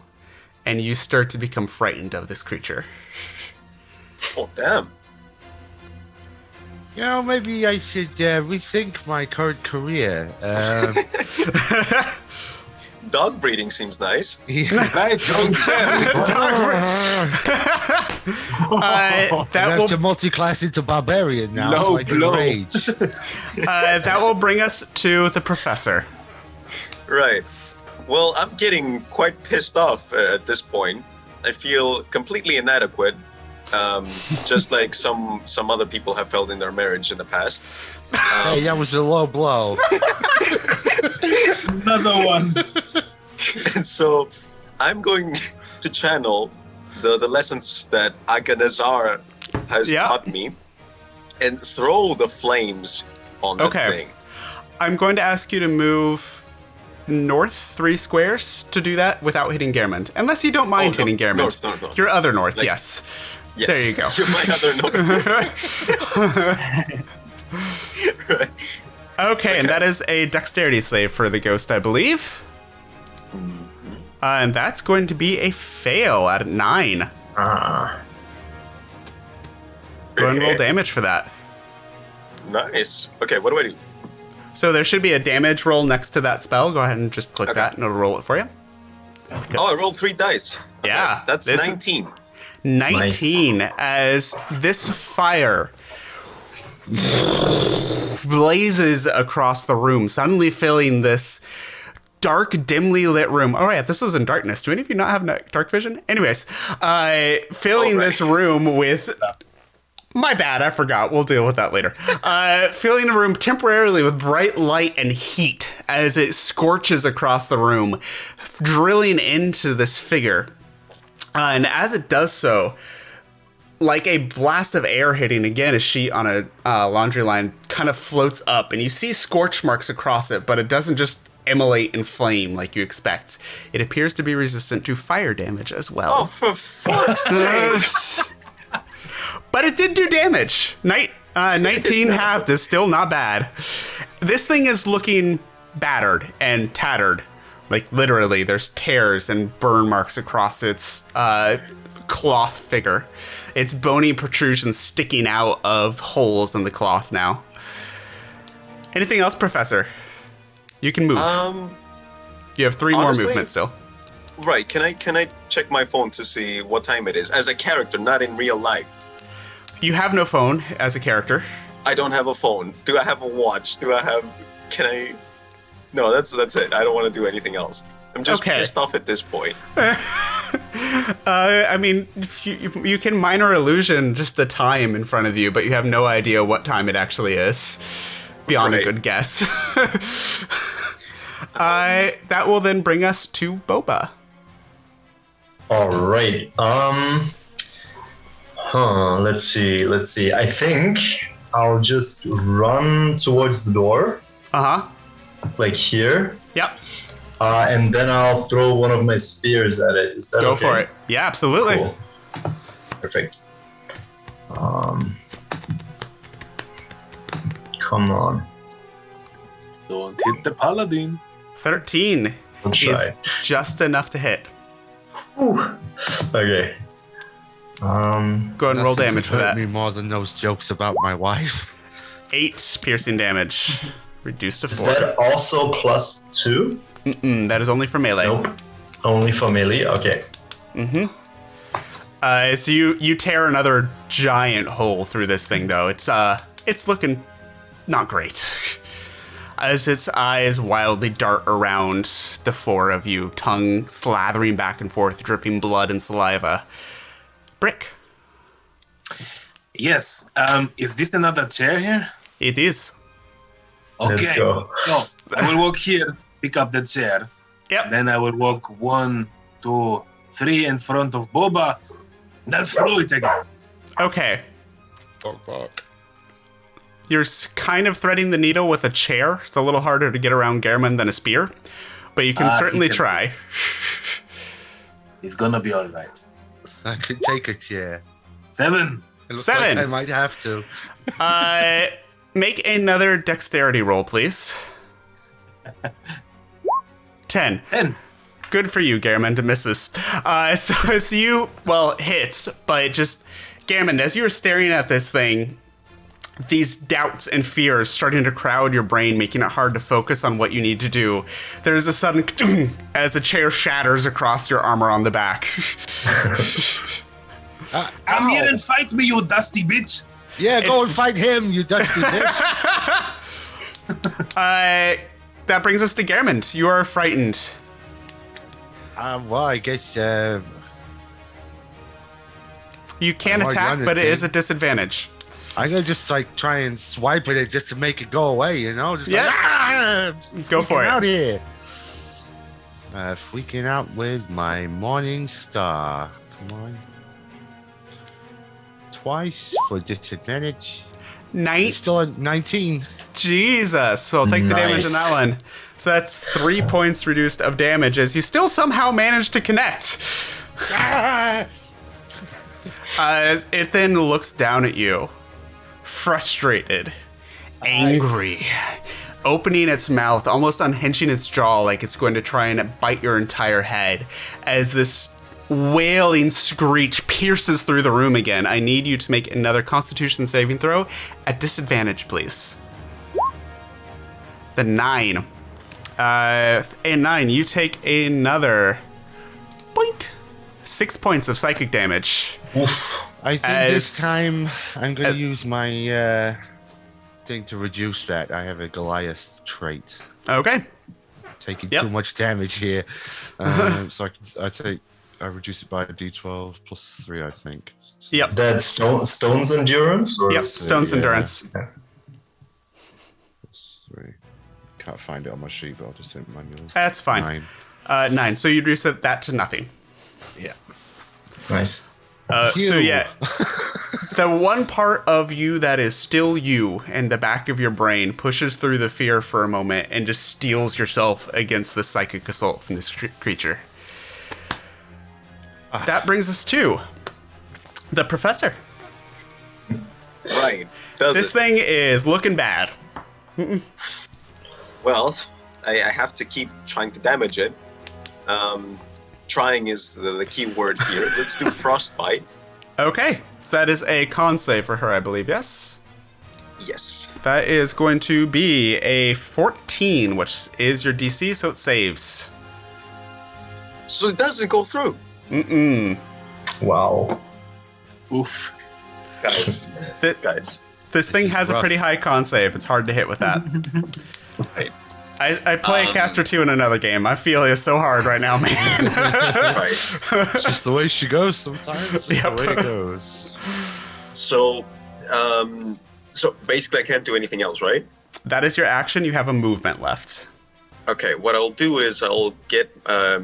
And you start to become frightened of this creature. Oh, damn. You know, maybe I should rethink my current career. Dog breeding seems nice. Right, don't That I will have to multi-class into barbarian now, No so I can blow. rage. that will bring us to the professor. Right. Well, I'm getting quite pissed off at this point. I feel completely inadequate, just like some other people have felt in their marriage in the past. Hey, that was a low blow. Another one. And so I'm going to channel the lessons that Aganazar has taught me and throw the flames on the thing. I'm going to ask you to move north 3 squares to do that without hitting Gehrman. Unless you don't mind hitting Gehrman. North. Your other north, Like- yes. Yes. There you go. You're my other north. Right. Okay, and that is a dexterity save for the ghost, I believe. And that's going to be a fail at 9. Go and roll damage for that. Nice. Okay, what do I do? So there should be a damage roll next to that spell. Go ahead and just click that and it'll roll it for you. Oh, I rolled 3 dice. Okay, Yeah, that's this- 19. 19 as this fire blazes across the room, suddenly filling this dark, dimly lit room. Oh, yeah, this was in darkness. Do any of you not have dark vision? Anyways, filling this room with... My bad, I forgot. We'll deal with that later. Filling the room temporarily with bright light and heat as it scorches across the room, drilling into this figure. And as it does so, like a blast of air hitting again, a sheet on a laundry line kind of floats up, and you see scorch marks across it, but it doesn't just immolate in flame like you expect. It appears to be resistant to fire damage as well. Oh, for fuck's sake! But it did do damage. 19 halved is still not bad. This thing is looking battered and tattered. Like, literally, there's tears and burn marks across its cloth figure. Its bony protrusions sticking out of holes in the cloth now. Anything else, Professor? You can move. You have 3 honestly, more movements still. Right, can I check my phone to see what time it is? As a character, not in real life. You have no phone as a character. I don't have a phone. Do I have a watch? No, that's it. I don't want to do anything else. I'm just pissed off at this point. I mean, if you can minor illusion just the time in front of you, but you have no idea what time it actually is. Beyond a good guess. That will then bring us to Boba. Alright. Let's see. I think I'll just run towards the door. Uh-huh. Like here. Yep. And then I'll throw one of my spears at it. Is that Go okay? for it. Yeah, absolutely. Cool. Perfect. Come on. Don't hit the paladin. 13 I'll is try. just enough to hit. Ooh. Okay. Go ahead and roll Nothing damage could for hurt that. me more than those jokes about my wife. 8 piercing damage. Reduced to Is 4. that also +2? That is only for melee. Nope. Only for melee? Okay. So you tear another giant hole through this thing, though. It's looking not great. As its eyes wildly dart around the four of you, tongue slathering back and forth, dripping blood and saliva. Brick. Yes. Is this another chair here? It is. Okay. Let's go. So I will walk here, pick up the chair. Yep. Then I will walk 1, 2, 3 in front of Boba. Then throw it again. Okay. Fuck. You're kind of threading the needle with a chair. It's a little harder to get around Gehrman than a spear, but you can certainly try. It's gonna be all right. I could take a chair. 7. It looks 7. like I might have to. Make another dexterity roll, please. 10. 10. Good for you, Gehrman, to miss this. So as you, hits, but just, Gehrman, as you were staring at this thing, these doubts and fears starting to crowd your brain, making it hard to focus on what you need to do. There's a sudden as the chair shatters across your armor on the back. Come here and fight me, you dusty bitch. Yeah, go and fight him, you dusty bitch. That brings us to Gehrman. You are frightened. Well, I guess You can I'm already attack, on it, but it dude. is a disadvantage. I'm gonna just like try and swipe at it just to make it go away, you know? Just Yeah. like, Go for it. Out here. Freaking out with my morning star. Come on. Twice for disadvantage. Night. Still at 19. Jesus. So I'll take the damage on that one. So that's 3 points reduced of damage as you still somehow manage to connect. As it then looks down at you, frustrated, angry, opening its mouth, almost unhinging its jaw like it's going to try and bite your entire head as this wailing screech pierces through the room again. I need you to make another Constitution saving throw at disadvantage, please. The 9. And 9, you take another boink, 6 points of psychic damage. Oof. I think this time I'm going to use my thing to reduce that. I have a Goliath trait. Okay. Taking Yep. too much damage here. So I reduce it by a d12 plus 3, I think. So Yep. Is that Stone's Endurance? Or Yep. Stone's Endurance. Plus 3. Can't find it on my sheet, but I'll just hit manually. That's fine. 9. 9. So you reduce that to nothing. Yeah. Nice. So yeah, the one part of you that is still you in the back of your brain pushes through the fear for a moment and just steels yourself against the psychic assault from this creature. That brings us to the professor. Right. This thing is looking bad. Well, I have to keep trying to damage it. Trying is the key word here. Let's do Frostbite. Okay, so that is a con save for her, I believe, yes? Yes. That is going to be a 14, which is your DC, so it saves. So it doesn't go through. Wow. Oof. Guys. Guys. This thing has a rough. pretty high con save. It's hard to hit with that. Right. I play a caster 2 in another game. I feel it's so hard right now, man. Right. It's just the way she goes sometimes. It's just Yep. the way it goes. So, so basically I can't do anything else, right? That is your action. You have a movement left. Okay, what I'll do is I'll get, I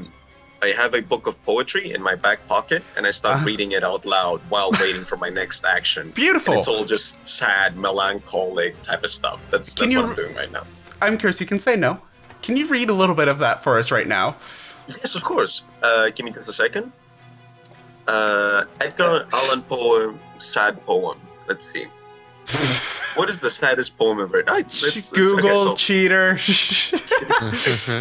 have a book of poetry in my back pocket, and I start reading it out loud while waiting for my next action. Beautiful. And it's all just sad, melancholic type of stuff. That's what I'm doing right now. I'm curious, you can say no. Can you read a little bit of that for us right now? Yes, of course. Give me just a second. Edgar Allan Poe, sad poem. Let's see. What is the saddest poem ever? Google cheater. All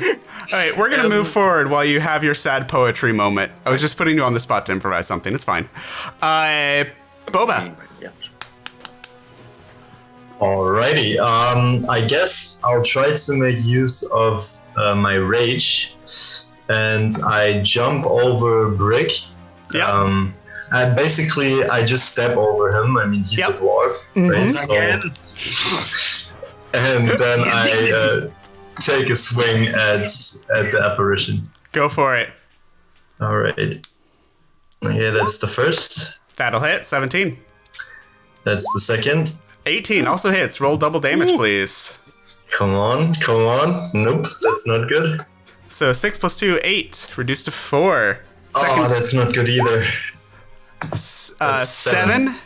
right, we're going to move forward while you have your sad poetry moment. I was just putting you on the spot to improvise something. It's fine. Boba. Yeah. Alrighty. I guess I'll try to make use of my rage, and I jump over Brick. Yeah. And basically, I just step over him. I mean, he's a dwarf, right? Again. And then I take a swing at the apparition. Go for it. All right. Okay, that's the first. That'll hit. 17. That's the second. 18 also hits. Roll double damage, please. Come on. Nope, that's not good. So 6 plus 2, 8. Reduced to 4. Oh, that's not good either. 7.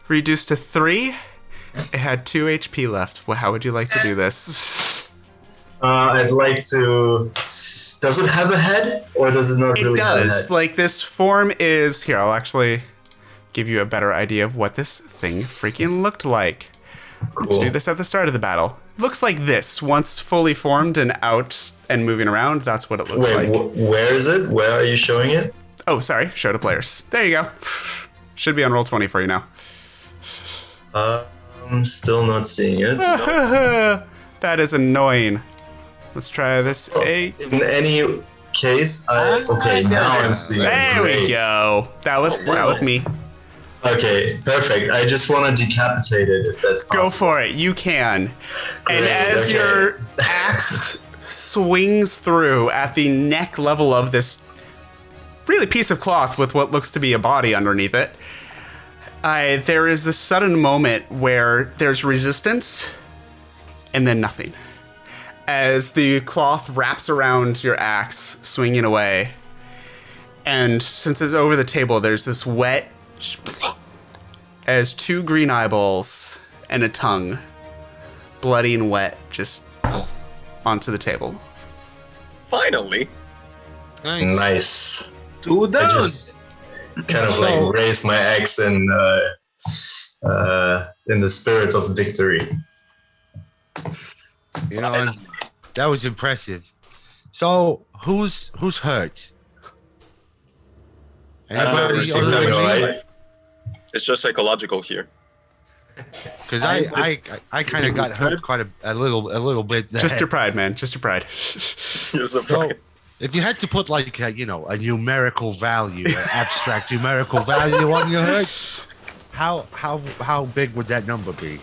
Reduced to 3. It had 2 HP left. Well, how would you like to do this? I'd like to... Does it have a head? Or does it not really have a head? It does. Like, this form is... Here, I'll actually give you a better idea of what this thing freaking looked like. Cool. Let's do this at the start of the battle. Looks like this. Once fully formed and out and moving around, that's what it looks like. Where is it? Where are you showing it? Oh, sorry. Show to players. There you go. Should be on Roll20 for you now. I'm still not seeing it. That is annoying. Let's try this. In any case, okay, now I'm seeing it. There Great. we go. That was me. Okay, perfect. I just want to decapitate it if that's possible. Go for it. You can. And Great, as okay. your axe swings through at the neck level of this really piece of cloth with what looks to be a body underneath it, there is this sudden moment where there's resistance and then nothing. As the cloth wraps around your axe, swinging away. And since it's over the table, there's this wet, as 2 green eyeballs and a tongue, bloody and wet, just onto the table. Finally. Nice. 2 I down. just kind of like raise my axe in the spirit of victory. You know, that was impressive. So, who's hurt? Anybody Is other than everything me? alright? It's just psychological here. Because I kind of got hurt quite a little bit. There. Just your pride, man. Just your pride. Here's the So, point. if you had to put like a numerical value, an abstract numerical value on your hurt, how big would that number be?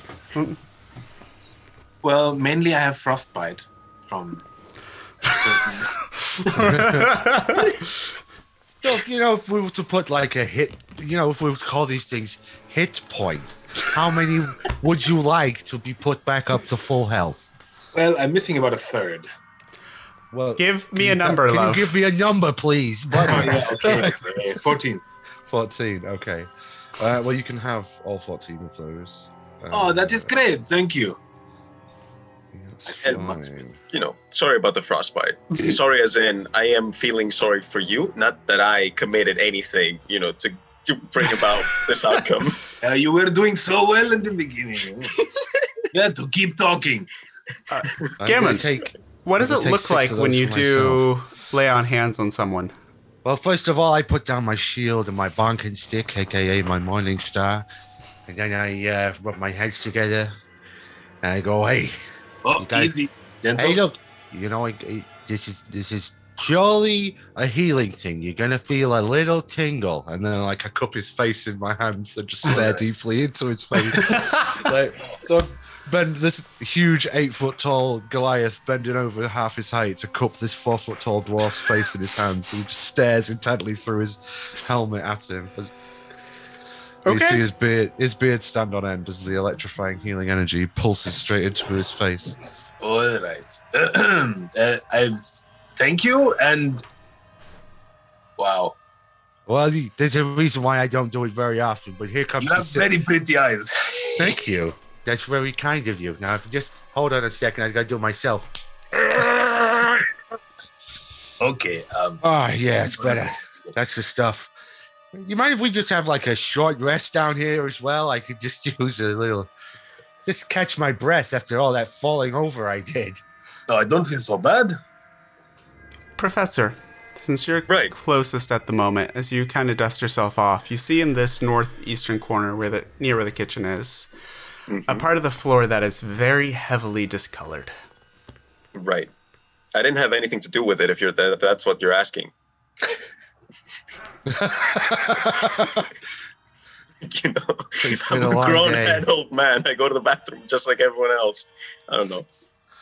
Well, mainly I have frostbite from. So, if we were to put like a hit, if we were to call these things hit points, how many would you like to be put back up to full health? Well, I'm missing about a third. Well, Give me a number, love. Can you give me a number, please? Oh, yeah, okay. 14. 14, okay. Well, you can have all 14 of those. Oh, that is great. Thank you. That's And, fine. sorry about the frostbite. Sorry as in, I am feeling sorry for you, not that I committed anything, to bring about this outcome. You were doing so well in the beginning. Yeah, to keep talking. I'm Gammon, gonna take- What does I'm it gonna take look 6 like of when those you for do lay on hands on someone? Well, first of all, I put down my shield and my bonking stick, aka my morning star, and then I rub my heads together, and I go, "Hey, Oh, You guys- easy. Gentle. hey, look, this is purely a healing thing. You're gonna feel a little tingle," and then like I cup his face in my hands and just stare deeply into his face. So bend this huge 8-foot tall Goliath bending over half his height to cup this 4-foot tall dwarf's face in his hands. He just stares intently through his helmet at him. You see his beard stand on end as the electrifying healing energy pulses straight into his face. All right. I thank you and wow, Well, there's a reason why I don't do it very often, but here comes you have very pretty eyes. Thank you. That's very kind of you. Now, if you just hold on a second, I gotta do it myself. Okay. Oh, yeah, it's better. That's the stuff. You mind if we just have like a short rest down here as well? I could just use a little, just catch my breath after all that falling over I did. No, I don't feel so bad. Professor, since you're Right. closest at the moment, as you kind of dust yourself off, you see in this northeastern corner near where the kitchen is, a part of the floor that is very heavily discolored. Right. I didn't have anything to do with it if that's what you're asking. You know, It's been I'm a a long grown day. adult man. I go to the bathroom just like everyone else. I don't know.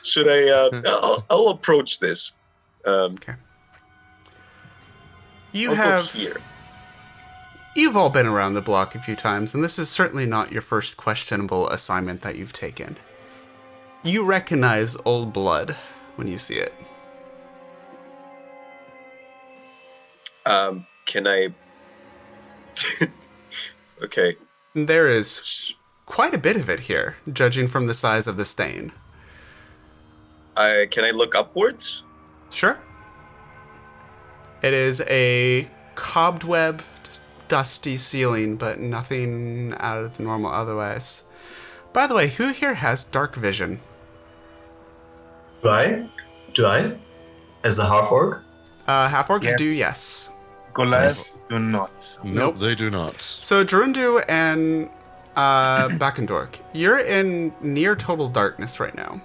Should I? I'll approach this. Okay. I'll go here. You've all been around the block a few times, and this is certainly not your first questionable assignment that you've taken. You recognize old blood when you see it. Can I? Okay. There is quite a bit of it here, judging from the size of the stain. Can I look upwards? Sure. It is a cobwebbed, dusty ceiling, but nothing out of the normal otherwise. By the way, who here has dark vision? Do I? As a half orc? Half-orcs Yes. do, yes. Goliath do not. Nope, they do not. So Girunduu and Bakendork, you're in near total darkness right now.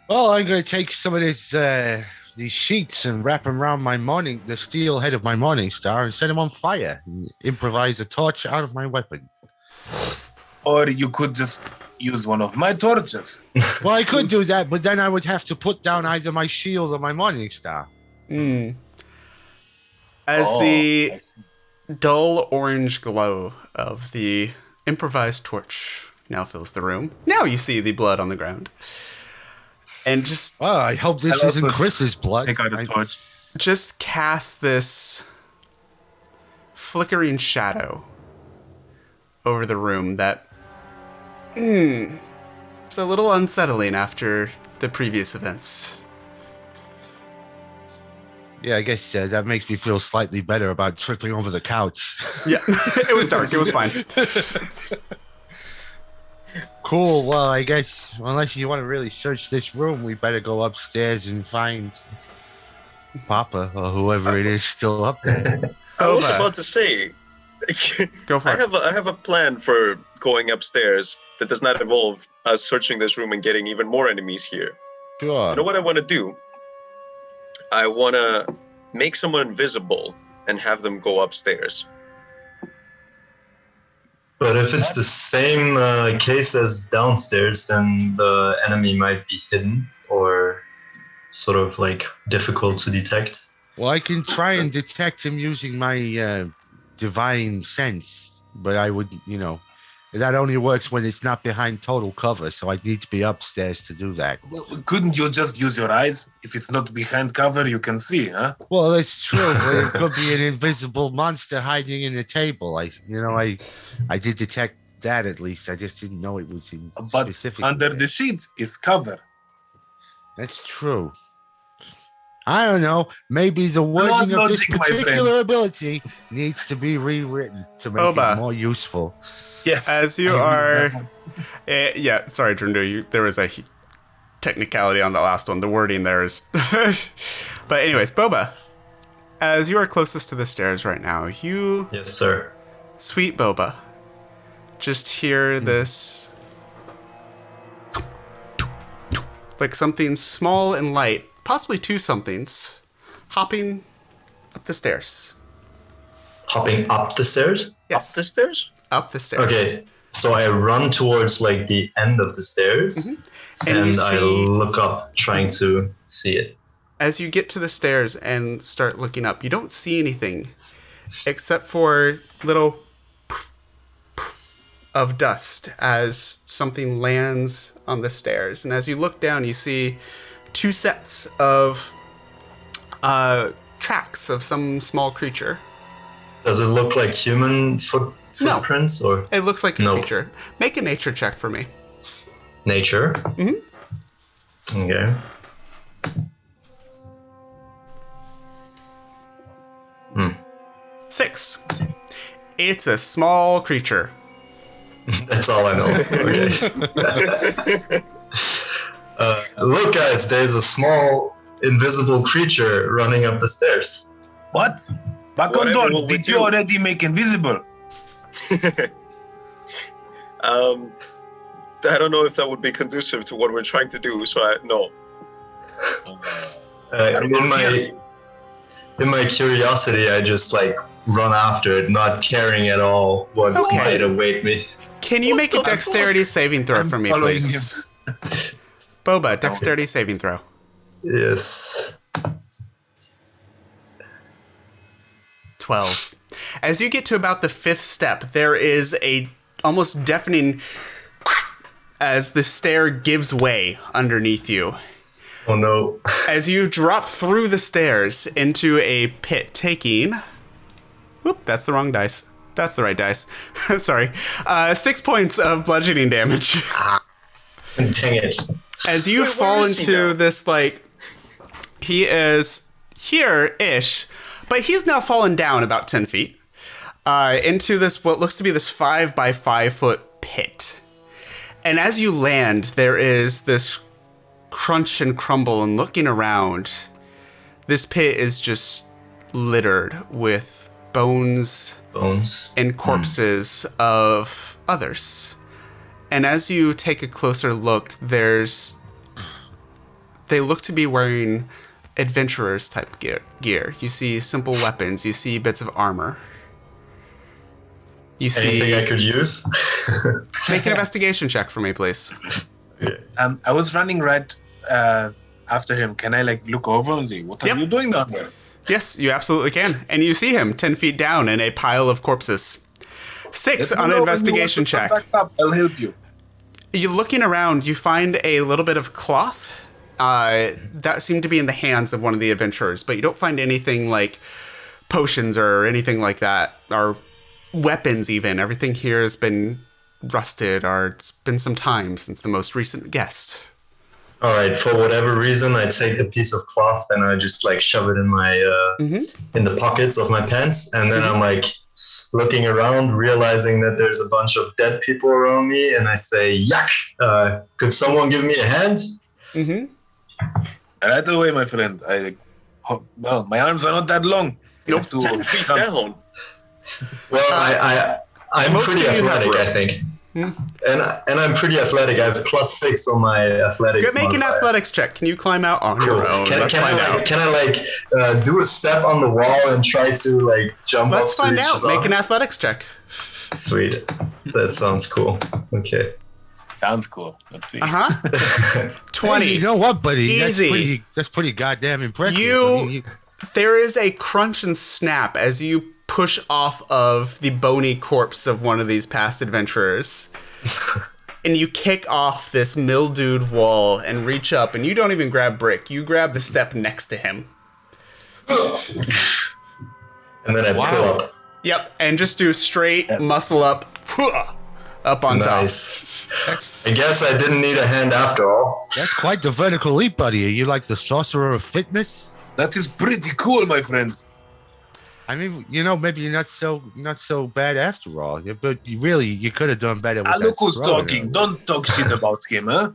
Well, I'm going to take some of these sheets and wrap them around the steel head of my Morning Star and set them on fire and improvise a torch out of my weapon. Or you could just use one of my torches. Well, I could do that, but then I would have to put down either my shield or my Morning Star. As Oh, the I see. dull orange glow of the improvised torch now fills the room, now you see the blood on the ground. And just Well, I hope this I'll isn't also Chris's blood. Take out a torch. just cast this flickering shadow over the room that it's a little unsettling after the previous events. Yeah, I guess that makes me feel slightly better about tripping over the couch. Yeah, it was dark. It was fine. Cool. Well, I guess unless you want to really search this room, we better go upstairs and find Papa or whoever it is still up there. I was Boba. about to say. Go for I it. have a plan for going upstairs that does not involve us searching this room and getting even more enemies here. Sure. You know what I want to do? I want to make someone invisible and have them go upstairs. But if it's the same case as downstairs, then the enemy might be hidden or sort of like difficult to detect. Well, I can try and detect him using my divine sense, but I would, that only works when it's not behind total cover, so I need to be upstairs to do that. Well, couldn't you just use your eyes? If it's not behind cover, you can see, huh? Well, that's true, but it could be an invisible monster hiding in the table. I did detect that at least. I just didn't know it was in But specific. under the sheet is cover. That's true. I don't know. Maybe the wording of this logic, my particular ability needs to be rewritten to make Boba. it more useful. Yes. As you are, yeah. Sorry, Girunduu. There was a technicality on the last one. The wording there is, but anyways, Boba. As you are closest to the stairs right now, you, Yes, sir. sweet Boba, just hear this, like something small and light, possibly two somethings, hopping up the stairs. Hopping up the stairs? Yes, Up the stairs? up the stairs. Okay, so I run towards like the end of the stairs And and you I see, look up trying to see it. as you get to the stairs and start looking up, you don't see anything except for little of dust as something lands on the stairs. And as you look down, you see two sets of tracks of some small creature. Does it look like human No. footprints or It looks like a No. creature. Make a nature check for me. nature? Mhm. Okay. 6. It's a small creature. That's all I know. Okay. Look, guys, there's a small invisible creature running up the stairs. What? Back on Whatever door. will we Did you do? already make invisible? I don't know if that would be conducive to what we're trying to do, so no. In in my curiosity, I just like run after it, not caring at all what might await me. Can you make a dexterity saving throw I'm for me, following please? Boba, dexterity saving throw. Yes. 12. As you get to about the 5th step, there is a almost deafening as the stair gives way underneath you. Oh no. As you drop through the stairs into a pit, taking... Whoop, that's the wrong dice. That's the right dice. Sorry. 6 points of bludgeoning damage. Dang it. As you fall into this, like... He is here-ish, but he's now fallen down about 10 feet into this, what looks to be this 5 by 5 foot pit. And as you land, there is this crunch and crumble, and looking around, this pit is just littered with bones and corpses of others. And as you take a closer look, they look to be wearing adventurers type gear. You see simple weapons, you see bits of armor. You see anything I could use? Make an investigation check for me, please. I was running right after him. Can I like look over and see what are you doing down there? Yes, you absolutely can. And you see him 10 feet down in a pile of corpses. 6 on an investigation check. Back up. I'll help you. You're looking around, you find a little bit of cloth that seemed to be in the hands of one of the adventurers, but you don't find anything like potions or anything like that, or weapons even. Everything here has been rusted, or it's been some time since the most recent guest. All right, for whatever reason, I take the piece of cloth and I just like shove it in my in the pockets of my pants, and then I'm like looking around, realizing that there's a bunch of dead people around me, and I say, "Yuck! Could someone give me a hand?" Right away, my friend. Well, my arms are not that long. Nope, 10 feet down. Well, I'm pretty athletic, I think. And I'm pretty athletic. I have +6 on my athletics. Make an athletics check. Can you climb out on your own? Let's find out. Can I do a step on the wall and try to like jump up? Let's find out. Make an athletics check. Sweet. That sounds cool. Okay. Sounds cool. Let's see. 20. Hey, you know what, buddy? Easy. That's pretty goddamn impressive. There is a crunch and snap as you push off of the bony corpse of one of these past adventurers. And you kick off this mildewed wall and reach up, and you don't even grab Brick. You grab the step next to him. And then I pull up. Yep, and just do straight muscle up on Nice. I guess I didn't need a hand after all. That's quite the vertical leap, buddy. Are you like the sorcerer of fitness? That is pretty cool, my friend. I mean, maybe you're not so bad after all. But you could have done better with Look that who's throw, talking. Don't talk shit about him, huh?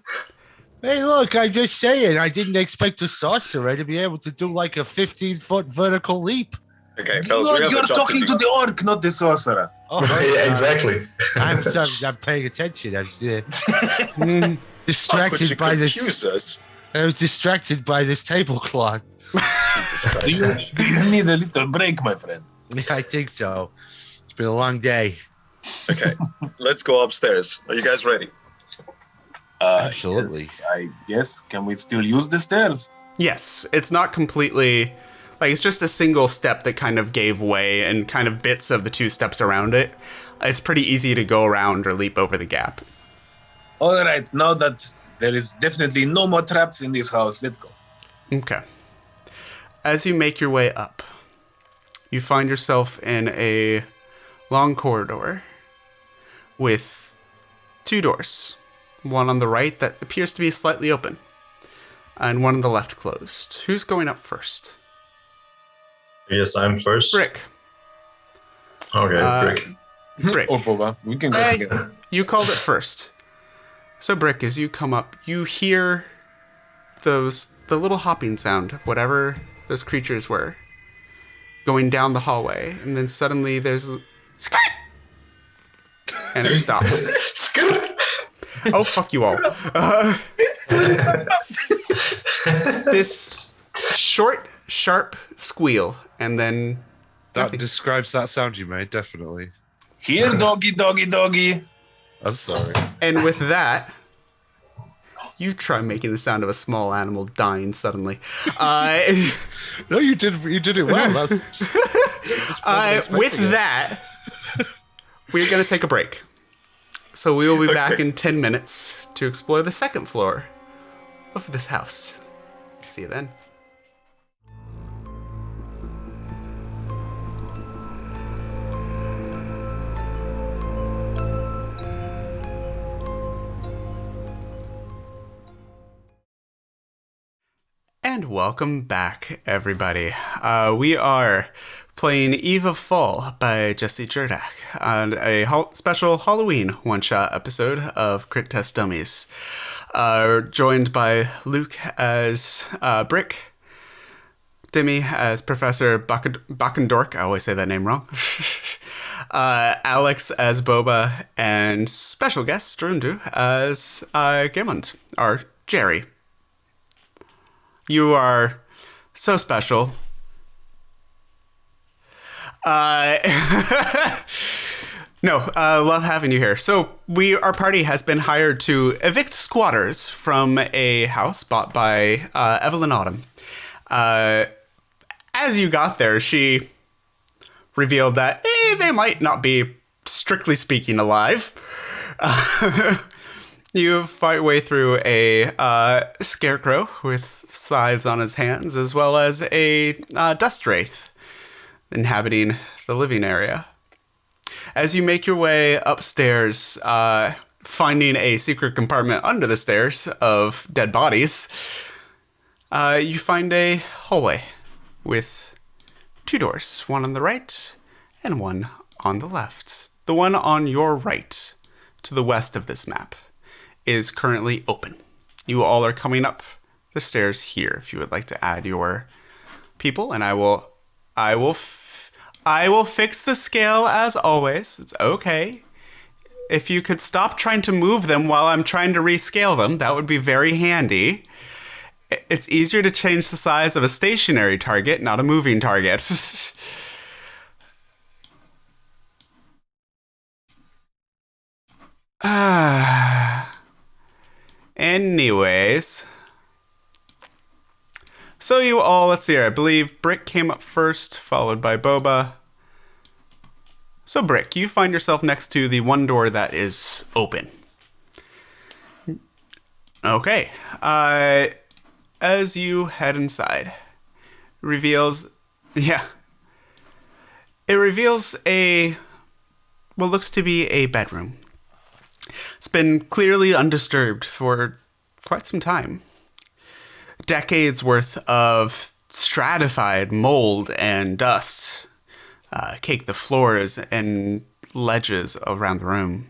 Hey, look, I'm just saying. I didn't expect a sorcerer to be able to do like a 15-foot vertical leap. Okay, fellas, we have You're a job talking to do. to the orc, not the sorcerer. Oh, Yeah, exactly. I'm sorry. I'm paying attention. I was How could distracted you by this. confuse us? I was distracted by this tablecloth. Jesus Christ. Do you need a little break, my friend? I think so. It's been a long day. Okay, let's go upstairs. Are you guys ready? Absolutely. Yes, I guess. Can we still use the stairs? Yes, it's not completely... Like, it's just a single step that kind of gave way, and kind of bits of the 2 steps around it. It's pretty easy to go around or leap over the gap. All right, now that there is definitely no more traps in this house, let's go. Okay. As you make your way up, you find yourself in a long corridor with 2 doors. One on the right that appears to be slightly open, and one on the left closed. Who's going up first? I guess I'm first. Brick. Okay, Brick. Brick. Or Boba. We can go together. You called it first. So, Brick, as you come up, you hear the little hopping sound of whatever those creatures were going down the hallway, and then suddenly there's a and it stops. Oh, fuck you all. This short, sharp squeal, and then That nothing. describes that sound you made, definitely. Here, doggy, doggy, doggy. I'm sorry. And with that, you try making the sound of a small animal dying suddenly. No, you did it well. That's With that, we're going to take a break. So we will be back in 10 minutes to explore the second floor of this house. See you then. And welcome back, everybody. We are playing Eve of Fall by Jesse Jerdak on a special Halloween one-shot episode of Crit Test Dummies. Joined by Luke as Brick, Dimi as Professor Bakendork, I always say that name wrong, Alex as Boba, and special guest Girunduu as Girmund, or Jerry. You are so special. Love having you here. So our party has been hired to evict squatters from a house bought by Evelyn Autumn. As you got there, she revealed that they might not be, strictly speaking, alive. You fight your way through a Scarecrow with scythes on his hands, as well as a dust wraith inhabiting the living area. As you make your way upstairs, finding a secret compartment under the stairs of dead bodies, you find a hallway with two doors, one on the right and one on the left. The one on your right, to the west of this map, is currently open. You all are coming up the stairs here if you would like to add your people, and I will fix the scale as always. It's okay. If you could stop trying to move them while I'm trying to rescale them, that would be very handy. It's easier to change the size of a stationary target, not a moving target. Anyways. So you all, let's see here, I believe Brick came up first, followed by Boba. So Brick, you find yourself next to the one door that is open. Okay. As you head inside, it reveals what looks to be a bedroom. It's been clearly undisturbed for quite some time. Decades worth of stratified mold and dust cake the floors and ledges around the room.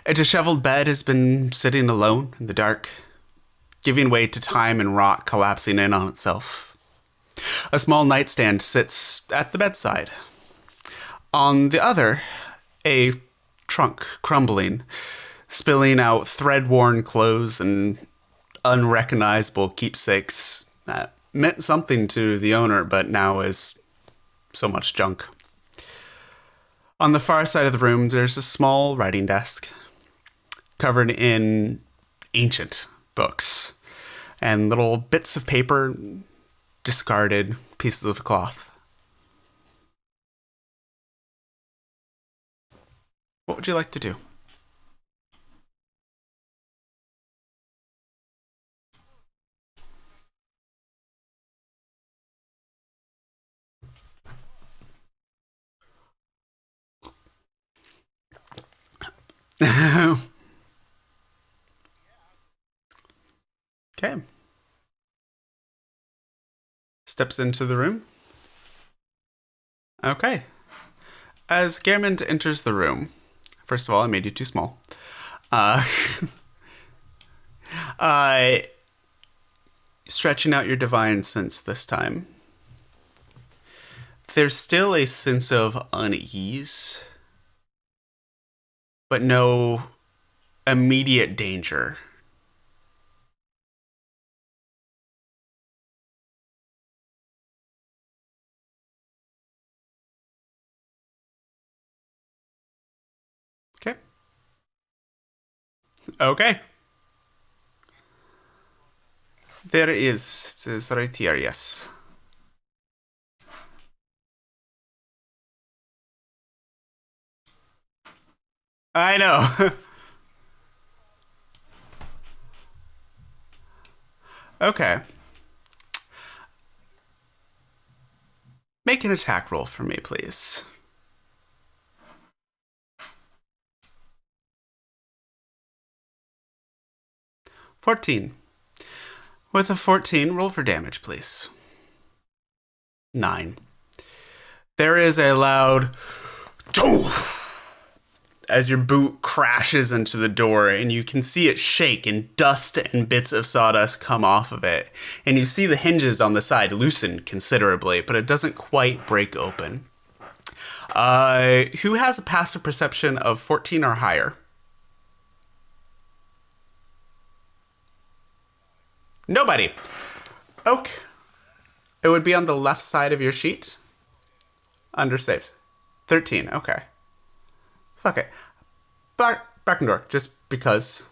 A disheveled bed has been sitting alone in the dark, giving way to time and rot collapsing in on itself. A small nightstand sits at the bedside. On the other, a trunk crumbling, spilling out thread-worn clothes and unrecognizable keepsakes that meant something to the owner, but now is so much junk. On the far side of the room, there's a small writing desk covered in ancient books and little bits of paper, discarded pieces of cloth. What would you like to do? Okay. Steps into the room. Okay. As Girmund enters the room, first of all, I made you too small. Stretching out your divine sense this time. There's still a sense of unease, but no immediate danger. Okay. There is. It is right here, yes. I know. Okay. Make an attack roll for me, please. $14. With a 14, roll for damage, please. 9. There is a loud as your boot crashes into the door, and you can see it shake, and dust and bits of sawdust come off of it. And you see the hinges on the side loosen considerably, but it doesn't quite break open. Who has a passive perception of 14 or higher? Nobody. Okay. It would be on the left side of your sheet. Under saves. 13. Okay. Fuck it. Brackendorf, just because.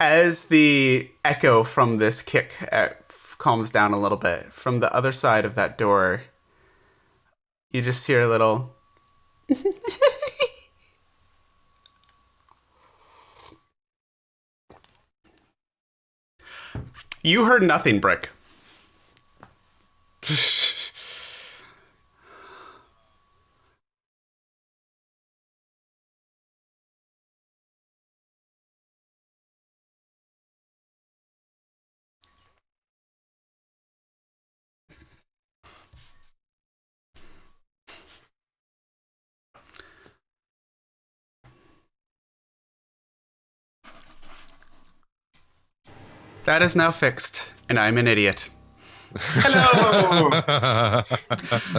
As the echo from this kick calms down a little bit, from the other side of that door, you just hear a little... You heard nothing, Brick. That is now fixed, and I'm an idiot. Hello.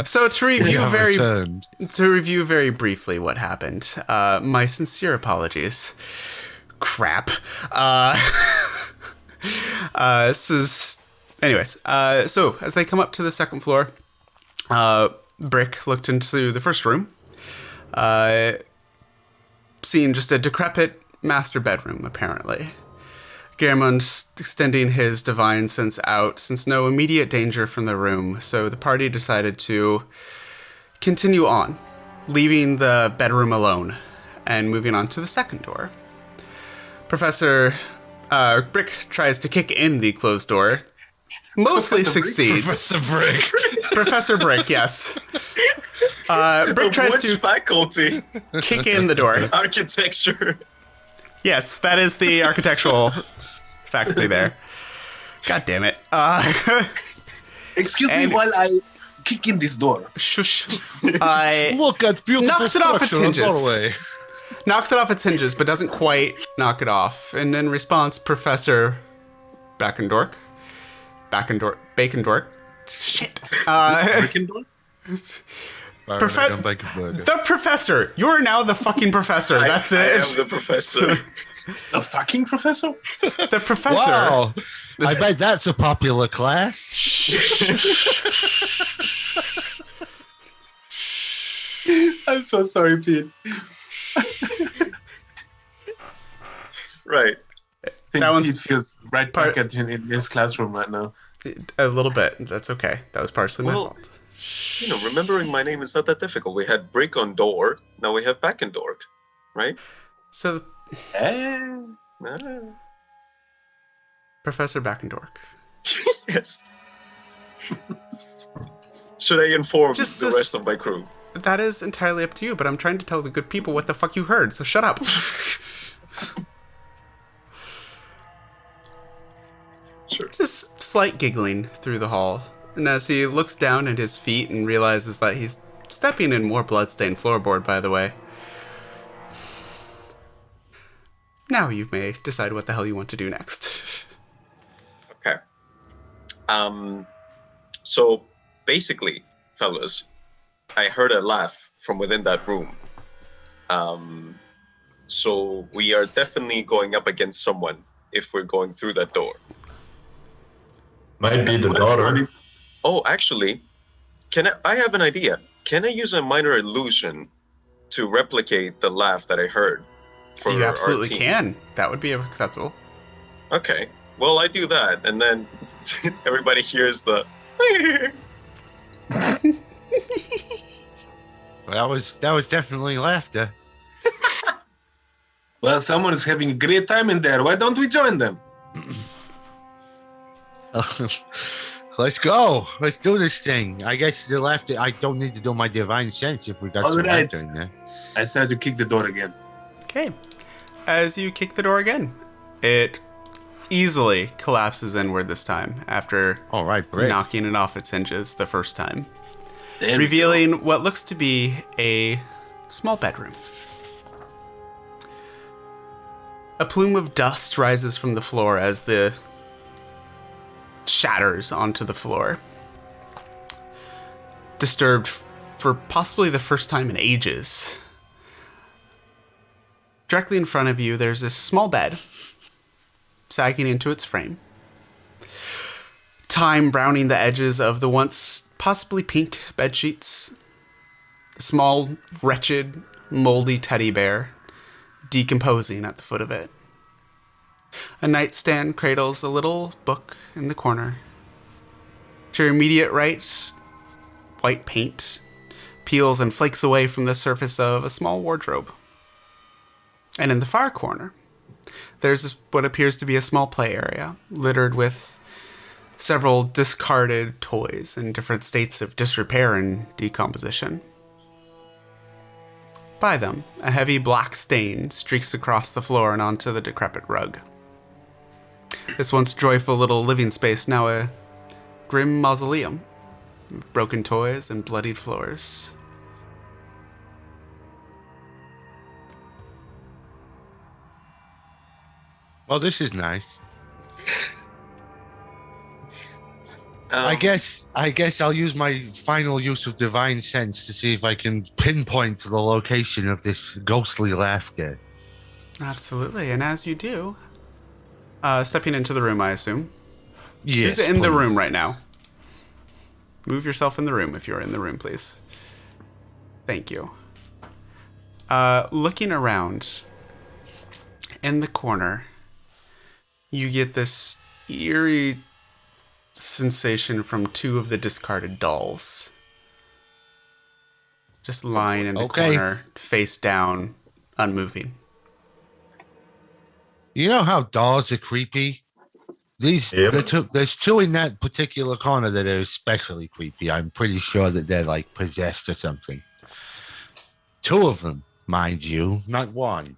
So to review very briefly what happened. My sincere apologies. Crap. Anyways, so as they come up to the second floor, Brick looked into the first room, seeing just a decrepit master bedroom, apparently. Gehrmund's extending his divine sense out, since no immediate danger from the room, so the party decided to continue on, leaving the bedroom alone, and moving on to the second door. Professor Brick tries to kick in the closed door, mostly succeeds. Professor Brick. Professor Brick, yes. Brick tries Which to faculty? kick in the door. Architecture. Yes, that is the architectural faculty there. God damn it. Excuse me while I kick in this door. Shush. Look at beautiful Knocks it off its structure on hinges. Norway. Knocks it off its hinges, but doesn't quite knock it off. And in response, Professor Bakendork. Shit. Brickendorf? The professor. You're now the fucking professor. That's it. I am the professor. The fucking professor? The professor. Wow. I bet that's a popular class. I'm so sorry, Pete. Right. I think That one's Pete feels right back in his classroom right now. A little bit. That's okay. That was partially my fault. You know, remembering my name is not that difficult. We had Brick on door. Now we have Bakendork, right? So, Professor Bakendork. Yes. Should I inform Just the rest of my crew? That is entirely up to you, but I'm trying to tell the good people what the fuck you heard, so shut up. Sure. Just slight giggling through the hall. And as he looks down at his feet and realizes that he's stepping in more bloodstained floorboard, by the way. Now you may decide what the hell you want to do next. Okay. So basically, fellas, I heard a laugh from within that room. So we are definitely going up against someone if we're going through that door. Might be the daughter. Oh, actually, I have an idea. Can I use a minor illusion to replicate the laugh that I heard? for You our absolutely team? can. That would be acceptable. Okay. Well, I do that, and then everybody hears the. That was definitely laughter. Well, someone is having a great time in there. Why don't we join them? Let's go. Let's do this thing. I guess the laughter. I don't need to do my divine sense if we got All some right. laughter in there. I tried to kick the door again. Okay. As you kick the door again, it easily collapses inward this time after All right, great. knocking it off its hinges the first time, There we revealing what looks to be a small bedroom. A plume of dust rises from the floor as the shatters onto the floor. Disturbed for possibly the first time in ages. Directly in front of you, there's this small bed, sagging into its frame. Time browning the edges of the once possibly pink bed sheets. A small, wretched, moldy teddy bear decomposing at the foot of it. A nightstand cradles a little book in the corner. To your immediate right, white paint peels and flakes away from the surface of a small wardrobe. And in the far corner, there's what appears to be a small play area, littered with several discarded toys in different states of disrepair and decomposition. By them, a heavy black stain streaks across the floor and onto the decrepit rug. This once joyful little living space, now a grim mausoleum, with broken toys and bloodied floors. Well, this is nice. I guess I'll use my final use of divine sense to see if I can pinpoint the location of this ghostly laughter. Absolutely, and as you do, stepping into the room, I assume. Yes, Who's in the please. room right now? Move yourself in the room if you're in the room, please. Thank you. Looking around, in the corner, you get this eerie sensation from two of the discarded dolls. Just lying in the corner, face down, unmoving. You know how dolls are creepy? There's two in that particular corner that are especially creepy. I'm pretty sure that they're like possessed or something. Two of them, mind you, not one.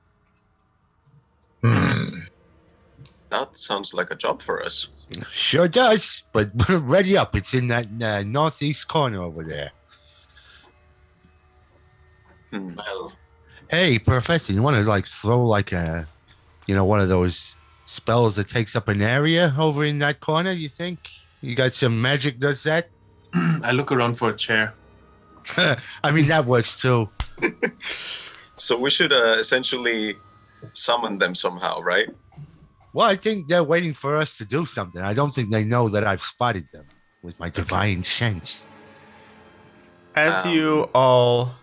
That sounds like a job for us. Sure does, but ready up. It's in that northeast corner over there. Well, Hey, Professor, you want to like throw like a, one of those spells that takes up an area over in that corner? You think you got some magic does that? I look around for a chair. I mean, that works too. so we should essentially summon them somehow, right? Well, I think they're waiting for us to do something. I don't think they know that I've spotted them with my divine sense. As you all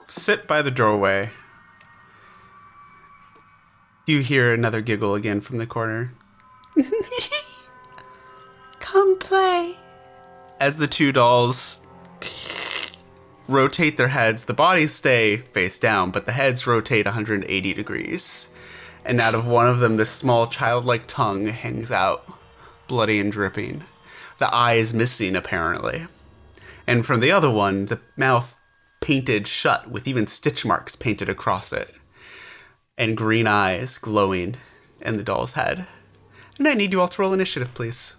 sit by the doorway, you hear another giggle again from the corner. Come play. As the two dolls rotate their heads, the bodies stay face down, but the heads rotate 180 degrees. And out of one of them, this small childlike tongue hangs out, bloody and dripping. The eye is missing, apparently. And from the other one, the mouth painted shut with even stitch marks painted across it. And green eyes glowing in the doll's head. And I need you all to roll initiative, please.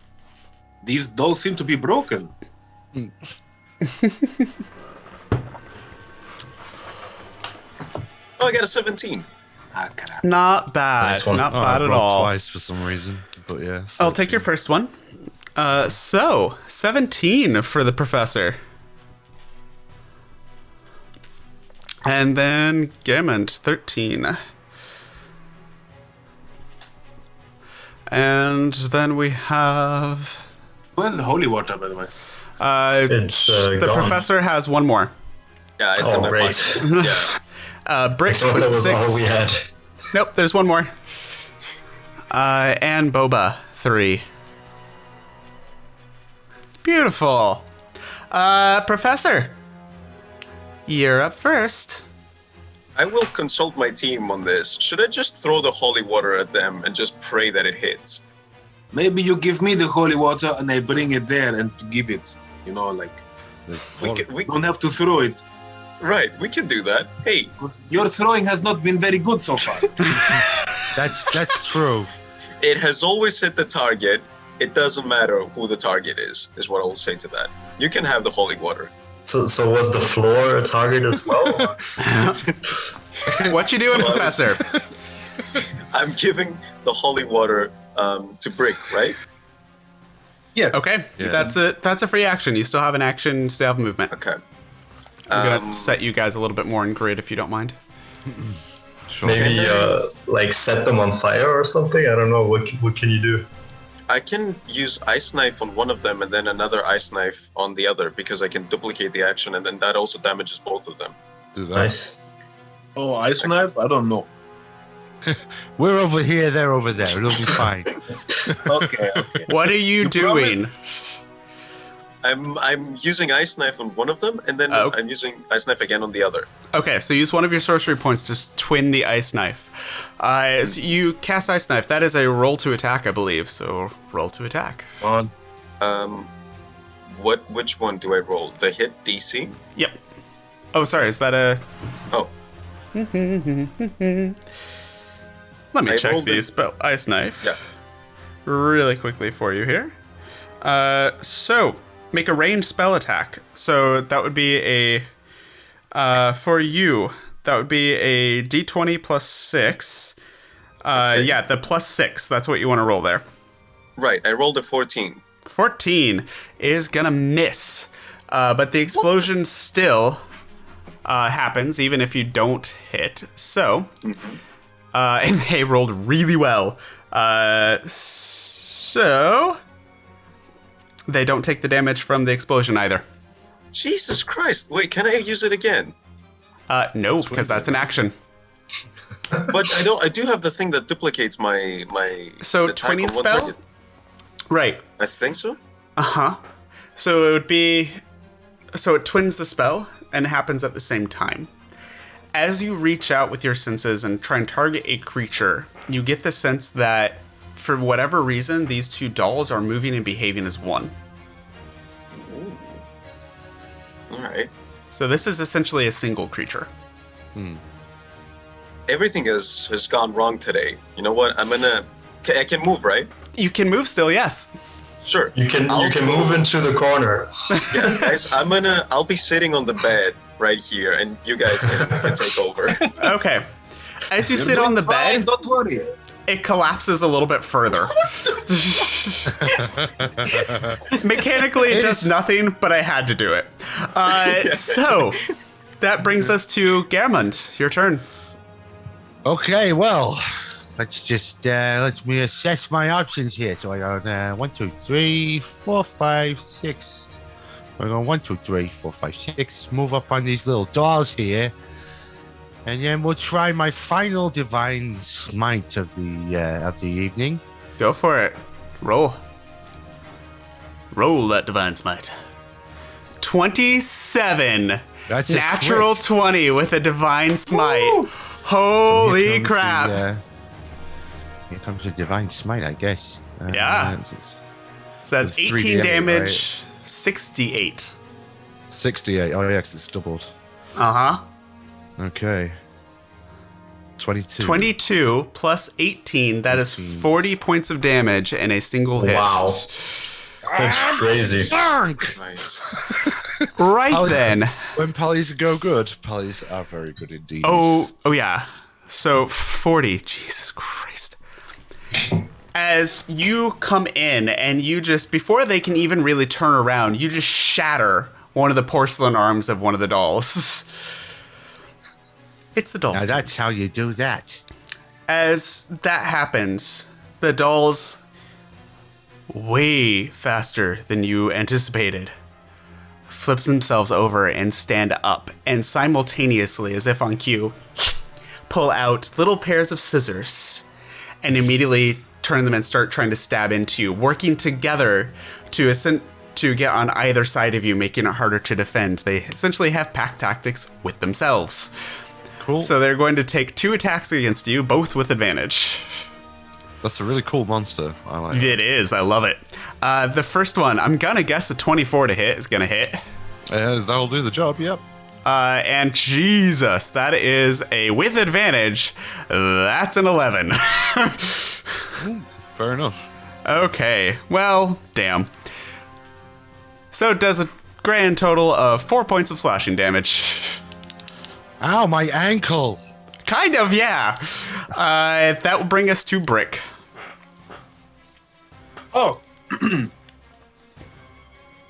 These dolls seem to be broken. Oh, I got a 17. Ah, crap. Not bad. Nice one. Not Oh, bad I at rolled all. twice for some reason, but yeah. I'll take your first one. So 17 for the professor. And then Gammond, 13. And then we have... Where's the holy water, by the way? It's the gone. professor has one more. Yeah, it's in my great. pocket. Yeah. Brick I thought with that was 6. all we had. Nope, there's one more. And Boba, 3. Beautiful. Professor, you're up first. I will consult my team on this. Should I just throw the holy water at them and just pray that it hits? Maybe you give me the holy water and I bring it there and give it. You know, like, We don't have to throw it. right, we can do that. Hey, Because your throwing has not been very good so far. That's true. it has always hit the target. It doesn't matter who the target is what I will say to that. You can have the holy water. So was the floor a target as well? What you doing, Well, Professor? I'm giving the holy water to Brick, right? Yes. Okay, Yeah. that's a free action. You still have an action, you still have movement. Okay. I'm gonna set you guys a little bit more in grid if you don't mind. Sure. Maybe like set them on fire or something? I don't know. What can you do? I can use Ice Knife on one of them and then another Ice Knife on the other because I can duplicate the action and then that also damages both of them. Do that. Nice. Oh, ice knife? I don't know. We're over here, they're over there. It'll be fine. Okay. What are you doing? I'm using Ice Knife on one of them and then Oh. I'm using Ice Knife again on the other. Okay, so use one of your sorcery points to twin the ice knife. So you cast ice knife. That is a roll to attack, I believe. So roll to attack. On. Which one do I roll? The hit DC? Yep. Oh, sorry. Is that a? Oh, Let me I check rolled these spell ice knife. yeah. Really quickly for you here. So make a ranged spell attack. So that would be a for you. That would be a D20 plus 6. Okay. Yeah, the plus 6. That's what you want to roll there. Right, I rolled a 14. 14 is gonna miss, but the explosion still happens even if you don't hit. So, and they rolled really well. So they don't take the damage from the explosion either. Jesus Christ! Wait, can I use it again? No, because that's an action. But I do have the thing that duplicates my So attack twinning on one spell? target. Right. I think so. Uh-huh. So it would be... So it twins the spell and happens at the same time. As you reach out with your senses and try and target a creature, you get the sense that, for whatever reason, these two dolls are moving and behaving as one. All right. So this is essentially a single creature. Everything has gone wrong today. You know what? I can move, right? You can move still, yes. Sure. You can move into the corner. Yeah, guys, I'll be sitting on the bed right here, and you guys can take over. Okay. As you sit on the Fine, bed, don't worry. it collapses a little bit further. Mechanically, it does nothing, but I had to do it. So, that brings us to Germund. Your turn. Okay, well, let's just let me assess my options here. So I got 1, 2, 3, 4, 5, 6. We're going 1, 2, 3, 4, 5, 6. Move up on these little dolls here, and then we'll try my final divine smite of the evening. Go for it. Roll. Roll that divine smite. 27. That's a Natural crit. 20 with a divine smite. Holy Here comes crap. Here comes the divine smite, I guess. Yeah. So that's With 18 3d8, damage, 68. 68. Oh, yeah, 'cause it's doubled. Uh-huh. Okay. 22. 22 plus 18, that is 40 points of damage and a single hit. Wow. That's crazy. Dark! Nice. Right How is- then. When pallies go good, pallies are very good indeed. Oh yeah. So 40. Jesus Christ. As you come in and you just, before they can even really turn around, you just shatter one of the porcelain arms of one of the dolls. It's the doll's Now turn. that's how you do that. As that happens, the dolls, way faster than you anticipated, flips themselves over and stand up, and simultaneously, as if on cue, pull out little pairs of scissors and immediately turn them and start trying to stab into you, working together to get on either side of you, making it harder to defend. They essentially have pack tactics with themselves. Cool. So they're going to take 2 attacks against you, both with advantage. That's a really cool monster. I like it. It is. I love it. The first one, I'm going to guess a 24 to hit is going to hit. That'll do the job, yep. And Jesus, that is a with advantage. That's an 11. Fair enough. Okay, well, damn. So it does a grand total of 4 points of slashing damage. Ow, my ankle! Kind of, yeah. That will bring us to Brick. Oh.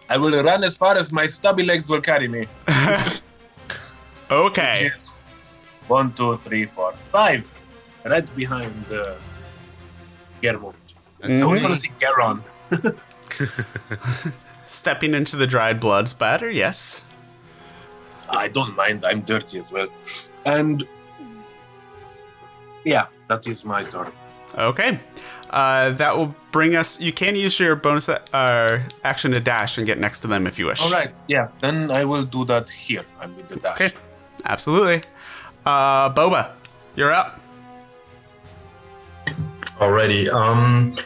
I will run as far as my stubby legs will carry me. Okay. Which is 1, 2, 3, 4, 5. Right behind Germund. I was going to say Geron. Stepping into the dried blood spatter, yes. I don't mind. I'm dirty as well. And yeah, that is my turn. Okay. That will bring us... You can use your bonus action to dash and get next to them if you wish. All right. Yeah. Then I will do that here. I'm with the dash. Okay. Absolutely. Boba, you're up. Alrighty.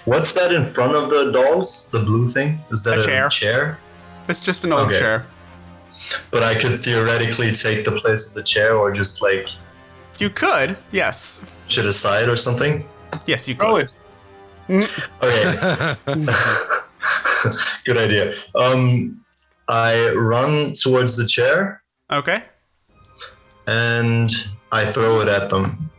What's that in front of the dolls? The blue thing? Is that A a chair? It's just an old Okay. chair. But I could theoretically take the place of the chair, or just like You could, yes. push it aside or something. Yes, you Throw could. it. Okay. Good idea. I run towards the chair Okay. and I throw it at them.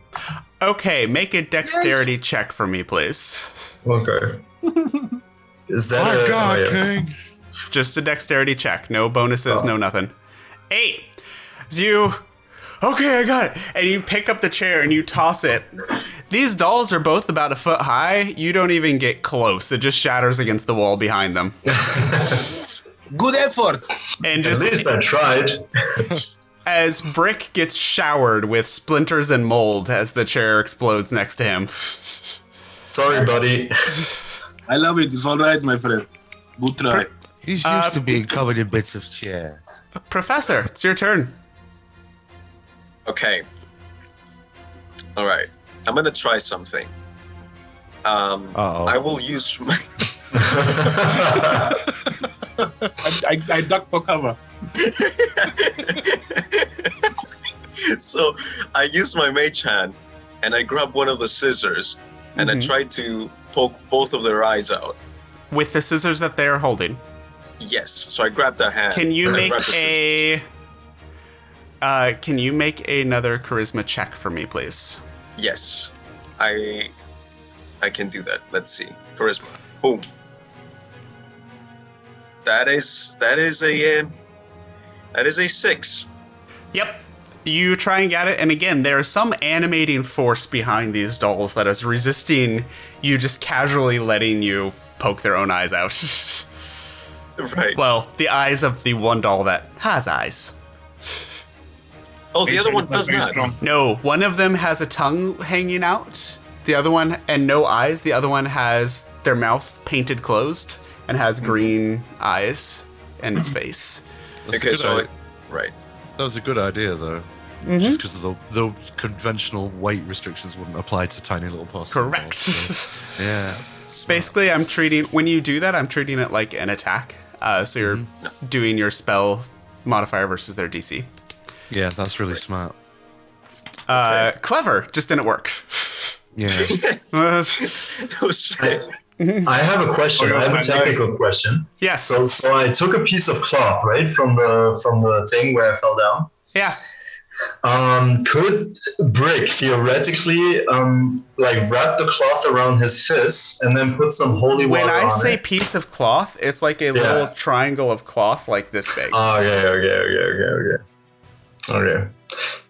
Okay, make a dexterity check for me, please. Okay. Is that My God, oh, yeah. King! Just a dexterity check. No bonuses, Oh. no nothing. 8. Okay, I got it. And you pick up the chair and you toss it. These dolls are both about a foot high. You don't even get close. It just shatters against the wall behind them. Good effort. And At just least I tried. as Brick gets showered with splinters and mold as the chair explodes next to him. Sorry, buddy. I love it. It's all right, my friend. Good try. He's used to being covered in bits of chair. Professor, it's your turn. Okay. All right. I'm gonna try something. Uh-oh. I will use my. I duck for cover. So I use my mage hand, and I grab one of the scissors, and I Mhm. try to poke both of their eyes out. With the scissors that they're holding. Yes. So I grab the hand. Can you and I make grab the scissors. can you make another charisma check for me, please? Yes. I can do that. Let's see. Charisma. Boom. That is a 6. Yep. You try and get it, and again, there is some animating force behind these dolls that is resisting you just casually letting you poke their own eyes out. Right. Well, the eyes of the one doll that has eyes. Oh, the other one does Very not. strong. No, one of them has a tongue hanging out. The other one, and no eyes. The other one has their mouth painted closed and has green eyes in its face. That's a Okay, good so idea. right. That was a good idea, though. Mhm. Just because the conventional weight restrictions wouldn't apply to tiny little possums. Correct. So, yeah. smart. Basically, when you do that, I'm treating it like an attack. So you're doing your spell modifier versus their DC. Yeah, that's really smart. Clever, just didn't work. Yeah. That was right. I have a question. I have a technical question. Yes. So I took a piece of cloth, right, from the thing where I fell down. Yeah. Could Brick theoretically wrap the cloth around his fist and then put some holy water When I on say it? piece of cloth, it's like a little triangle of cloth like this big. Oh, okay.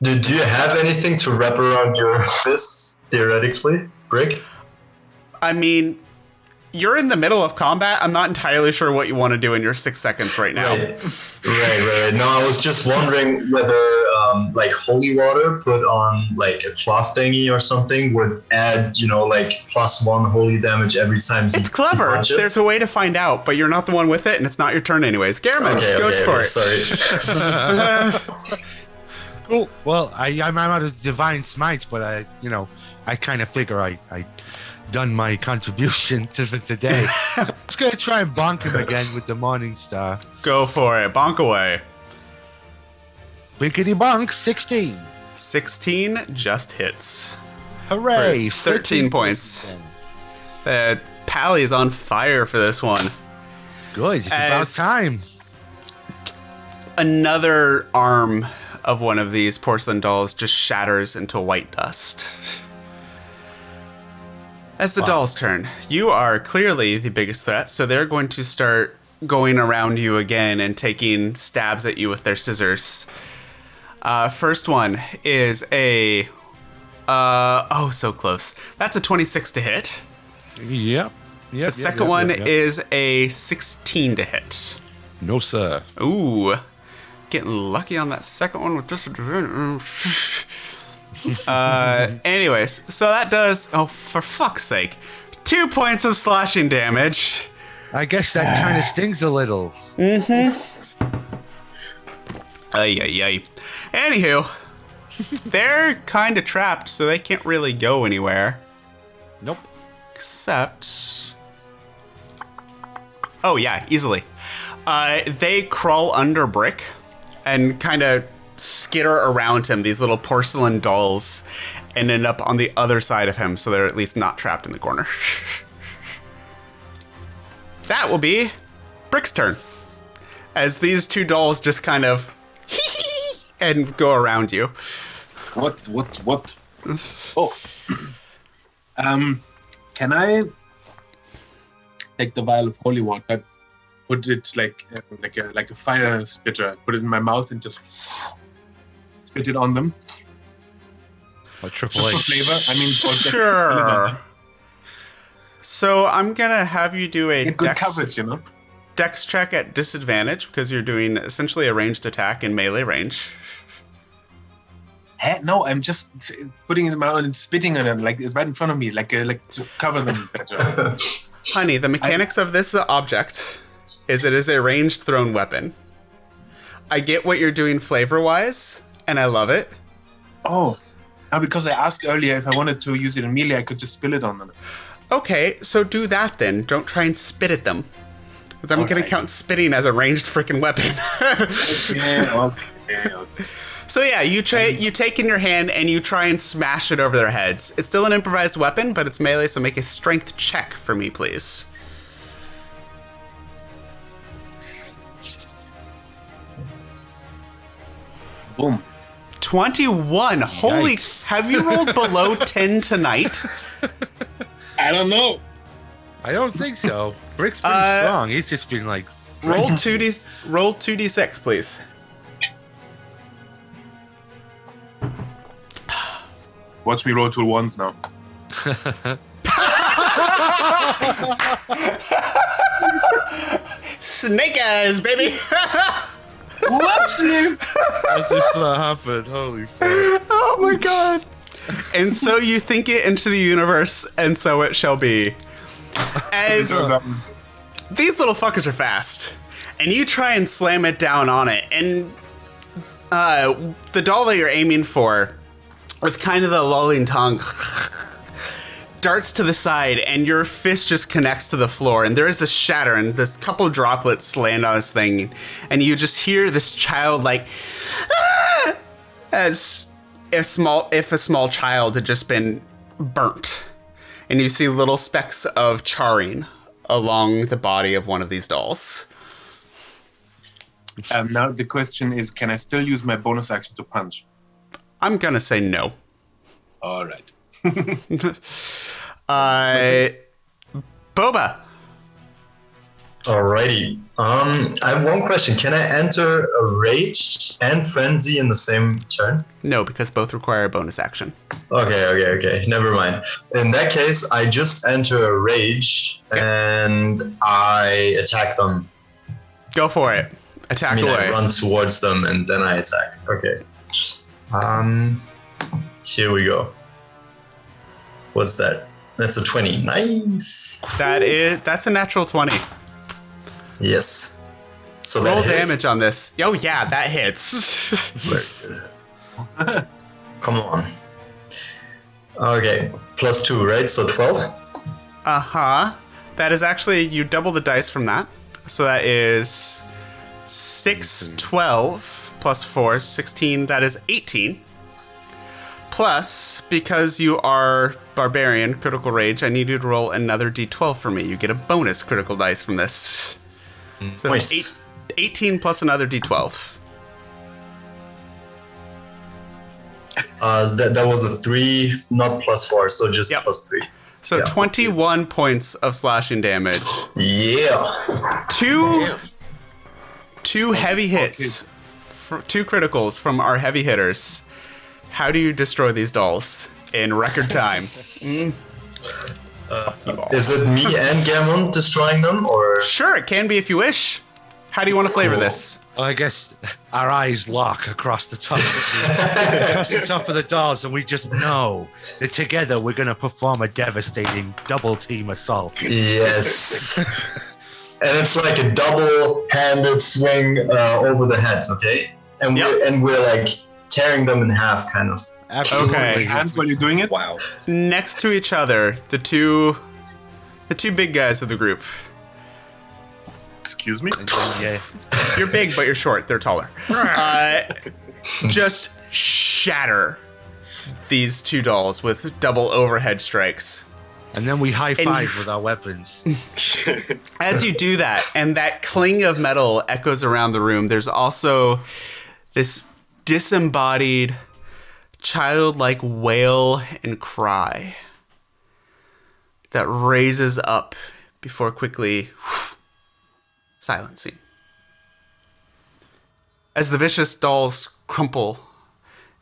Do you have anything to wrap around your fists theoretically, Brick? I mean, you're in the middle of combat. I'm not entirely sure what you want to do in your 6 seconds right now. Right. No, I was just wondering whether like holy water put on like a cloth thingy or something would add, like +1 holy damage every time It's clever. punches. There's a way to find out, but you're not the one with it, and it's not your turn anyways. Garamond, goes for it. Sorry. Cool. Well, I'm out of divine smites, but I kind of figure I done my contribution to today. So I'm just gonna try and bonk him again with the Morning Star. Go for it. Bonk away. Binkity bonk, 16. 16 just hits. Hooray! For 13 points. Pally's on fire for this one. Good. It's about time. Another arm of one of these porcelain dolls just shatters into white dust. As the dolls turn, you are clearly the biggest threat, so they're going to start going around you again and taking stabs at you with their scissors. First one is a... so close. That's a 26 to hit. Yep. The second one is a 16 to hit. No, sir. Ooh. Getting lucky on that second one with disadvantage. Anyways, so that does, for fuck's sake, 2 points of slashing damage. I guess that kind of stings a little. Ay. Anywho, they're kind of trapped, so they can't really go anywhere. Nope. Except... Oh, yeah, easily. They crawl under Brick and kind of skitter around him, these little porcelain dolls, and end up on the other side of him, so they're at least not trapped in the corner. That will be Brick's turn, as these two dolls just kind of and go around you. What? Oh. Can I take the vial of holy water, put it like a fire spitter, put it in my mouth and just spit it on them? Or Triple Just for H. flavor? I mean, Sure. So I'm gonna have you do a get good coverage, dex check at disadvantage because you're doing essentially a ranged attack in melee range. No, I'm just putting it in my mouth and spitting on it, like right in front of me, like to cover them better. Honey, the mechanics of this object is it is a ranged thrown weapon. I get what you're doing flavor-wise, and I love it. Oh, now because I asked earlier if I wanted to use it in melee, I could just spill it on them. Okay, so do that then. Don't try and spit at them. Because I'm going to count spitting as a ranged freaking weapon. Okay. So yeah, you take in your hand and you try and smash it over their heads. It's still an improvised weapon, but it's melee, so make a strength check for me, please. Boom. 21. Holy, Yikes. have you rolled below 10 tonight? I don't know. I don't think so. Brick's pretty strong. He's just been like... Roll 2d6, please. Watch me roll 2 ones now. Snake eyes, baby. Whoopsie! As if that happened. Holy fuck. Oh my god. And so you think it into the universe, and so it shall be. As these little fuckers are fast, and you try and slam it down on it, and the doll that you're aiming for, with kind of the lolling tongue, darts to the side, and your fist just connects to the floor, and there is this shatter, and this couple droplets land on this thing, and you just hear this child like, ah! As if a small child had just been burnt, and you see little specks of charring along the body of one of these dolls. Now the question is, can I still use my bonus action to punch? I'm gonna say no. All right. Boba. Alrighty. I have one question. Can I enter a rage and frenzy in the same turn? No, because both require a bonus action. Okay. Never mind. In that case, I just enter a rage and I attack them. Go for it. Attack away. I run towards them and then I attack. Okay. Here we go. What's that? That's a 20. Nice. That's a natural 20. Yes. So roll that hits. damage on this. Oh yeah, that hits. Come on. Okay. +2, right? So 12? Uh-huh. That is actually, you double the dice from that. So that is 6, 12, plus 4, 16. That is 18. Plus, because you are barbarian, critical rage, I need you to roll another d12 for me. You get a bonus critical dice from this. So Nice. 18 plus another d12. That was a 3, not +4, so just Yep. +3. So 21 points of slashing damage. Yeah. Two heavy hits, two criticals from our heavy hitters. How do you destroy these dolls in record time? Is it me and Gammon destroying them, or? Sure, it can be if you wish. How do you want to flavor Cool. this? Well, I guess our eyes lock across the top of the dolls, and we just know that together we're going to perform a devastating double team assault. Yes. And it's like a double-handed swing over the heads, okay? And we're like tearing them in half, kind of. Absolutely. Okay. Hands while you're doing it? Wow. Next to each other, the two big guys of the group. Excuse me? And then, yeah. You're big, but you're short. They're taller. Just shatter these two dolls with double overhead strikes. And then we high five with our weapons. As you do that, and that cling of metal echoes around the room, there's also this disembodied, childlike wail and cry that raises up before quickly silencing. As the vicious dolls crumple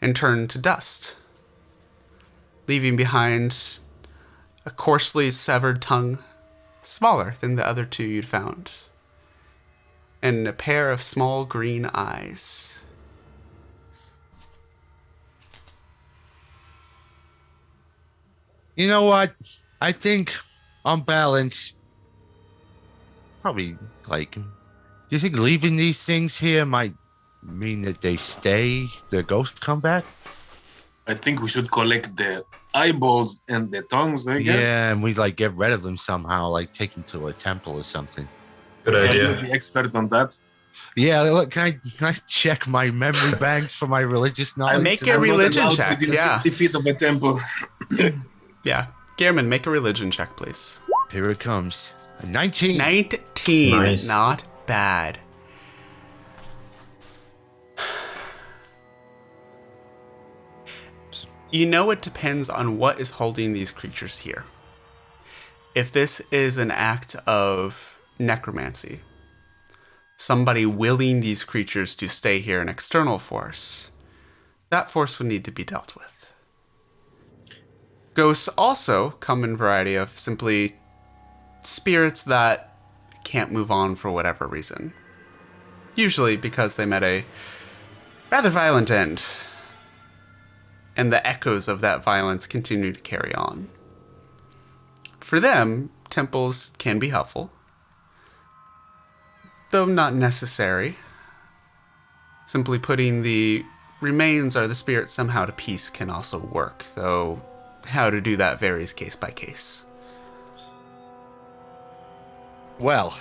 and turn to dust, leaving behind a coarsely severed tongue, smaller than the other two you'd found, and a pair of small green eyes. You know what? I think, on balance, probably, do you think leaving these things here might mean that they stay, their ghosts come back? I think we should collect the eyeballs and the tongues, I guess. Yeah, and we, get rid of them somehow, take them to a temple or something. Good Yeah, idea. you're the expert on that. Yeah, look, can I check my memory banks for my religious knowledge? Make a religion Allowed check, within yeah. 60 feet of a temple. Yeah. Gehrman, make a religion check, please. Here it comes. A 19. 19. Nice. Not bad. You know it depends on what is holding these creatures here. If this is an act of necromancy, somebody willing these creatures to stay here, an external force, that force would need to be dealt with. Ghosts also come in variety of simply spirits that can't move on for whatever reason. Usually because they met a rather violent end, and the echoes of that violence continue to carry on. For them, temples can be helpful, though not necessary. Simply putting the remains or the spirit somehow to peace can also work, though how to do that varies case by case. Well,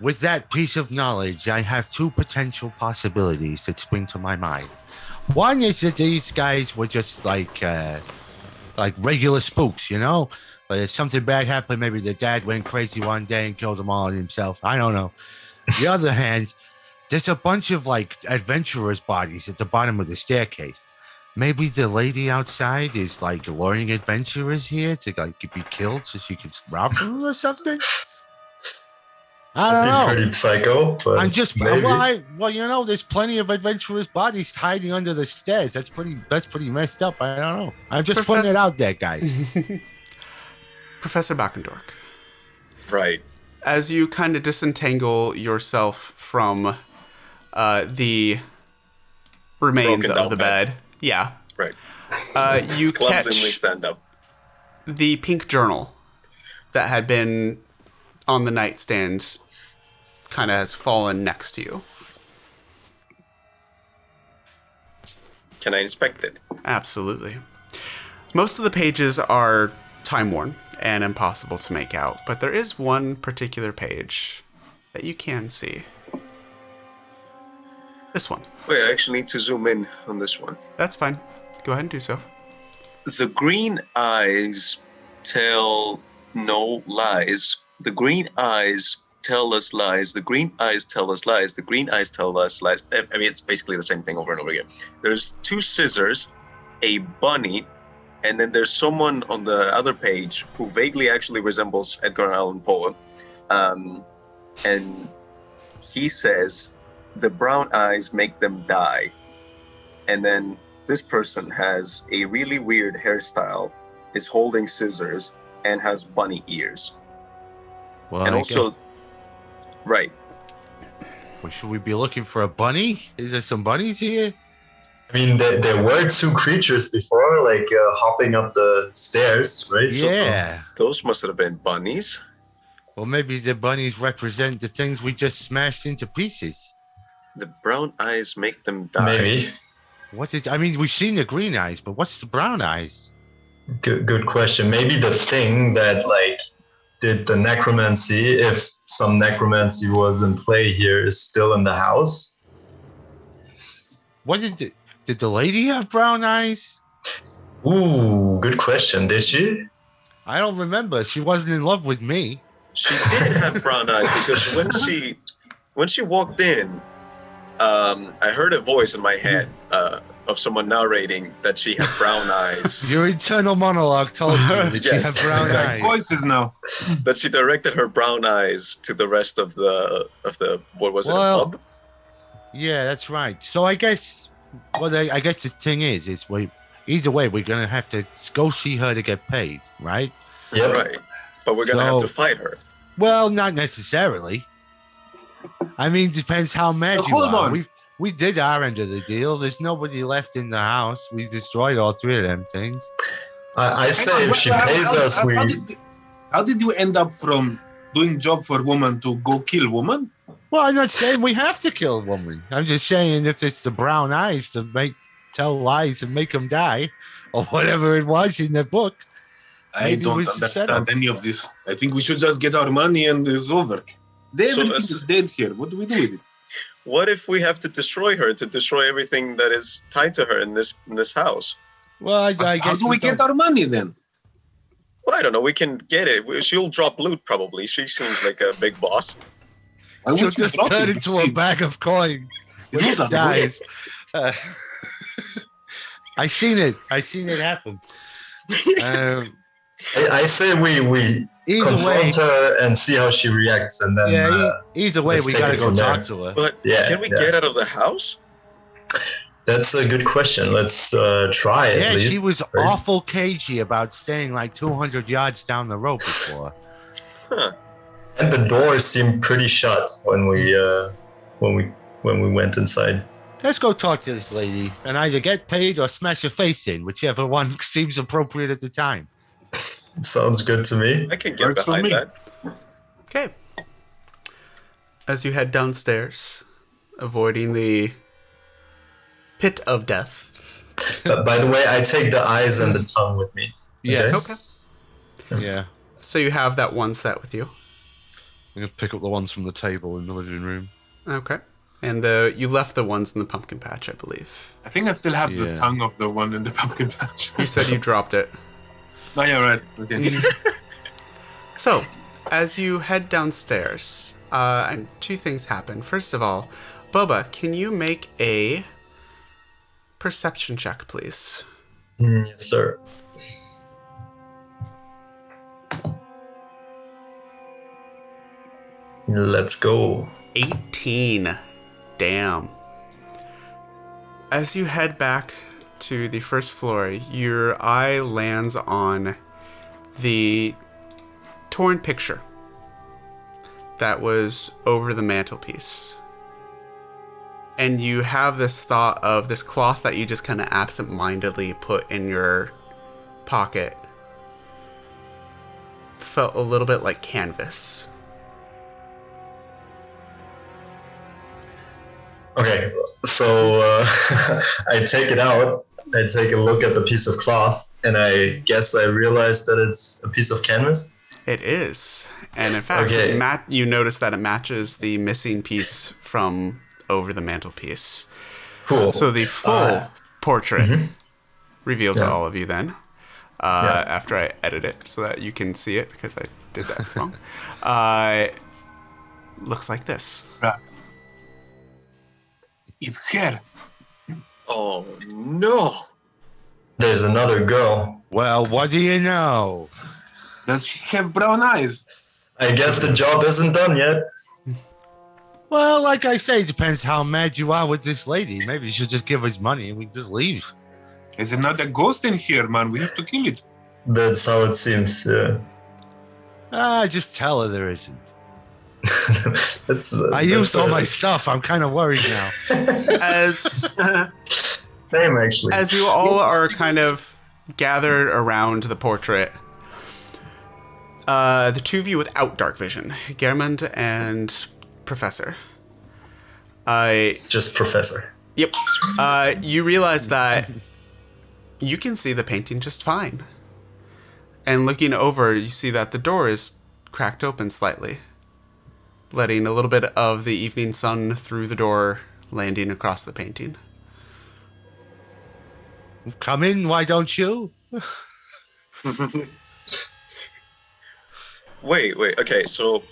with that piece of knowledge, I have two potential possibilities that spring to my mind. One is that these guys were just like regular spooks, you know? But if something bad happened, maybe the dad went crazy one day and killed them all himself. I don't know. The other hand, there's a bunch of adventurers' bodies at the bottom of the staircase. Maybe the lady outside is luring adventurers here to be killed so she can rob them or something. I That'd don't be know. pretty psycho, but I'm just maybe. well, you know, there's plenty of adventurous bodies hiding under the stairs. That's pretty messed up. I don't know. I'm just putting it out there, guys. Professor Backendork, Right. as you kind of disentangle yourself from the remains Broken of down the bed. bed, yeah, Right. you Clumsily catch stand up. the pink journal that had been on the nightstand kind of has fallen next to you. Can I inspect it? Absolutely. Most of the pages are time-worn and impossible to make out, but there is one particular page that you can see. This one. Wait, I actually need to zoom in on this one. That's fine. Go ahead and do so. The green eyes tell no lies. The green eyes tell us lies. The green eyes tell us lies. The green eyes tell us lies. I mean, it's basically the same thing over and over again. There's 2 scissors, a bunny, and then there's someone on the other page who vaguely actually resembles Edgar Allan Poe. And he says, the brown eyes make them die. And then this person has a really weird hairstyle, is holding scissors, and has bunny ears. Well, And also, right. well, should we be looking for a bunny? Is there some bunnies here? I mean, there were 2 creatures before, like hopping up the stairs, right? Yeah. Those must have been bunnies. Well, maybe the bunnies represent the things we just smashed into pieces. The brown eyes make them die. Maybe. I mean, we've seen the green eyes, but what's the brown eyes? Good question. Maybe the thing that like did the necromancy, if some necromancy was in play here, is still in the house. What did the lady have brown eyes? Ooh, good question. Did she? I don't remember. She wasn't in love with me. She did have brown eyes because when she walked in, I heard a voice in my head of someone narrating that she had brown eyes. Your internal monologue told you that she Yes, had brown exactly. eyes. Voices now. That she directed her brown eyes to the rest of the what was it, a Well, pub? Yeah, that's right. So I guess, I guess the thing is either way, we're gonna have to go see her to get paid, right? Yep. Right. But we're gonna have to So- fight her. Well, not necessarily. I mean, depends how mad you Hold are. on. We did our end of the deal. There's nobody left in the house. We destroyed all 3 of them things. I say if she pays us, How did you end up from doing job for woman to go kill woman? Well, I'm not saying we have to kill a woman. I'm just saying if it's the brown eyes to tell lies and make them die, or whatever it was in the book. I Maybe don't we should set understand up. any of this. I think we should just get our money and it's over. Everything that's- is dead here. What do we do with it? What if we have to destroy her to destroy everything that is tied to her in this house? Well, I How guess do we get our money then? Well, I don't know. We can get it. She'll drop loot probably. She seems like a big boss. Why She'll would you just drop turn it? into a bag of coins when You she don't dies. I seen it happen. I say we Either way, confront her and see how she reacts, and then either way, let's we take gotta it go from talk there. to her. But Yeah, can we yeah. get out of the house? that's a good question. Let's try at Yeah, least. she was right? awful cagey about staying like 200 yards down the road before. Huh. And the door seemed pretty shut when we went inside. Let's go talk to this lady and either get paid or smash her face in, whichever one seems appropriate at the time. Sounds good to me. I can get Works for behind me. that. Okay. As you head downstairs, avoiding the pit of death. But by the way, I take the eyes and the tongue with me. Yes. Okay. Yeah. So you have that one set with you. I'm going to pick up the ones from the table in the living room. Okay. And you left the ones in the pumpkin patch, I believe. I think I still have Yeah. the tongue of the one in the pumpkin patch. You said you dropped it. No, you're right. Okay. So, as you head downstairs, and 2 things happen. First of all, Boba, can you make a perception check, please? Yes, sir. Let's go. 18. Damn. As you head back to the first floor, your eye lands on the torn picture that was over the mantelpiece. And you have this thought of this cloth that you just kind of absent-mindedly put in your pocket. Felt a little bit like canvas. Okay, so I take it out. I take a look at the piece of cloth, and I guess I realize that it's a piece of canvas. It is. And in fact, Okay. you notice that it matches the missing piece from over the mantelpiece. Cool. So the full portrait revealed to Yeah. all of you then, Yeah. after I edit it so that you can see it because I did that wrong. Looks like this. Right. It's her. Oh no! There's another girl. Well, what do you know? Does she have brown eyes? I guess the job isn't done yet. Well, like I say, it depends how mad you are with this lady. Maybe you should just give us money and we can just leave. Is there not a ghost in here, man? We have to kill it. That's how it seems. Yeah. Just tell her there isn't. I I used all my stuff. I'm kind of worried now. As Same actually. as you all are kind of gathered around the portrait, the two of you without dark vision, Germund and Professor. Just Professor. Yep. You realize that you can see the painting just fine. And looking over, you see that the door is cracked open slightly, letting a little bit of the evening sun through the door, landing across the painting. Come in, why don't you? Wait. Okay, so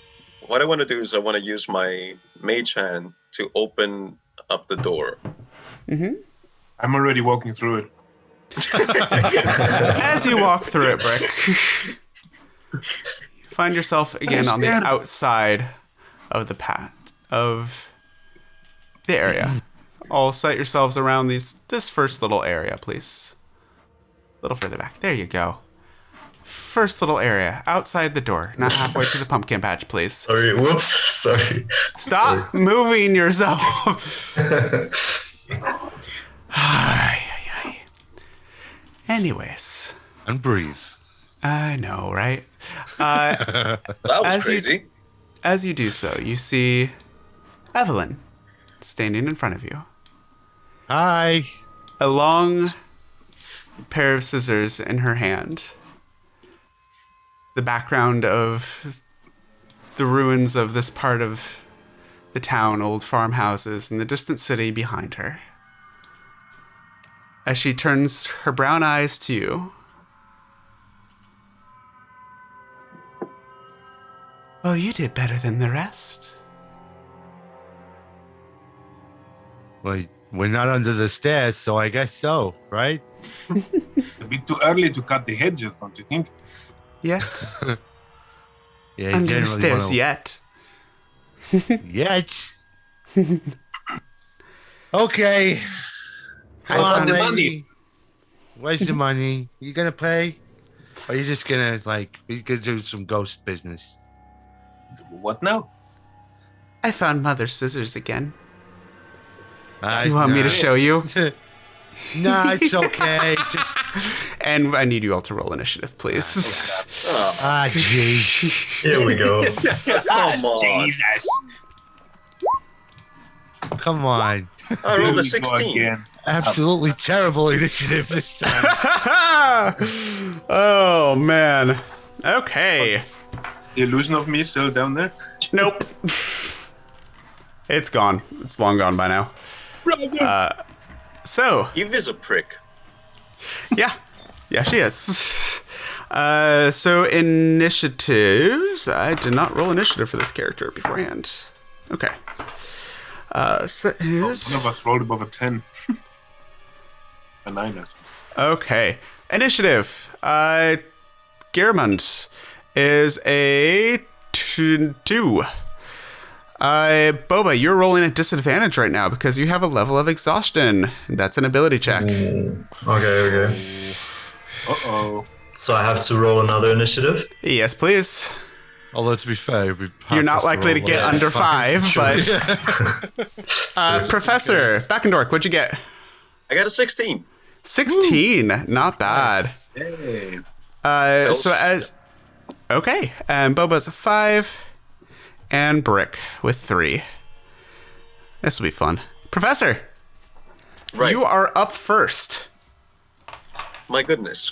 what I want to do is I want to use my mage hand to open up the door. I'm already walking through it. As you walk through it, Brick, you find yourself again on the outside of the of the area. All set yourselves around this first little area, please. A little further back. There you go. First little area, outside the door, not halfway to the pumpkin patch, please. Sorry. Whoops. Sorry. Stop moving yourself. Anyways, And breathe. I know, right? That was As you- crazy. As you do so, you see Evelyn standing in front of you. Hi. A long pair of scissors in her hand. The background of the ruins of this part of the town, old farmhouses, and the distant city behind her. As she turns her brown eyes to you. Well, you did better than the rest. Well, we're not under the stairs, so I guess so, right? A bit too early to cut the hedges, don't you think? Yet. Yeah, you Under the generally stairs wanna- yet. Yet. Okay. I Come on, found the lady. money. Where's the money? You gonna pay? Or you just gonna we could do some ghost business? What now? I found Mother's scissors again. Nah, Do you want me to show you? Nah, it's okay. Just And I need you all to roll initiative, please. jeez. Here we go. Come on. Jesus. Come on. I rolled Here a we go 16. again. Absolutely terrible initiative this time. Oh, man. Okay. The illusion of me still down there? Nope. It's gone. It's long gone by now. So, Eve is a prick. yeah. Yeah, she is. So, initiatives. I did not roll initiative for this character beforehand. Okay. So that is... One of us rolled above a 10. A 9, actually. Okay. Initiative. Germund is a 2. Boba, you're rolling at disadvantage right now because you have a level of exhaustion. That's an ability check. Okay. Uh-oh. So I have to roll another initiative? Yes, please. Although to be fair, You're not likely to get under 5, but Professor Backendork, what'd you get? I got a 16. 16, not bad. Hey. Okay, and Boba's a 5, and Brick with 3. This will be fun. Professor, Right. you are up first. My goodness.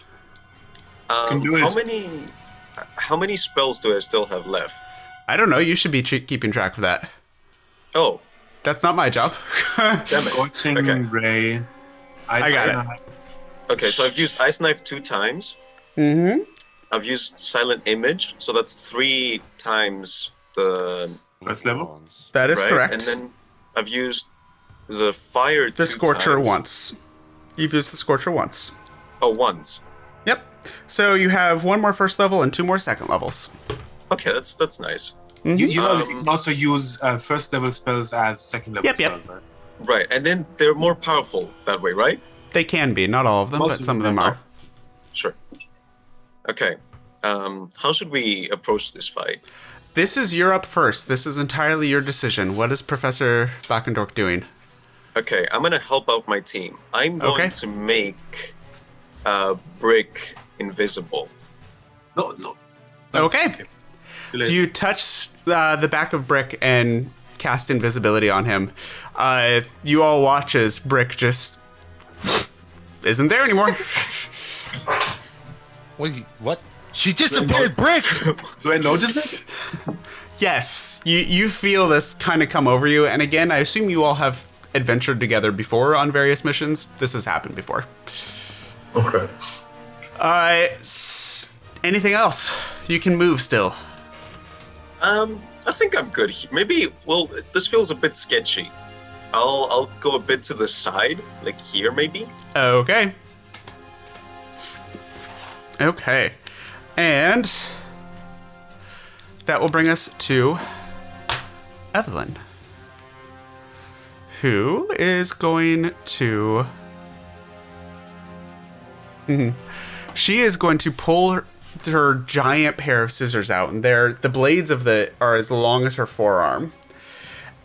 Can do it. How many spells do I still have left? I don't know. You should be keeping track of that. Oh, That's not my job. damn it. Scorching Okay. Ray. I got it. Okay, so I've used Ice Knife 2 times. Mm-hmm. I've used Silent Image, so that's 3 times the... First level. That is right? correct. And then I've used the Fire 2 the Scorcher times. once. You've used the Scorcher once. Oh, once. Yep. So you have 1 more first level and 2 more second levels. Okay, that's nice. You know, you can also use first level spells as second level Yep. spells, right? Right, and then they're more powerful that way, right? They can be, not all of them, Most but of some of them them are. are. Sure. Okay. How should we approach this fight? This is you're up first. This is entirely your decision. What is Professor Backendork doing? Okay, I'm gonna help out my team. I'm going Okay. to make Brick invisible. No. Okay. Too So late. you touch the back of Brick and cast invisibility on him. You all watch as Brick just isn't there anymore. Wait, what? She disappeared, Brick! Do I notice it? Yes, you feel this kind of come over you. And again, I assume you all have adventured together before on various missions. This has happened before. Okay. Anything else? You can move still. I think I'm good. Maybe, well, this feels a bit sketchy. I'll go a bit to the side, like here maybe. Okay. Okay. And that will bring us to Evelyn, who is going to... She is going to pull her giant pair of scissors out, and the blades are as long as her forearm,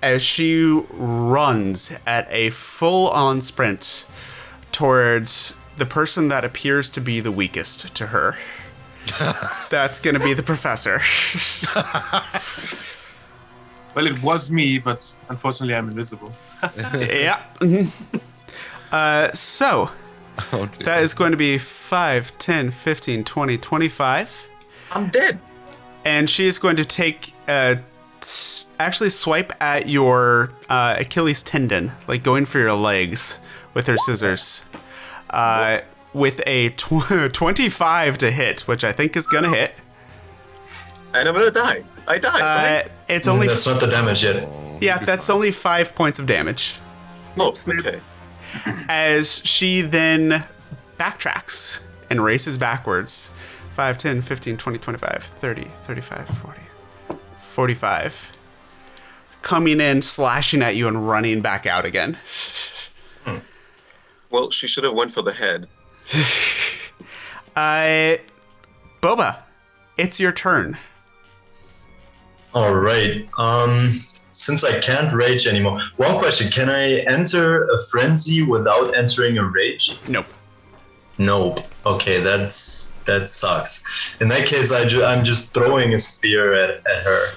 as she runs at a full-on sprint towards the person that appears to be the weakest to her. That's gonna be the professor. Well, it was me, but unfortunately I'm invisible. Yeah. So Oh, dear. that is going to be 5, 10, 15, 20, 25. I'm dead. And she is going to take actually swipe at your Achilles tendon, like going for your legs with her scissors. With a 25 to hit, which I think is gonna hit. And I'm gonna die. I die, right? It's only That's not the damage yet. yeah, that's only 5 points of damage. Oh, okay. As she then backtracks and races backwards. 5, 10, 15, 20, 25, 30, 35, 40, 45. Coming in, slashing at you, and running back out again. Well, she should have went for the head. Boba, it's your turn. All right. Since I can't rage anymore, one question: can I enter a frenzy without entering a rage? Nope. Nope. Okay, that sucks. In that case, I'm just throwing a spear at her.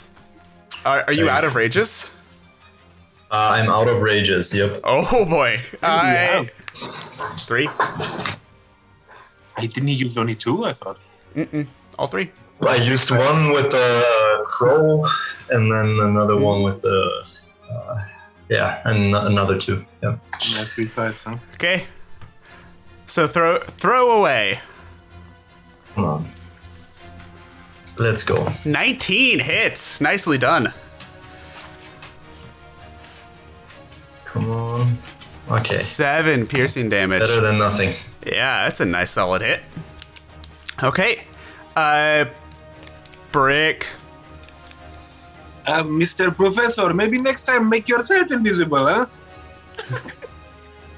Are you out of rages? I'm out of rages. Yep. Oh boy. Yeah. 3. Didn't he use only 2? I thought. All 3. I used one with the crow, and then another one with the and another 2. Yeah. Yeah, 3 fights, huh? Okay. So throw away. Come on. Let's go. 19 hits. Nicely done. Come on. Okay. 7 piercing damage. Better than nothing. Yeah, that's a nice solid hit. Okay. Brick. Mr. Professor, maybe next time make yourself invisible, huh?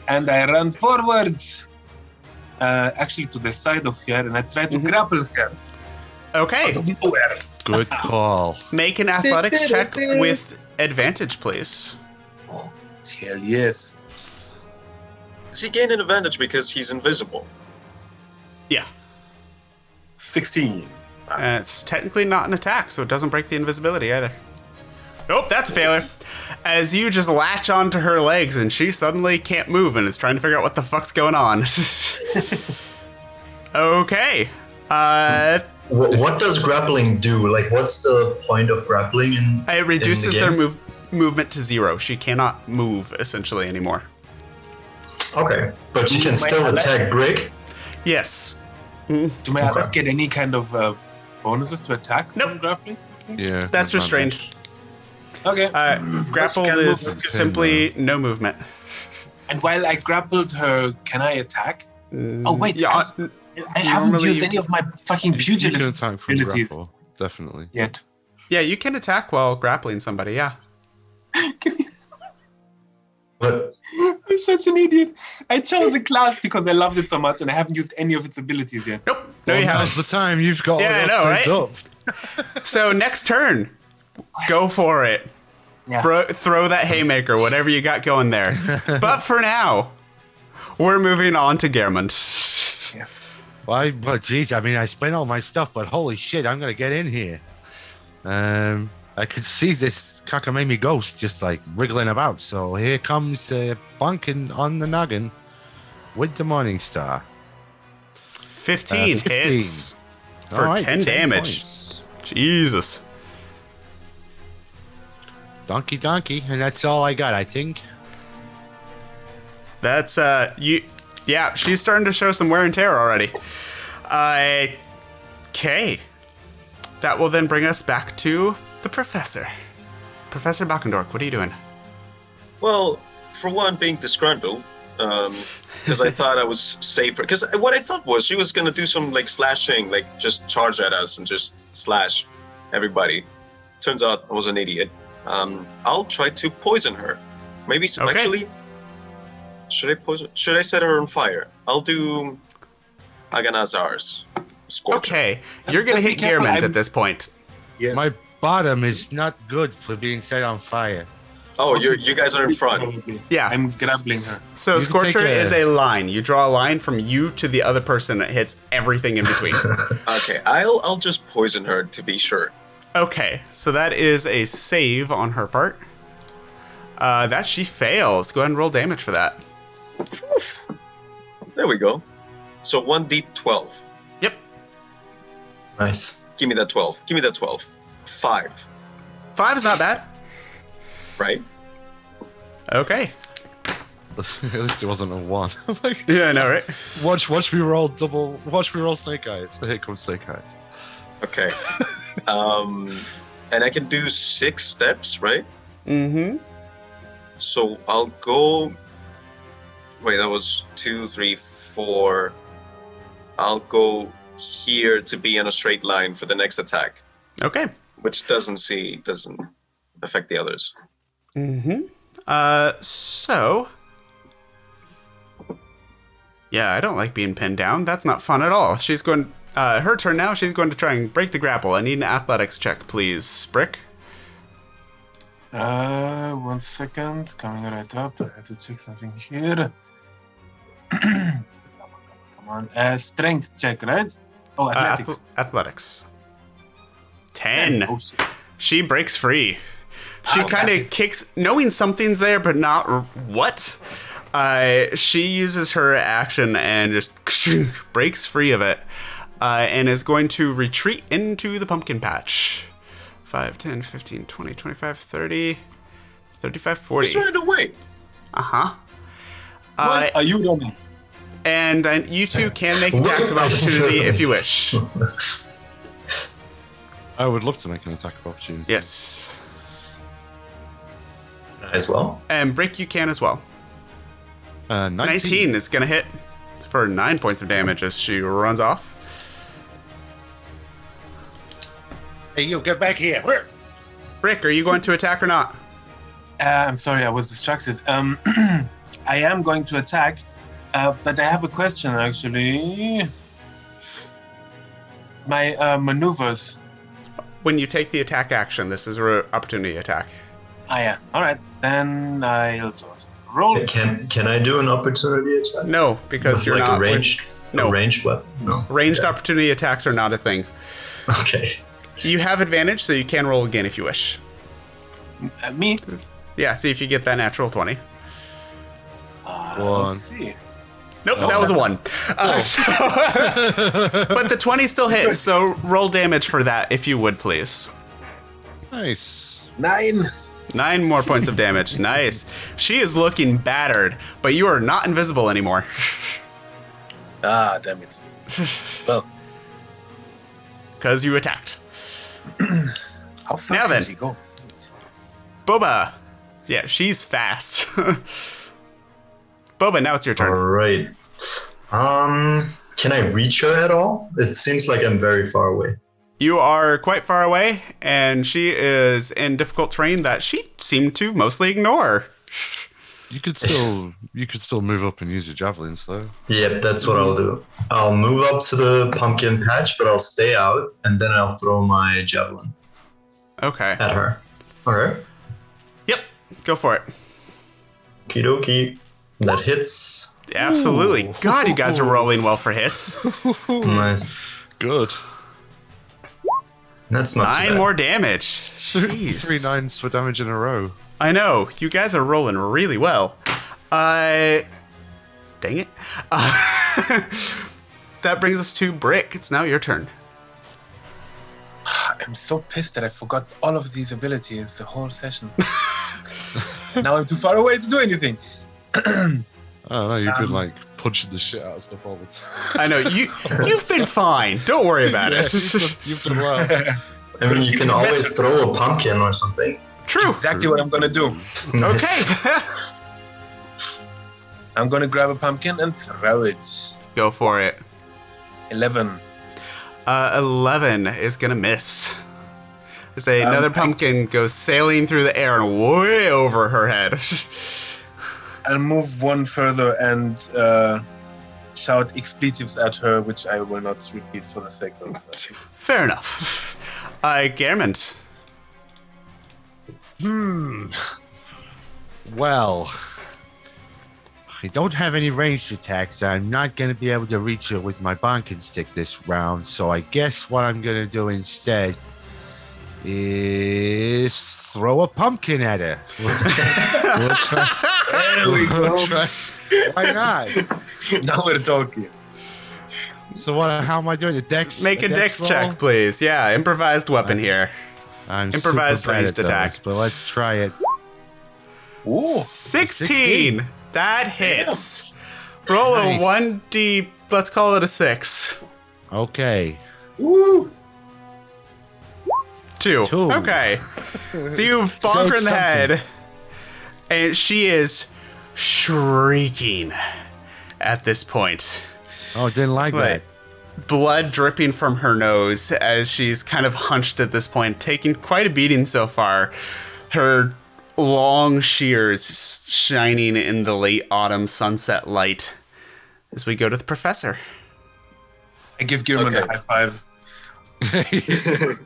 And I run forwards, actually to the side of her, and I try to grapple her. Okay. Out of nowhere. Good call. Make an athletics check with advantage, please. Hell yes. Does he gain an advantage because he's invisible? Yeah. 16. It's technically not an attack, so it doesn't break the invisibility either. Nope, that's a failure. As you just latch onto her legs and she suddenly can't move and is trying to figure out what the fuck's going on. Okay. What does grappling do? Like, what's the point of grappling in? It reduces in the their game? movement to 0. She cannot move essentially anymore. Okay, but she can My still alert. attack Brick. Yes. Do my Okay. others get any kind of bonuses to attack from Nope. grappling? Yeah. That's restrained. Okay. Grappled Can is move. simply no movement. And while I grappled her, can I attack? Oh, wait. Yeah, I haven't normally used you any of my fucking You can pugilist attack from abilities grapple, definitely. yet. yeah, you can attack while grappling somebody, yeah. But I'm such an idiot. I chose the class because I loved it so much and I haven't used any of its abilities yet. Nope. No, you Now's haven't. the time. You've got Yeah, I all know, that saved right? up. So next turn, go for it. Yeah. Throw that haymaker, whatever you got going there. But for now, we're moving on to Germund. Yes. Well, geez, I mean, I spent all my stuff, but holy shit, I'm gonna get in here. I could see this cockamamie ghost just like wriggling about. So here comes bonking on the noggin with the Morning Star. 15 15. hits for All right, 10 damage. points. Jesus. Donkey, and that's all I got, I think. That's you. Yeah, she's starting to show some wear and tear already. Okay. That will then bring us back to the professor. Professor Bakendork, what are you doing? Well, for one, being disgruntled, because I thought I was safer. Because what I thought was she was gonna do some like slashing, like just charge at us and just slash everybody. Turns out I was an idiot. I'll try to poison her. Maybe Okay. actually, should I poison? Should I set her on fire? I'll do Aganazar's Scorcher. Okay, you're gonna Just be hit careful, Germund I'm- at this point. Yeah. My bottom is not good for being set on fire. Oh, you guys are in front. Probably. Yeah. I'm grappling her. So You can Scorcher take is a line. You draw a line from you to the other person that hits everything in between. Okay, I'll just poison her to be sure. Okay, so that is a save on her part. That she fails. Go ahead and roll damage for that. There we go. So 1d12. Yep. nice. Give me that 12. Give me that 12. 5. 5 is not bad. Right? Okay. At least it wasn't a 1. Like, Yeah, I know, right? watch me roll Snake Eyes. Here comes Snake Eyes. Okay. And I can do 6 steps, right? Mm-hmm. So I'll go. Wait, that was 2, 3, 4. I'll go here to be in a straight line for the next attack, Okay. which doesn't affect the others. Mm-hmm. So. Yeah, I don't like being pinned down. That's not fun at all. She's going. Her turn now. She's going to try and break the grapple. I need an athletics check, please. Brick. 1 second. Coming right up. I have to check something here. Come on. Strength check, right? Oh, athletics. Athletics. 10. Oh, shit. She breaks free. She Oh, kind of athletics. kicks, knowing something's there, but not what. She uses her action and just breaks free of it, and is going to retreat into the pumpkin patch. 5, 10, 15, 20, 25, 30, 35, 40. Just run it away. Uh-huh. What are you running? And you two can make attacks of opportunity if you wish. I would love to make an attack of opportunity. Yes. As well. And Brick, you can as well. 19 is going to hit for 9 points of damage as she runs off. Hey, you get back here. Where? Rick, are you going to attack or not? I'm sorry, I was distracted. I am going to attack, but I have a question actually. My maneuvers. When you take the attack action, this is an opportunity attack. Ah, yeah. All right, then I'll just roll. Can I do an opportunity attack? No, because With you're like not a ranged, no. a ranged weapon. No. Ranged Okay. opportunity attacks are not a thing. Okay. You have advantage, so you can roll again if you wish. Me? Yeah, see if you get that natural 20. One. Let's see. Nope, that was a 1. But the 20 still hits, so roll damage for that if you would, please. Nice. 9. 9 more points of damage. Nice. She is looking battered, but you are not invisible anymore. Ah, damn it. Well, Because you attacked. how far Now can then. she go? Boba. Yeah, she's fast. Boba, now it's your All turn. right. Can I reach her at all? It seems like I'm very far away. You are quite far away, and she is in difficult terrain that she seemed to mostly ignore. You could still move up and use your javelins though. Yep, that's what I'll do. I'll move up to the pumpkin patch, but I'll stay out, and then I'll throw my javelin Okay. at her. All right. Yep, go for it. Okie dokie. That hits. Absolutely. Ooh. God, you guys are rolling well for hits. Nice. Good. That's not too 9 bad. more damage. Jeez. 3 9s for damage in a row. I know. You guys are rolling really well. Dang it. That brings us to Brick. It's now your turn. I'm so pissed that I forgot all of these abilities the whole session. Now I'm too far away to do anything. I don't know, you've been like punching the shit out of stuff all the time. I know. You've been fine. Don't worry about Yeah, it. you've done well. I mean, you can always throw a pumpkin or something. True. Exactly what I'm gonna do. Okay. I'm gonna grab a pumpkin and throw it. Go for it. 11. 11 is going to miss. As another pumpkin goes sailing through the air and way over her head. I'll move one further and shout expletives at her, which I will not repeat for the sake of. Fair enough. Garment. Well, I don't have any ranged attacks. I'm not going to be able to reach her with my bonking stick this round, so I guess what I'm going to do instead is throw a pumpkin at her. We'll try. There we We'll go. try. Why not? Now we're talking. So how am I doing? A dex? Make a dex roll? check, please. Yeah, improvised weapon here. I'm Improvised super bad ranged at those, attack. but let's try it. Ooh. 16. That hits. Roll Nice. a 1d. Let's call it a 6. Okay. Woo. 2. 2. Okay. So you bonk her in the something. head, and she is shrieking at this point. Oh, didn't like Like, blood dripping from her nose as she's kind of hunched at this point, taking quite a beating so far. Her long shears shining in the late autumn sunset light. As we go to the professor. I give Girman a Okay. high five. that.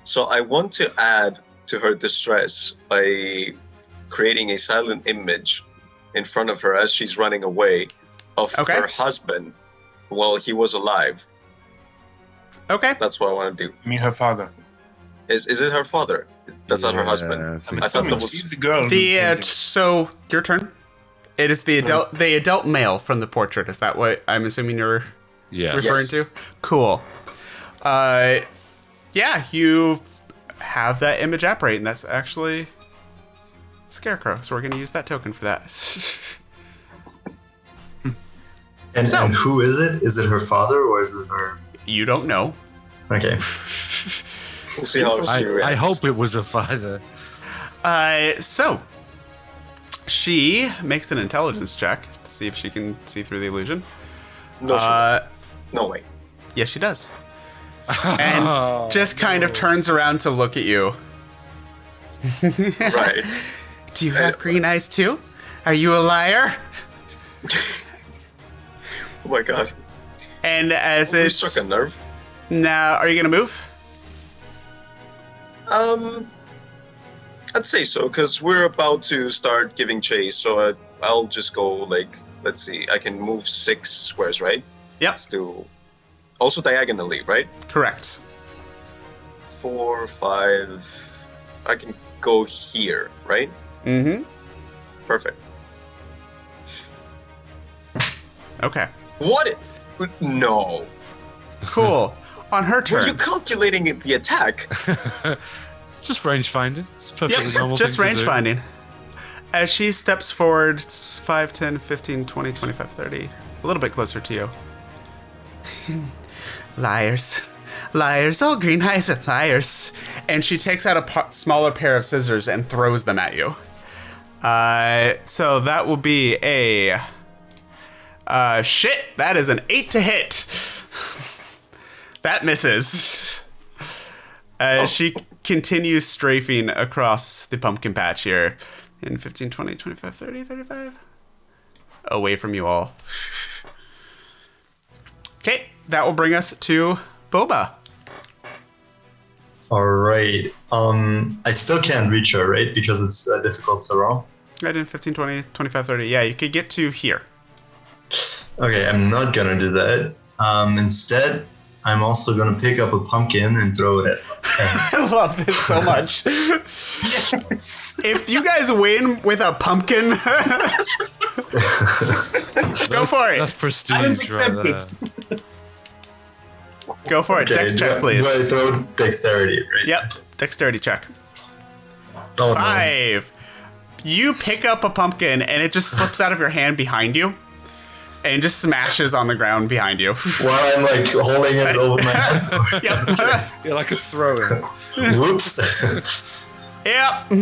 So I want to add to her distress by creating a silent image in front of her as she's running away of Okay. her husband while he was alive. Okay. That's what I want to do. I mean, her father. Is it her father? That's not her husband. I I'm think I thought assuming that was- she's the girl. So your turn. It is the adult male from the portrait. Is that what I'm assuming you're Yeah. referring Yes. to? Cool. Yeah, you have that image apparate, and that's actually Scarecrow. So we're going to use that token for that. And, So- and who is it? Is it her father or is it her? You don't know. Okay. We'll see how she I reacts. hope it was a father. So she makes an intelligence check to see if she can see through the illusion. No, she- no way. Yes, she does. and just kind of turns around to look at you. Right. Do you have green eyes too? Are you a liar? Oh my god. And as You it's struck a nerve. now, are you gonna move? I'd say so, because we're about to start giving chase, so I'll just go, like, let's see, I can move 6 squares, right? Yep. Let's do... Also diagonally, right? Correct. 4, 5... I can go here, right? Mm-hmm. Perfect. Okay. What? No. Cool. On her Were turn. you calculating the attack? It's just range finding. It's perfectly normal. Just thing to range do. finding. As she steps forward, it's 5, 10, 15, 20, 25, 30. A little bit closer to you. Liars. Liars. All green eyes are liars. And she takes out a smaller pair of scissors and throws them at you. So that will be a... shit, that is an 8 to hit. That misses. She continues strafing across the pumpkin patch here. In 15, 20, 25, 30, 35. Away from you all. Okay, that will bring us to Boba. All right. I still can't reach her, right? Because it's difficult to roll. Right in 15, 20, 25, 30. Yeah, you could get to here. Okay, I'm not gonna do that. Instead, I'm also gonna pick up a pumpkin and throw it at them. I love this so much. If you guys win with a pumpkin, go for it. That's prestige. Challenge Right there. accepted. Go for it. Dex check, please. Do I throw dexterity, right? Yep. Dexterity check. Oh, 5. You pick up a pumpkin and it just slips out of your hand behind you and just smashes on the ground behind you. No. While I'm like holding it over my head. Yep. You're like a throw-in. Whoops. Yep.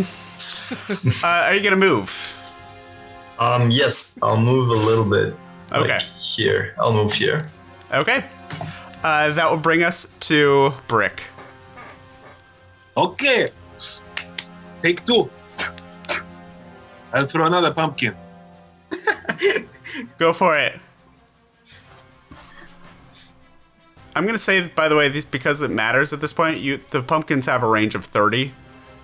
Are you gonna move? Yes, I'll move a little bit. Okay. Like here. I'll move here. Okay. That will bring us to Brick. Okay. Take 2. I'll throw another pumpkin. Go for it. I'm gonna say, by the way, because it matters at this point, the pumpkins have a range of 30,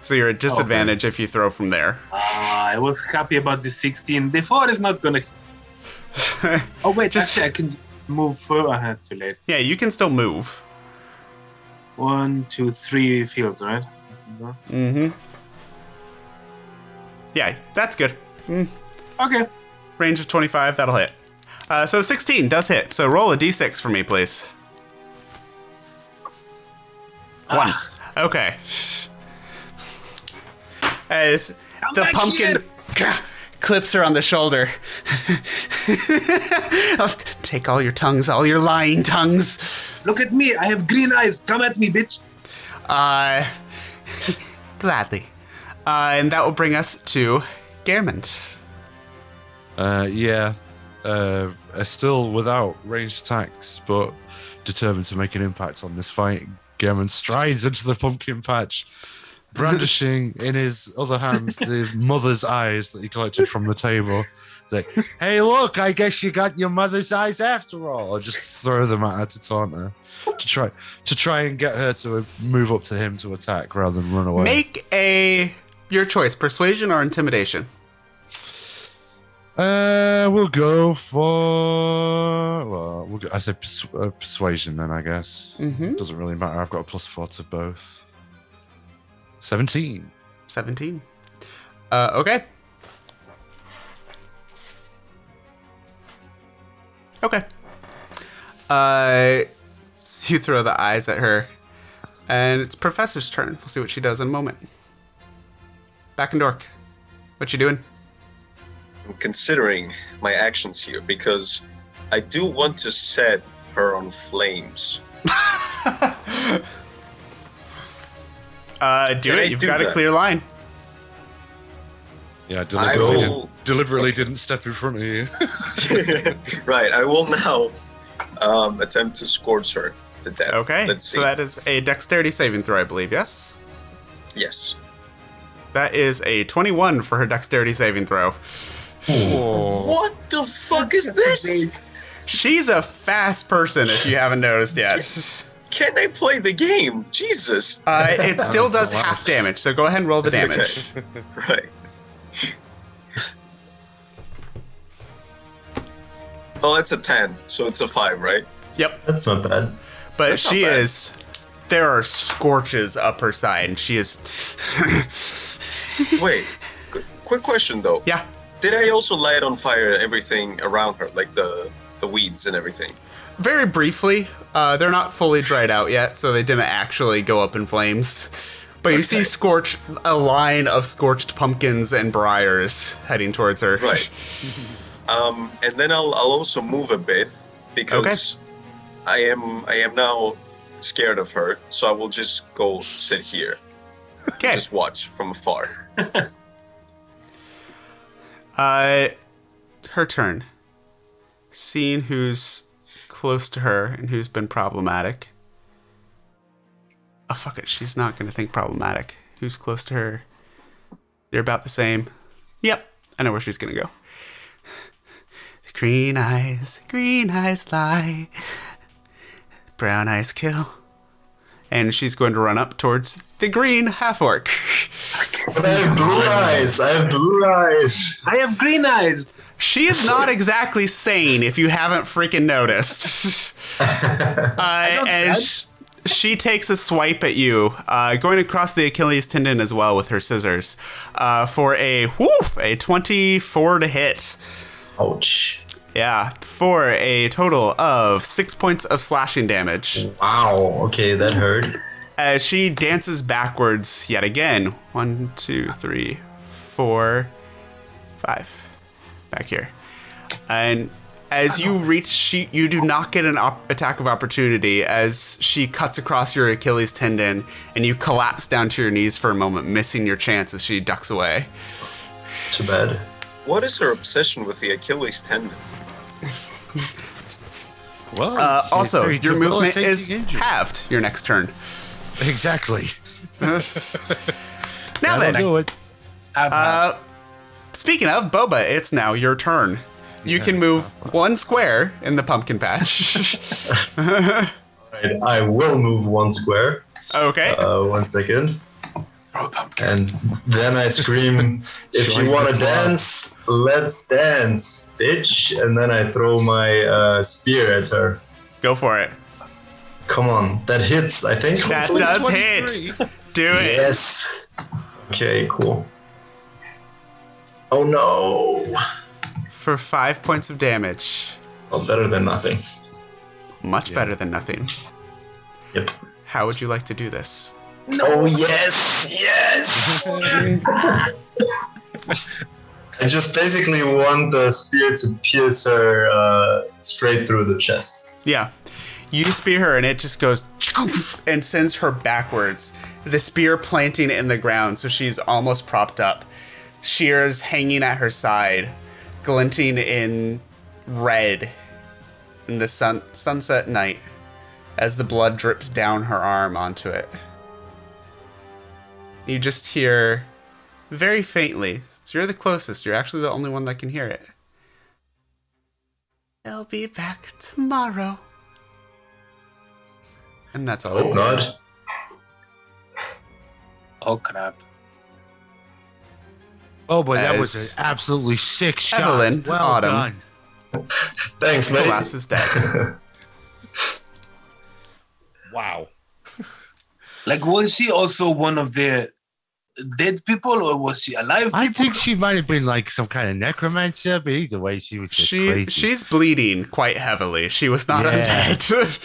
so you're at disadvantage if you throw from there. I was happy about the 16. The 4 is not gonna... Oh wait, Just- actually I can move further. It's too late. Yeah, you can still move. 1, 2, 3 fields, right? Mm-hmm. Yeah, that's good. Okay. Range of 25, that'll hit. So 16 does hit. So roll a d6 for me, please. 1. Okay. As the back pumpkin clips her on the shoulder. I'll take all your tongues, all your lying tongues. Look at me. I have green eyes. Come at me, bitch. Gladly. And that will bring us to Germund. Still without ranged attacks, but determined to make an impact on this fight. German strides into the pumpkin patch, brandishing in his other hand the mother's eyes that he collected from the table. He's like, hey, look, I guess you got your mother's eyes after all. Or just throw them at her to taunt her. To try and get her to move up to him to attack rather than run away. Make your choice, persuasion or intimidation. We'll go for... Well, I said persuasion then, I guess. Mm-hmm. Doesn't really matter. I've got a +4 to both. 17. 17. Okay. Okay. You throw the eyes at her, and it's Professor's turn. We'll see what she does in a moment. Back in Dork. What you doing? I'm considering my actions here because I do want to set her on flames. Do it. You've got a clear line. Yeah, will- deliberately didn't step in front of you. Right, I will now attempt to scorch her. the dead. Okay, Let's see. so that is a dexterity saving throw, I believe, yes? Yes. That is a 21 for her dexterity saving throw. Oh. What the fuck is this? She's a fast person, if you haven't noticed yet. Can I play the game? Jesus. It still does half damage, so go ahead and roll the damage. Okay. Right. Oh, it's a 10, so it's a 5, right? Yep, That's not bad. but That's not she bad. is... There are scorches up her side, and she is... Wait, quick question though. Yeah, Did I also light on fire everything around her, like the weeds and everything? very briefly. They're not fully dried out yet, so they didn't actually go up in flames. But you see a line of scorched pumpkins and briars heading towards her. Right. And then I'll also move a bit because I am now scared of her, so I will just go sit here, Okay. just watch from afar. Her turn. Seeing who's close to her and who's been problematic. Oh, fuck it. She's not going to think problematic. Who's close to her? They're about the same. Yep. I know where she's going to go. Green eyes lie. Brown eyes kill. And she's going to run up towards the green half-orc. But I have blue eyes. I have blue eyes. I have green eyes. She is not exactly sane, if you haven't freaking noticed. As she takes a swipe at you, going across the Achilles tendon as well with her scissors, for a 24 to hit. Ouch. Yeah, for a total of 6 points of slashing damage. Wow. Okay, that hurt. As she dances backwards yet again. 1, 2, 3, 4, 5. Back here. And as you reach, you do not get an attack of opportunity as she cuts across your Achilles tendon and you collapse down to your knees for a moment, missing your chance as she ducks away. Too bad. What is her obsession with the Achilles tendon? Well, Also, very your movement debilitating is injury. halved your next turn. Exactly. Now That'll then, do it. speaking of Boba, it's now your turn. You can move one square in the pumpkin patch. Right, I will move one square. Okay. 1 second. And then I scream, if Join you want the to club. dance, let's dance, bitch. And then I throw my spear at her. Go for it. Come on, that hits, I think. That hopefully. does hit. Do it. Yes. Okay, cool. Oh no. For 5 points of damage. Oh, better than nothing. Much better than nothing. Yep. How would you like to do this? Oh yes, yes. I just basically want the spear to pierce her straight through the chest. Yeah. You spear her and it just goes and sends her backwards. The spear planting in the ground so she's almost propped up. Shears hanging at her side, glinting in red in the sunset night as the blood drips down her arm onto it. You just hear very faintly. So you're the closest. You're actually the only one that can hear it. They'll be back tomorrow. And that's all. Hope not. Oh crap. Oh, but that was As an absolutely sick shot. Evelyn, Well Autumn. done. Thanks, mate. Collapses dead. Wow. Like, was she also one of the dead people, or was she alive? I people? think she might have been like some kind of necromancer, but either way, she was just crazy. She's bleeding quite heavily. She was not Yeah. undead.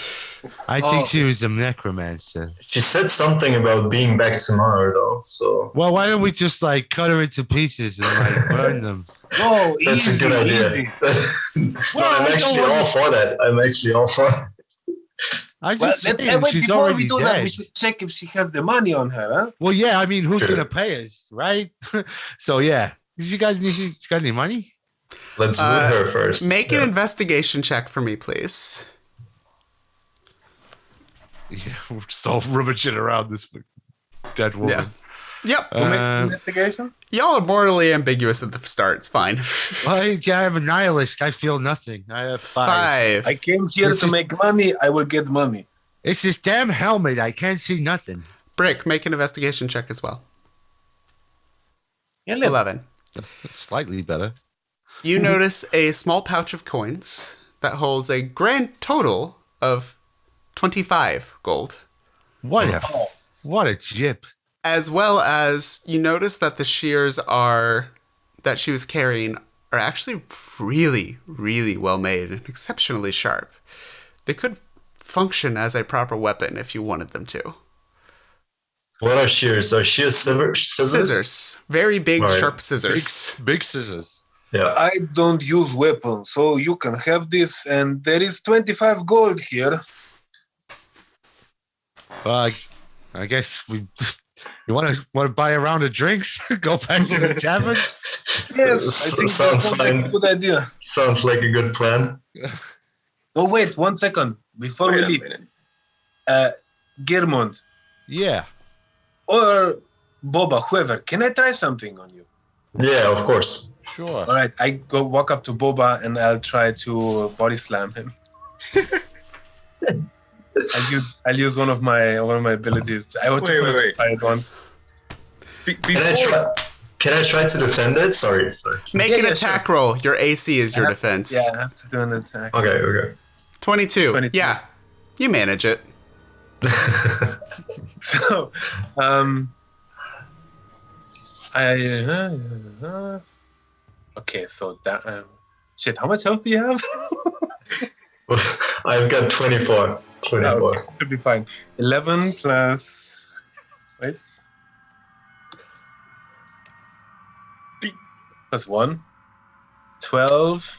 I Oh. think she was a necromancer. She said something about being back tomorrow, though. So Well, why don't we just like cut her into pieces and like burn them? Oh, that's easy, a good idea. easy. No, I'm actually all for that. I'm actually all for that. I Well, just let's saying, wait, she's before already we do dead. that, we should check if she has the money on her, huh? Well, yeah, I mean, who's Sure. gonna pay us, right? So yeah, you got any money? Let's loot her first. Make an Yeah. investigation check for me, please. Yeah, we're just all rummaging around this dead woman. Yep. Who makes investigation? Y'all are morally ambiguous at the start. It's fine. I'm a nihilist. I feel nothing. I have 5. I came here This to is- make money. I will get money. It's this damn helmet. I can't see nothing. Brick, make an investigation check as well. 11. Slightly better. You notice a small pouch of coins that holds a grand total of 25 gold. What a jip. As well as you notice that the shears that she was carrying are actually really, really well made and exceptionally sharp. They could function as a proper weapon if you wanted them to. What are shears? Are shears scissors? Scissors. Very big, Right. sharp scissors. Big scissors. Yeah. I don't use weapons, so you can have this. And there is 25 gold here. Well, I guess we just. You want to buy a round of drinks? Go back to the tavern? Yes, I think Sounds that sounds like a fine. good idea. Sounds like a good plan. Oh, wait, 1 second. Before we Wait a leave, minute. Germont Yeah. or Boba, whoever, can I try something on you? Yeah, of course. Sure. All right, I go walk up to Boba and I'll try to body slam him. I'll use one of my abilities. I want to Wait. try it once. Can I try to defend it? Sorry. Make Yeah, an yeah, attack roll. Your AC is your defense. Yeah, I have to do an attack. Okay. 22. 22. Yeah. You manage it. So, okay, so that shit. How much health do you have? I've got 24. 24. Oh, okay, should be fine. 11 plus. Wait. Plus 1. 12.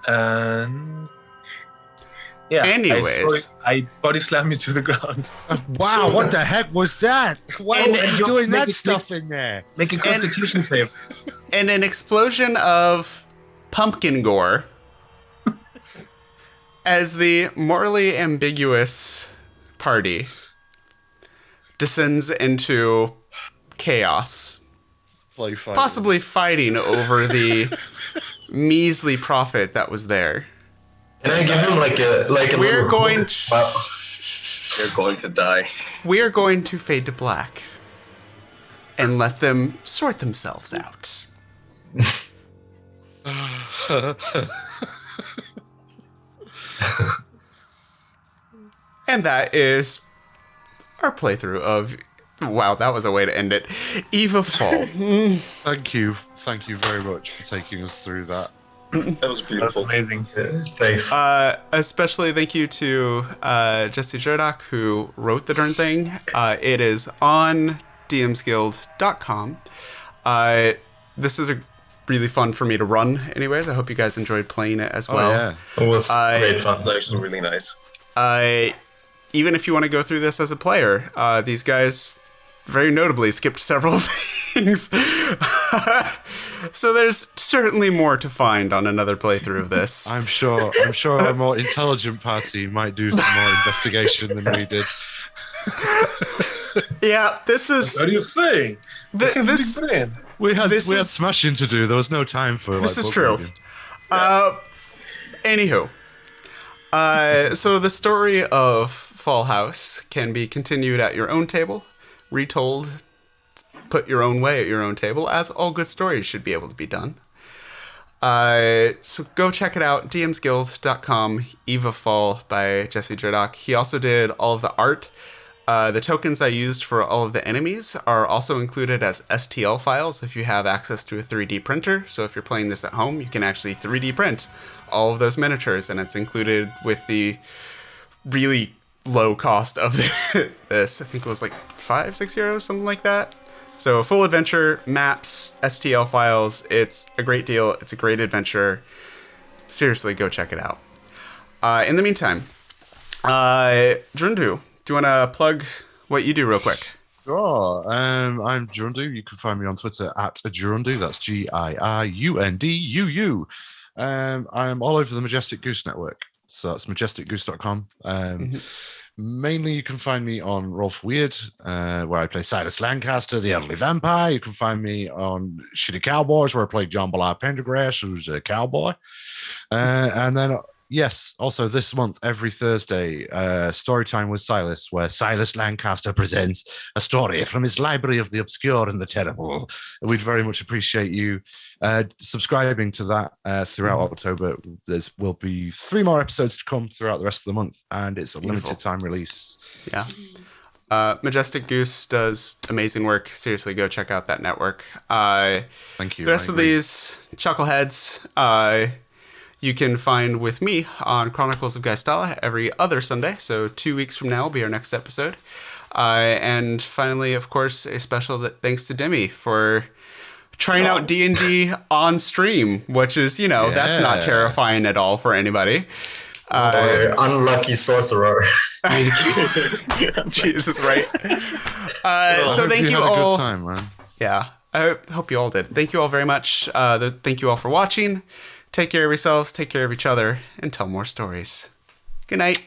And. Yeah. Anyways. I body slam you to the ground. Wow, what the heck was that? Why And- were and you doing make that it- stuff in there? Make a constitution save. And an explosion of pumpkin gore as the morally ambiguous party descends into chaos, Play fight. possibly fighting over the measly profit that was there. Can I give him like a We're little going hook? Wow. You're going to die. We're going to fade to black and let them sort themselves out. And that is our playthrough of. Wow, that was a way to end it. Eve of Fall. Thank you very much for taking us through that. That was That's beautiful. amazing. Yeah, thanks. Especially thank you to Jesse Jerdock who wrote the darn thing. It is on dmsguild.com. This is really fun for me to run anyways. I hope you guys enjoyed playing it as well. Oh, yeah. It was great fun. That was actually really nice. Even if you want to go through this as a player, these guys very notably skipped several things. So there's certainly more to find on another playthrough of this. I'm sure a more intelligent party might do some more investigation than we did. Yeah, this is What are you saying? this. Big brain. We had This is- smashing to do. There was no time for This is book true. reading. Anywho, so the story of Fall House can be continued at your own table, retold, put your own way at your own table, as all good stories should be able to be done. So go check it out, dmsguild.com, Eve of Fall by Jesse Jerdock. He also did all of the art. The tokens I used for all of the enemies are also included as STL files if you have access to a 3D printer. So if you're playing this at home, you can actually 3D print all of those miniatures, and it's included with the really low cost of this. I think it was like €5-6, something like that. So full adventure, maps, STL files. It's a great deal. It's a great adventure. Seriously, go check it out. In the meantime, Girunduu, do you want to plug what you do real quick? Sure. I'm Girunduu. You can find me on Twitter at Girunduu. That's GIIUNDUU. I'm all over the Majestic Goose Network. So that's majesticgoose.com. Mainly, you can find me on Roll for Weird, where I play Silas Lancaster, the elderly vampire. You can find me on Shitty Cowboys, where I play John Ballard Pendergrass, who's a cowboy. And then, yes, also this month, every Thursday, Storytime with Silas, where Silas Lancaster presents a story from his library of the obscure and the terrible. We'd very much appreciate you subscribing to that throughout October. There will be 3 more episodes to come throughout the rest of the month, and it's a limited time release. Yeah. Majestic Goose does amazing work. Seriously, go check out that network. Thank you. The rest of these chuckleheads, you can find with me on Chronicles of Geistella every other Sunday. So 2 weeks from now will be our next episode. And finally, of course, a special thanks to Dimi for trying out D&D on stream, which is, that's not terrifying at all for anybody. Unlucky sorcerer. Jesus, right? So thank you had all. A good time, man. Yeah, I hope you all did. Thank you all very much. Thank you all for watching. Take care of yourselves, take care of each other, and tell more stories. Good night.